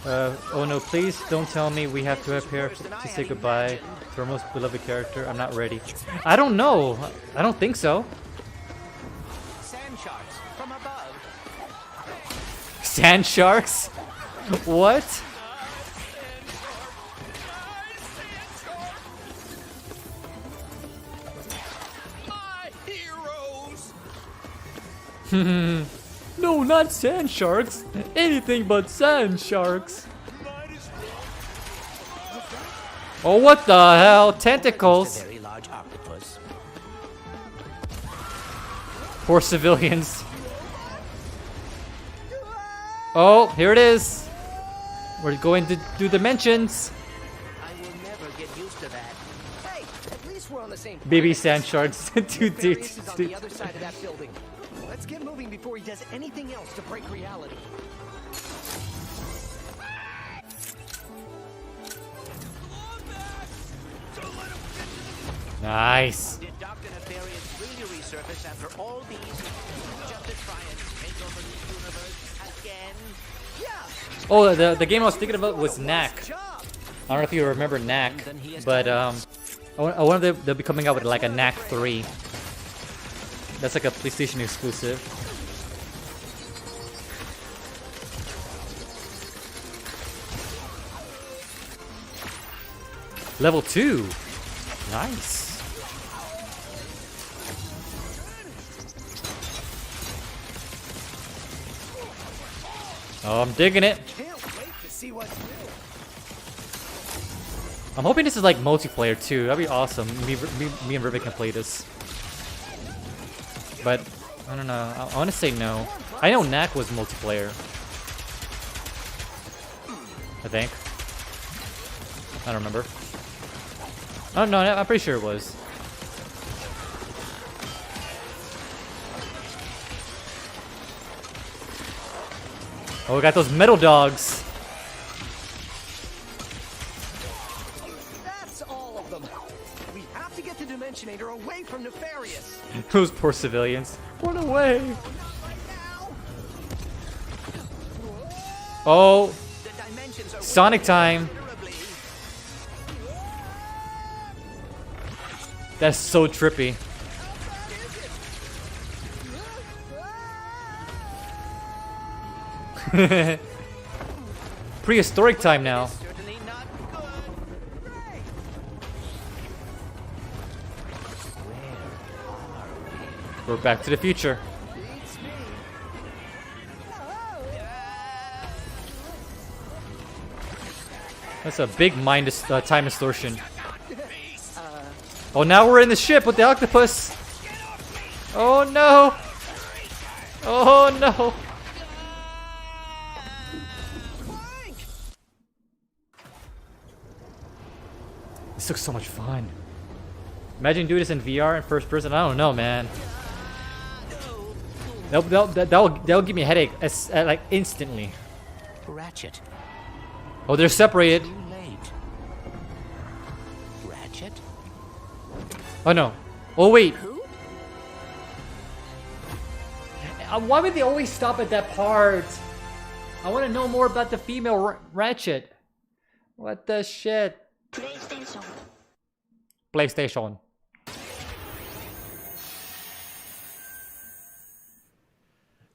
Oh no, please don't tell me we have to appear to say goodbye to our most beloved character. I'm not ready. I don't know. I don't think so. Sand sharks? What? No, not sand sharks. Anything but sand sharks. Oh, what the hell? Tentacles. Very large octopus. Poor civilians. Oh, here it is. We're going to do dimensions. I will never get used to that. Hey, at least we're on the same Baby sand sharks. Dude. Nefarious is on the other side of that building. Let's get moving before he does anything else to break reality. Nice. Did Dr. Nefarious really resurface after all these just to try and take over the universe again? Yeah. Oh, the game I was thinking about was Knack. I don't know if you remember Knack, but I wonder if they'll be coming out with like a Knack 3. That's like a PlayStation exclusive. Level 2. Nice. Oh, I'm digging it. I'm hoping this is like multiplayer too. That'd be awesome. Me and Rivet can play this. But I don't know. I want to say no. I know Knack was multiplayer. I think. I don't remember. Oh no, I'm pretty sure it was. Oh, we got those metal dogs. That's all of them. We have to get the Dimensionator away from Nefarious. Those poor civilians. Run away. Oh. Sonic time. That's so trippy. Prehistoric time now. We're back to the future. That's a big time distortion. Oh, now we're in the ship with the octopus. Oh no. Oh no. This looks so much fun. Imagine doing this in VR in first person. I don't know, man. That'll give me a headache like instantly. Ratchet. Oh, they're separated. Too late. Ratchet? Oh no. Oh wait. Why would they always stop at that part? I want to know more about the female Ratchet. What the shit? PlayStation.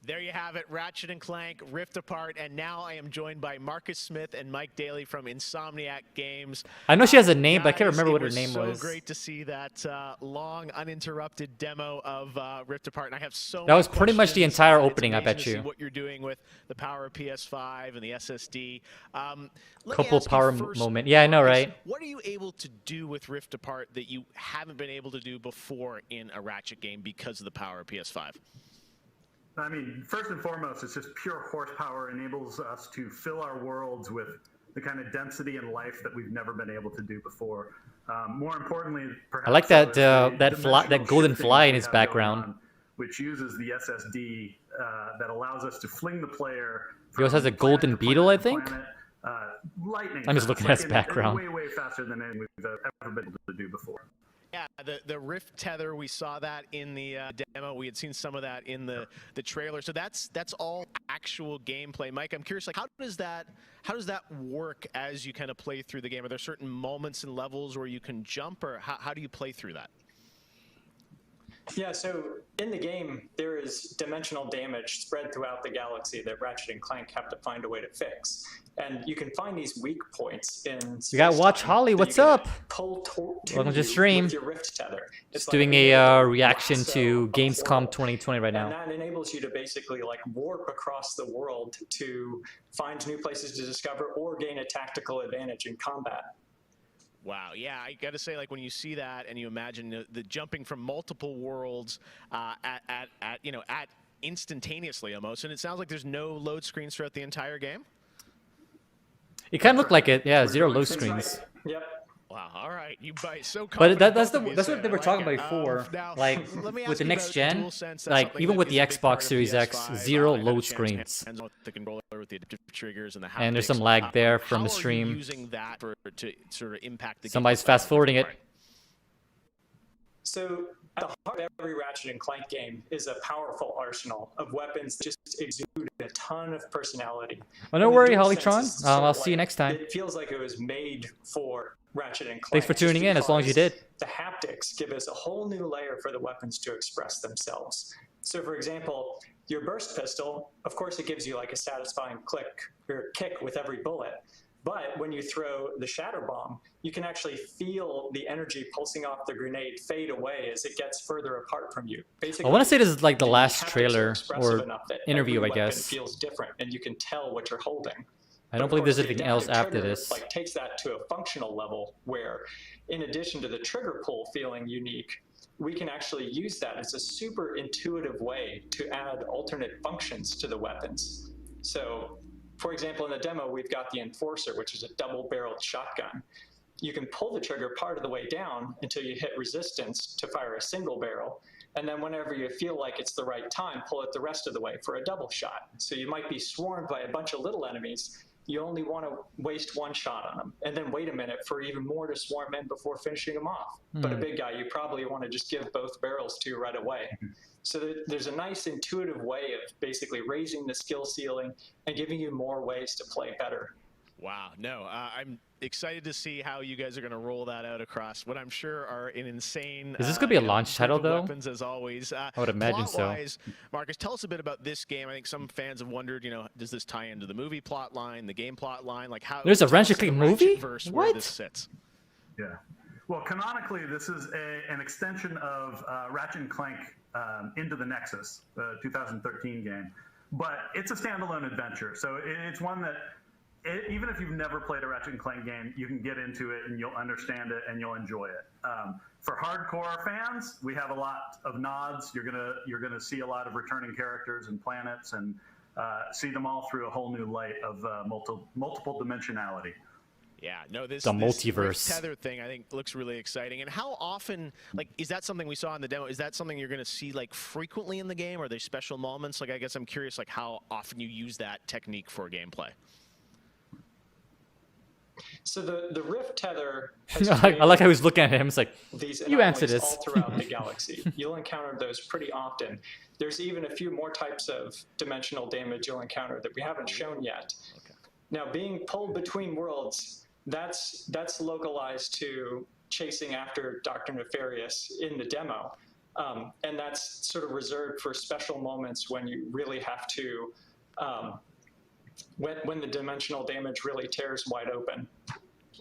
There you have it, Ratchet and Clank, Rift Apart, and now I am joined by Marcus Smith and Mike Daly from Insomniac Games. I know she has a name, but I can't remember what her It name was. so great to see that long, uninterrupted demo of Rift Apart, and I have so That was many pretty much the questions. entire It's opening, I amazing bet to see you. what you're doing with the power of PS5 and the SSD. Let me Couple ask you power first, moment. Yeah, I know, Marcus, right? what are you able to do with Rift Apart that you haven't been able to do before in a Ratchet game because of the power of PS5? I mean, first and foremost, it's just pure horsepower. Enables us to fill our worlds with the kind of density and life that we've never been able to do before. More importantly, perhaps I like that the that golden shifting fly that in we his have going background. on, which uses the SSD that allows us to fling the player. He also has a from golden planet to beetle, I planet to think. planet, lightning. I'm just fast, looking like at his background. Way faster than anything we've ever been able to do before. Yeah, the Rift tether, we saw that in the demo. We had seen some of that in the trailer. So that's all actual gameplay. Mike, I'm curious, like how does that work as you kind of play through the game? Are there certain moments and levels where you can jump, or how do you play through that? Yeah, so in the game, there is dimensional damage spread throughout the galaxy that Ratchet and Clank have to find a way to fix. And you can find these weak points in We got Watch Holly. What's up? Welcome to stream. With your Rift tether. It's doing a reaction to Gamescom 2020 right now. And that enables you to basically like warp across the world to find new places to discover or gain a tactical advantage in combat. Wow, yeah, I got to say, like when you see that and you imagine the jumping from multiple worlds at instantaneously almost, and it sounds like there's no load screens throughout the entire game. It kind of looked like it, yeah, 0 load screens. Yep. Wow, all right, you bite so. But that's what they were talking about before. Now, like with the next gen, like even with the Xbox Series X, 0 load screens. The controller with the adaptive triggers and the and there's some lag there from the How are stream. you using that to sort of impact the Somebody's game? fast forwarding it. So at the heart of every Ratchet and Clank game is a powerful arsenal of weapons that just exude a ton of personality. Oh, no worry, Hollytron. I'll see you next time. It feels like it was made for Ratchet and Clank. Thanks for tuning in, as long as you did. The haptics give us a whole new layer for the weapons to express themselves. So for example, your burst pistol, of course it gives you like a satisfying click or kick with every bullet. But when you throw the shatter bomb, you can actually feel the energy pulsing off the grenade fade away as it gets further apart from you. Basically, I want to say this is like the last trailer or enough that interview, every I guess. weapon feels different, and you can tell what you're holding. I don't believe there's anything else after this. Like takes that to a functional level where, in addition to the trigger pull feeling unique, we can actually use that as a super intuitive way to add alternate functions to the weapons. So, for example, in the demo, we've got the Enforcer, which is a double-barreled shotgun. You can pull the trigger part of the way down until you hit resistance to fire a single barrel. And then whenever you feel like it's the right time, pull it the rest of the way for a double shot. So you might be swarmed by a bunch of little enemies. You only want to waste one shot on them, and then wait a minute for even more to swarm in before finishing them off. But a big guy, you probably want to just give both barrels to right away. So there's a nice intuitive way of basically raising the skill ceiling and giving you more ways to play better. Wow, no, I'm excited to see how you guys are going to roll that out across what I'm sure are an insane. Is this going to be a launch title, though? Weapons, as always. I would imagine so. Marcus, tell us a bit about this game. I think some fans have wondered, does this tie into the movie plot line, the game plot line? Like how? There's a Ratchet Clank movie? What? This sits. Yeah. Well, canonically, this is an extension of Ratchet and Clank Into the Nexus, the 2013 game. But it's a standalone adventure. So it's one that, even if you've never played a Ratchet and Clank game, you can get into it and you'll understand it and you'll enjoy it. For hardcore fans, we have a lot of nods. You're gonna see a lot of returning characters and planets and see them all through a whole new light of multiple dimensionality. Yeah, no, this multiverse tether thing I think looks really exciting. And how often, like, is that something we saw in the demo? Is that something you're going to see like frequently in the game? Are there special moments? Like, I guess I'm curious, like, how often you use that technique for gameplay. So the Rift tether. I like how he's looking at him. It's like, you answer this. All throughout the galaxy, you'll encounter those pretty often. There's even a few more types of dimensional damage you'll encounter that we haven't shown yet. Okay. Now, being pulled between worlds. That's localized to chasing after Dr. Nefarious in the demo. And that's sort of reserved for special moments when you really have to, when the dimensional damage really tears wide open.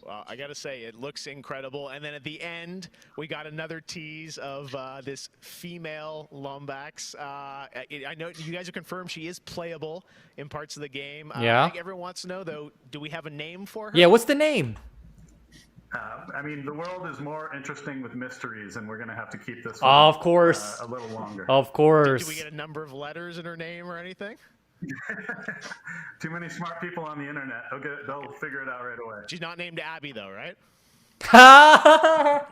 Well, I got to say, it looks incredible. And then at the end, we got another tease of this female Lombax. I know you guys have confirmed she is playable in parts of the game. Yeah. I think everyone wants to know, though, do we have a name for her? Yeah, what's the name? I mean, the world is more interesting with mysteries, and we're going to have to keep this one, of course. A little longer. Of course. Do we get a number of letters in her name or anything? Too many smart people on the internet. They'll figure it out right away. She's not named Abby, though, right? All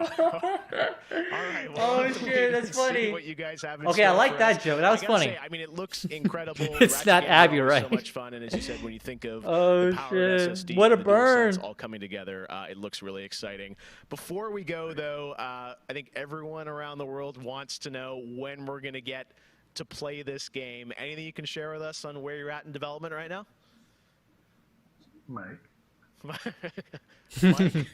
right, well, oh shit, that's funny. What you guys have okay, I like that joke. That was funny. Say, I mean, it looks incredible. It's not Abby, right? So much fun, and as you said, when you think of the power of SSD, what a burn! All coming together, it looks really exciting. Before we go, though, I think everyone around the world wants to know when we're going to get to play this game. Anything you can share with us on where you're at in development right now? Mike. Mike?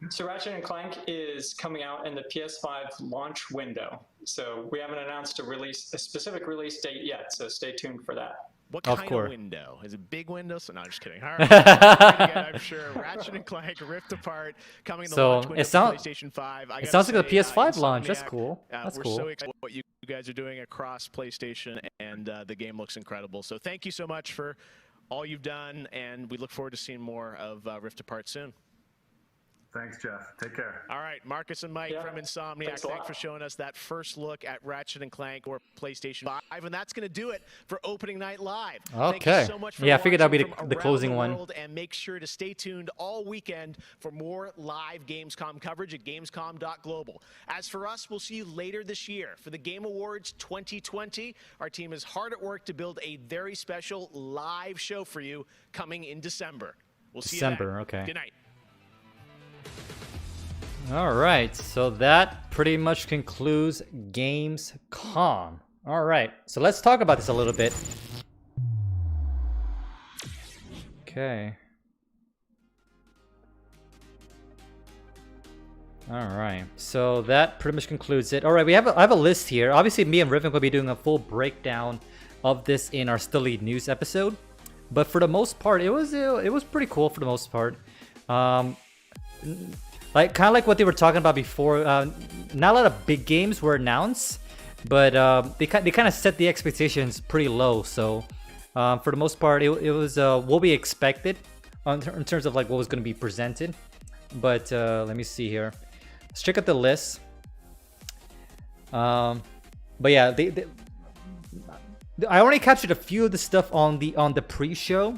So Ratchet & Clank is coming out in the PS5 launch window. So we haven't announced a specific release date yet, so stay tuned for that. What Of kind course. of window? Is it big windows? No, I'm just kidding. All right. Again, I'm sure Ratchet & Clank Rift Apart coming in the launch window for PlayStation 5. It sounds like the PS5 launch. That's cool. That's we're cool. so excited what you guys are doing across PlayStation, and the game looks incredible. So thank you so much for all you've done, and we look forward to seeing more of Rift Apart soon. Thanks, Jeff. Take care. All right, Marcus and Mike from Insomniac, thanks for showing us that first look at Ratchet & Clank or PlayStation 5. And that's going to do it for Opening Night Live. Okay. Thank you so much for Yeah, I figured that'd be watching the from closing around the one. world, and make sure to stay tuned all weekend for more live Gamescom coverage at Gamescom.global. As for us, we'll see you later this year for the Game Awards 2020. Our team is hard at work to build a very special live show for you coming in December. We'll see you then. December, okay. Good night. All right, so that pretty much concludes Gamescom. All right, so let's talk about this a little bit. Okay. All right, so that pretty much concludes it. All right, I have a list here. Obviously, me and Riven will be doing a full breakdown of this in our Stilly News episode. But for the most part, it was pretty cool for the most part. Like kind of like what they were talking about before. Not a lot of big games were announced, but they kind of set the expectations pretty low. So for the most part, it was what we expected in terms of like what was going to be presented. But let me see here. Let's check out the list. But yeah, I only captured a few of the stuff on the pre-show.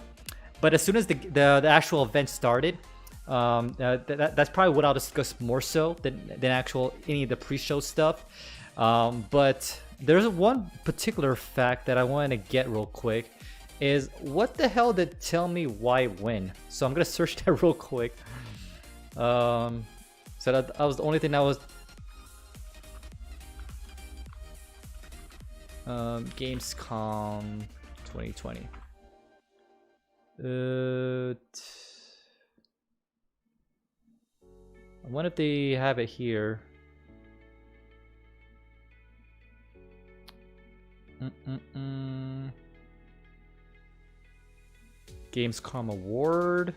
But as soon as the actual event started. That's probably what I'll discuss more so than actual any of the pre-show stuff. But there's one particular fact that I wanted to get real quick is what the hell did Tell Me Why Win? So I'm gonna search that real quick. So that was the only thing that was Gamescom 2020. I wonder if they have it here. Gamescom Award.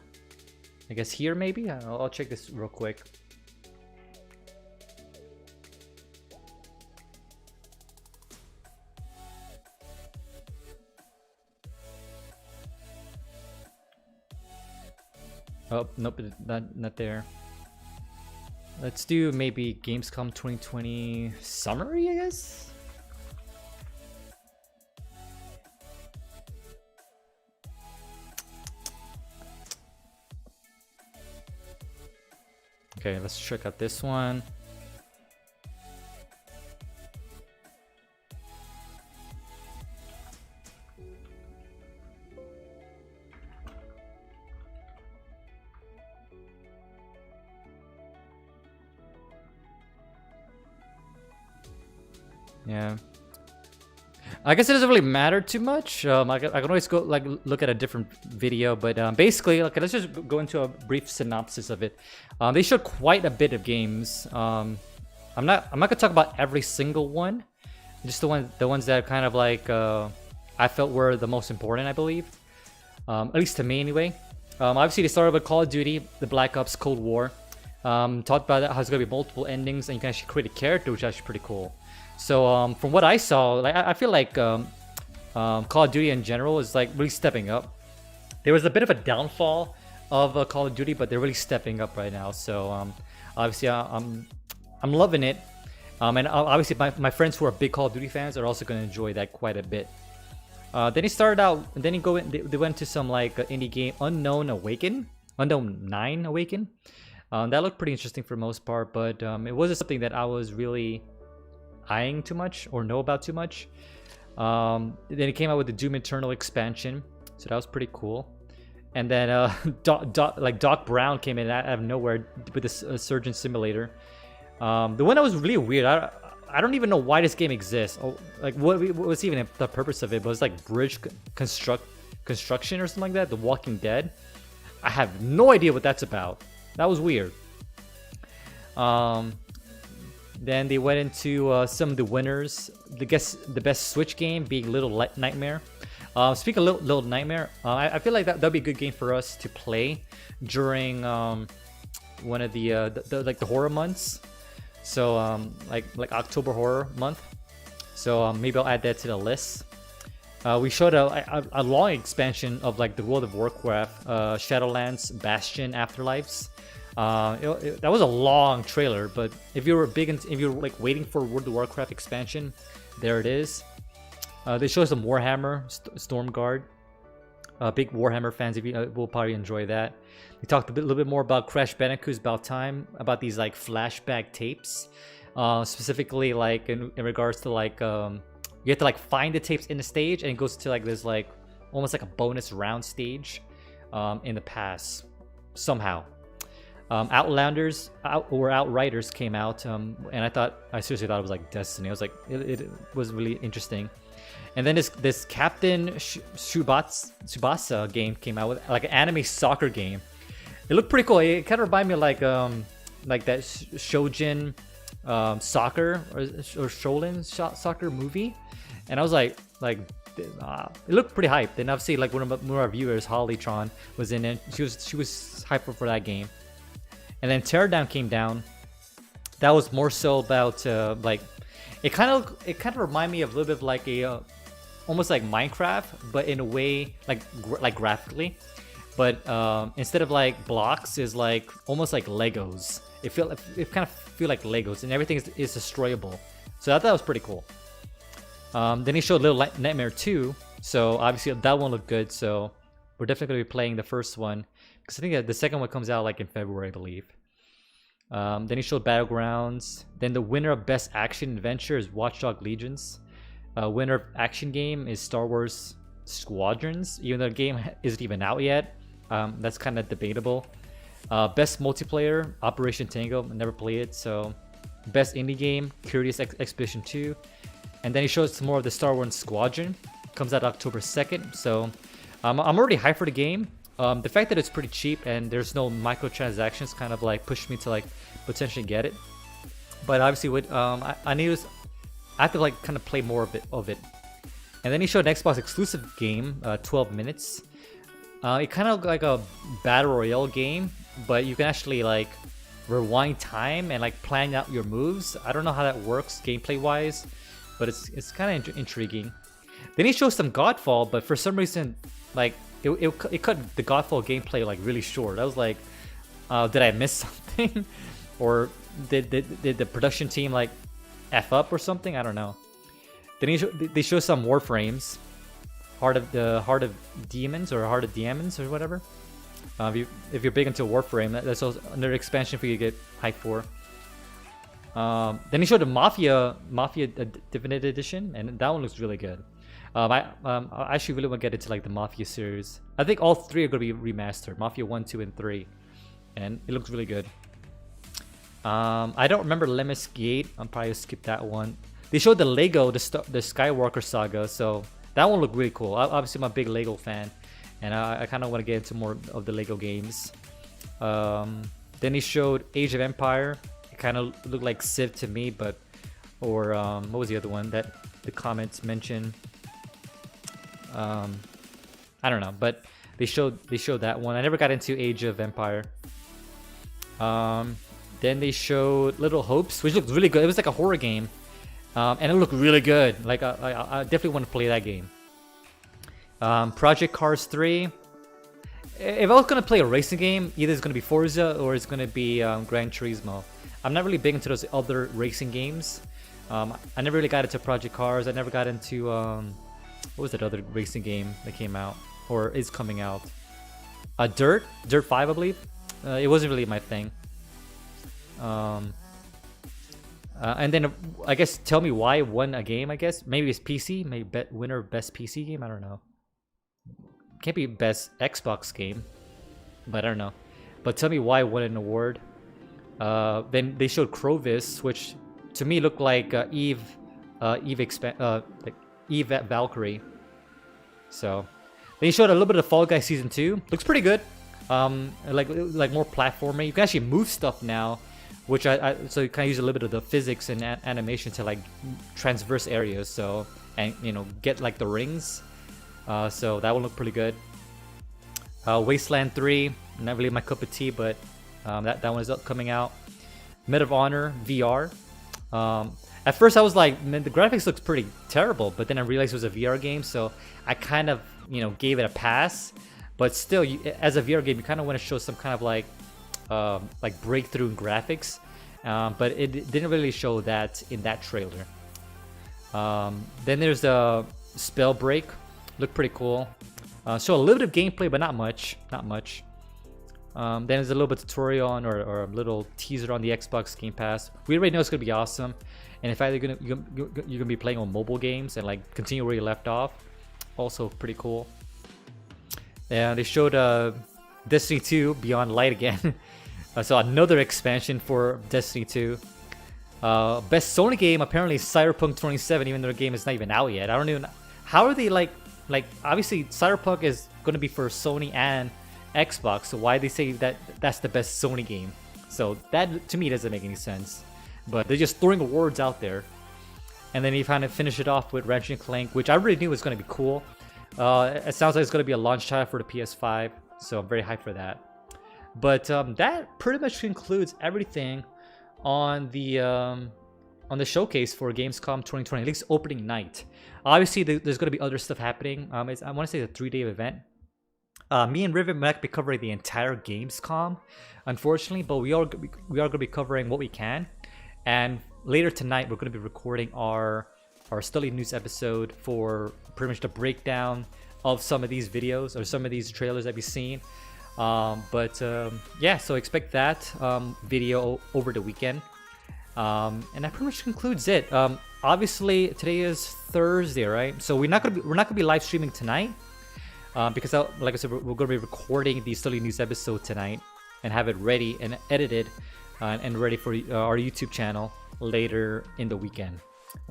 I guess here maybe? I'll check this real quick. Oh, nope, not there. Let's do maybe Gamescom 2020 summary, I guess? Okay, let's check out this one. Yeah, I guess it doesn't really matter too much. I can always go like look at a different video, but basically, okay, let's just go into a brief synopsis of it. They showed quite a bit of games. I'm not gonna talk about every single one, just the ones that kind of like I felt were the most important, I believe, at least to me anyway. Obviously, they started with Call of Duty, the Black Ops Cold War. Talked about how there's gonna be multiple endings, and you can actually create a character, which is actually pretty cool. So from what I saw, like I feel like Call of Duty in general is like really stepping up. There was a bit of a downfall of Call of Duty, but they're really stepping up right now. So obviously I'm loving it. And obviously my friends who are big Call of Duty fans are also going to enjoy that quite a bit. Then he started out, and then they went to some like indie game, Unknown 9 Awaken. That looked pretty interesting for the most part, but it wasn't something that I was really eyeing too much or know about too much. Then it came out with the Doom Eternal expansion, so that was pretty cool. And then Doc Brown came in out of nowhere with this Surgeon Simulator. The one that was really weird, I don't even know why this game exists. Like what was even the purpose of it? But it was like bridge construction or something like that. The Walking Dead. I have no idea what that's about. That was weird. Then they went into some of the winners. The best Switch game being Little Nightmare. Speaking of Little Nightmare, I feel like that'd be a good game for us to play during one of the horror months. So like October horror month. So maybe I'll add that to the list. We showed a long expansion of like the World of Warcraft, Shadowlands, Bastion, Afterlives. That was a long trailer, but if you were if you were like waiting for World of Warcraft expansion, there it is. They showed some Warhammer, Stormguard. Big Warhammer fans, if you will probably enjoy that. We talked a little bit more about Crash Bandicoot's About Time, about these like flashback tapes, specifically like in regards to like you have to like find the tapes in the stage, and it goes to like this like almost like a bonus round stage in the past somehow. Outriders came out, and I seriously thought it was like Destiny. I was like, it was really interesting. And then this Captain Tsubasa game came out with like an anime soccer game. It looked pretty cool. It kind of reminded me of like that Shojin soccer or Shonen soccer movie. And I was like it looked pretty hyped. And obviously like one of our viewers, Hollytron, was in it. She was hyped for that game. And then Teardown came down. That was more so about like it kind of reminded me of a little bit of like a almost like Minecraft, but in a way like graphically. But instead of like blocks, is like almost like Legos. It kind of feel like Legos, and everything is destroyable. So I thought that was pretty cool. Then he showed Little Nightmare 2, so obviously that one looked good. So we're definitely gonna be playing the first one, because I think the second one comes out like in February, I believe. Then he showed Battlegrounds. Then the winner of Best Action Adventure is Watch Dogs Legions. Winner of Action Game is Star Wars Squadrons, even though the game isn't even out yet. That's kind of debatable. Best Multiplayer, Operation Tango. I never played it, so... Best Indie Game, Curious Expedition 2. And then he shows some more of the Star Wars Squadron. Comes out October 2nd, so... I'm already hyped for the game. The fact that it's pretty cheap and there's no microtransactions kind of like pushed me to like potentially get it. But obviously with I have to like kind of play more of it. And then he showed an Xbox exclusive game, 12 minutes. It kind of like a battle royale game, but you can actually like rewind time and like plan out your moves. I don't know how that works gameplay wise, but it's kind of intriguing. Then he showed some Godfall, but for some reason like it cut the Godfall gameplay like really short. I was like, did I miss something? Or did the production team like F up or something? I don't know. Then they show some Warframes, Heart of Demons or Heart of Diamonds or whatever. If you're big into Warframe, that's also another expansion for you to get hyped for. Then he showed the Mafia Definitive Edition, and that one looks really good. I actually really want to get into like the Mafia series. I think all three are going to be remastered, Mafia 1, 2, and 3, and it looks really good. I don't remember Lemnis Gate. I'll probably skip that one. They showed the Lego, the Skywalker Saga, so that one looked really cool. Obviously, I'm a big Lego fan, and I kind of want to get into more of the Lego games. Then he showed Age of Empire. It kind of looked like Civ to me, but what was the other one that the comments mentioned? I don't know, but they showed that one. I never got into Age of Empire. Then they showed Little Hopes, which looked really good. It was like a horror game, and it looked really good. Like I definitely want to play that game. Project Cars 3. If I was gonna play a racing game, either it's gonna be Forza or it's gonna be Gran Turismo. I'm not really big into those other racing games. I never really got into Project Cars. I never got into what was that other racing game that came out or is coming out? Dirt 5, I believe. It wasn't really my thing. And then I guess tell me why won a game. I guess maybe it's PC. Maybe winner of best PC game. I don't know. Can't be best Xbox game, but I don't know. But tell me why won an award. Then they showed Crovis, which to me looked like Eve Valkyrie. So they showed a little bit of Fall Guys Season 2. Looks pretty good. Like more platforming. You can actually move stuff now which so you kind of use a little bit of the physics and animation to like transverse areas, so, and you know, get like the rings. So that will look pretty good. Wasteland 3, not really my cup of tea, but that one is coming out. Medal of Honor VR. At first I was like, man, the graphics looks pretty terrible, but then I realized it was a VR game, so I kind of, you know, gave it a pass. But still, as a VR game, you kind of want to show some kind of like breakthrough in graphics, but it didn't really show that in that trailer. Then there's a Spellbreak, looked pretty cool. Show a little bit of gameplay, but not much. Then there's a little bit of tutorial on, or a little teaser on the Xbox Game Pass. We already know it's gonna be awesome, and in fact, you're gonna be playing on mobile games and like continue where you left off. Also pretty cool. And they showed Destiny 2 Beyond Light again. So another expansion for Destiny 2. Best Sony game apparently Cyberpunk 27, even though the game is not even out yet. I don't even. How are they like obviously Cyberpunk is gonna be for Sony and Xbox, so why they say that that's the best Sony game? So that to me doesn't make any sense. But they're just throwing words out there. And then you kind of finish it off with Ratchet & Clank, which I really knew was going to be cool. It sounds like it's going to be a launch title for the PS5, so I'm very hyped for that. But that pretty much concludes everything on the showcase for Gamescom 2020, at least opening night. Obviously, there's going to be other stuff happening. I want to say it's a 3-day event. Me and Riven might be covering the entire Gamescom, unfortunately, but we are going to be covering what we can. And later tonight, we're going to be recording our Study News episode for pretty much the breakdown of some of these videos or some of these trailers that we've seen. Yeah, so expect that video over the weekend. And that pretty much concludes it. Obviously, today is Thursday, right? So we're not gonna be live streaming tonight. Because like I said, we're going to be recording the Study News episode tonight and have it ready and edited and ready for our YouTube channel later in the weekend.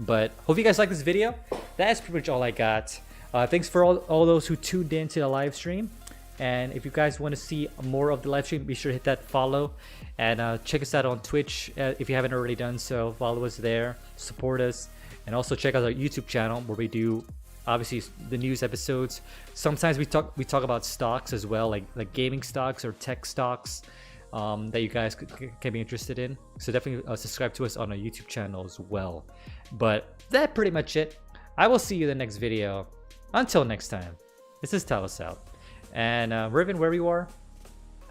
But hope you guys like this video. That's pretty much all I got. Thanks for all those who tuned in to the live stream. And if you guys want to see more of the live stream, be sure to hit that follow. And check us out on Twitch if you haven't already done so. Follow us there, support us. And also check out our YouTube channel where we do obviously the news episodes. Sometimes we talk about stocks as well, like gaming stocks or tech stocks that you guys can be interested in. So definitely subscribe to us on our YouTube channel as well. But that's pretty much it. I will see you in the next video. Until next time, this is Talos out. And Riven, where you are,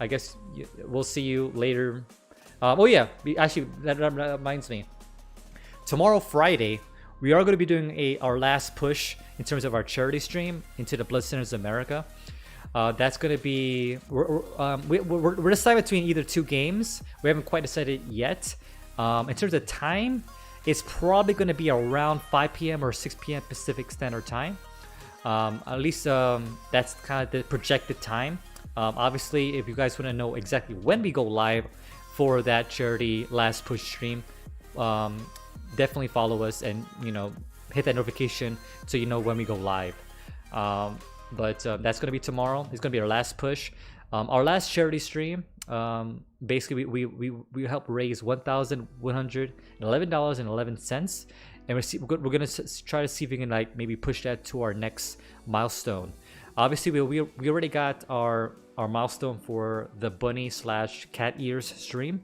I guess we'll see you later. Oh yeah, actually that reminds me. Tomorrow, Friday, we are going to be doing our last push in terms of our charity stream into the Blood Centers of America. That's going to be we're deciding between either two games. We haven't quite decided yet. In terms of time, it's probably going to be around 5 p.m. or 6 p.m. Pacific Standard Time. At least that's kind of the projected time. Obviously, if you guys want to know exactly when we go live for that charity last push stream, definitely follow us and hit that notification so you know when we go live. But that's going to be tomorrow. It's going to be our last push. Our last charity stream, basically we help raise $1,111.11, and we're going to try to see if we can maybe push that to our next milestone. Obviously, we already got our milestone for the bunny / cat ears stream.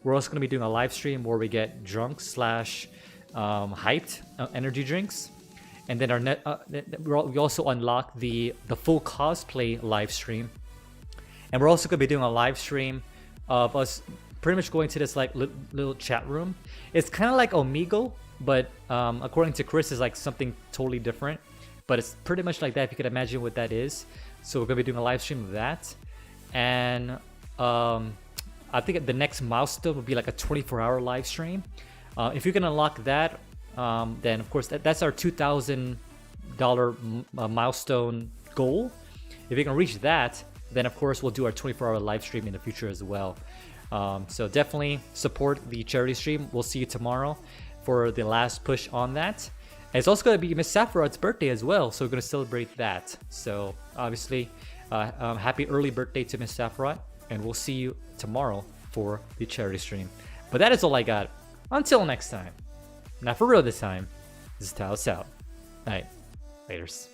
We're also going to be doing a live stream where we get drunk / hyped energy drinks. And then we also unlock the full cosplay live stream. And we're also going to be doing a live stream of us pretty much going to this little chat room. It's kind of like Omegle, but according to Chris, it's like something totally different. But it's pretty much like that, if you can imagine what that is. So we're going to be doing a live stream of that. And I think the next milestone would be like a 24-hour live stream. If you can unlock that, then of course that's our $2,000 milestone goal. If you can reach that, then of course we'll do our 24-hour live stream in the future as well. So definitely support the charity stream. We'll see you tomorrow for the last push on that. And it's also going to be Miss Saffron's birthday as well, so we're going to celebrate that. So obviously, happy early birthday to Miss Saffron, and we'll see you tomorrow for the charity stream. But that is all I got. Until next time. Not for real this time. This is Taos out. Alright. Laters.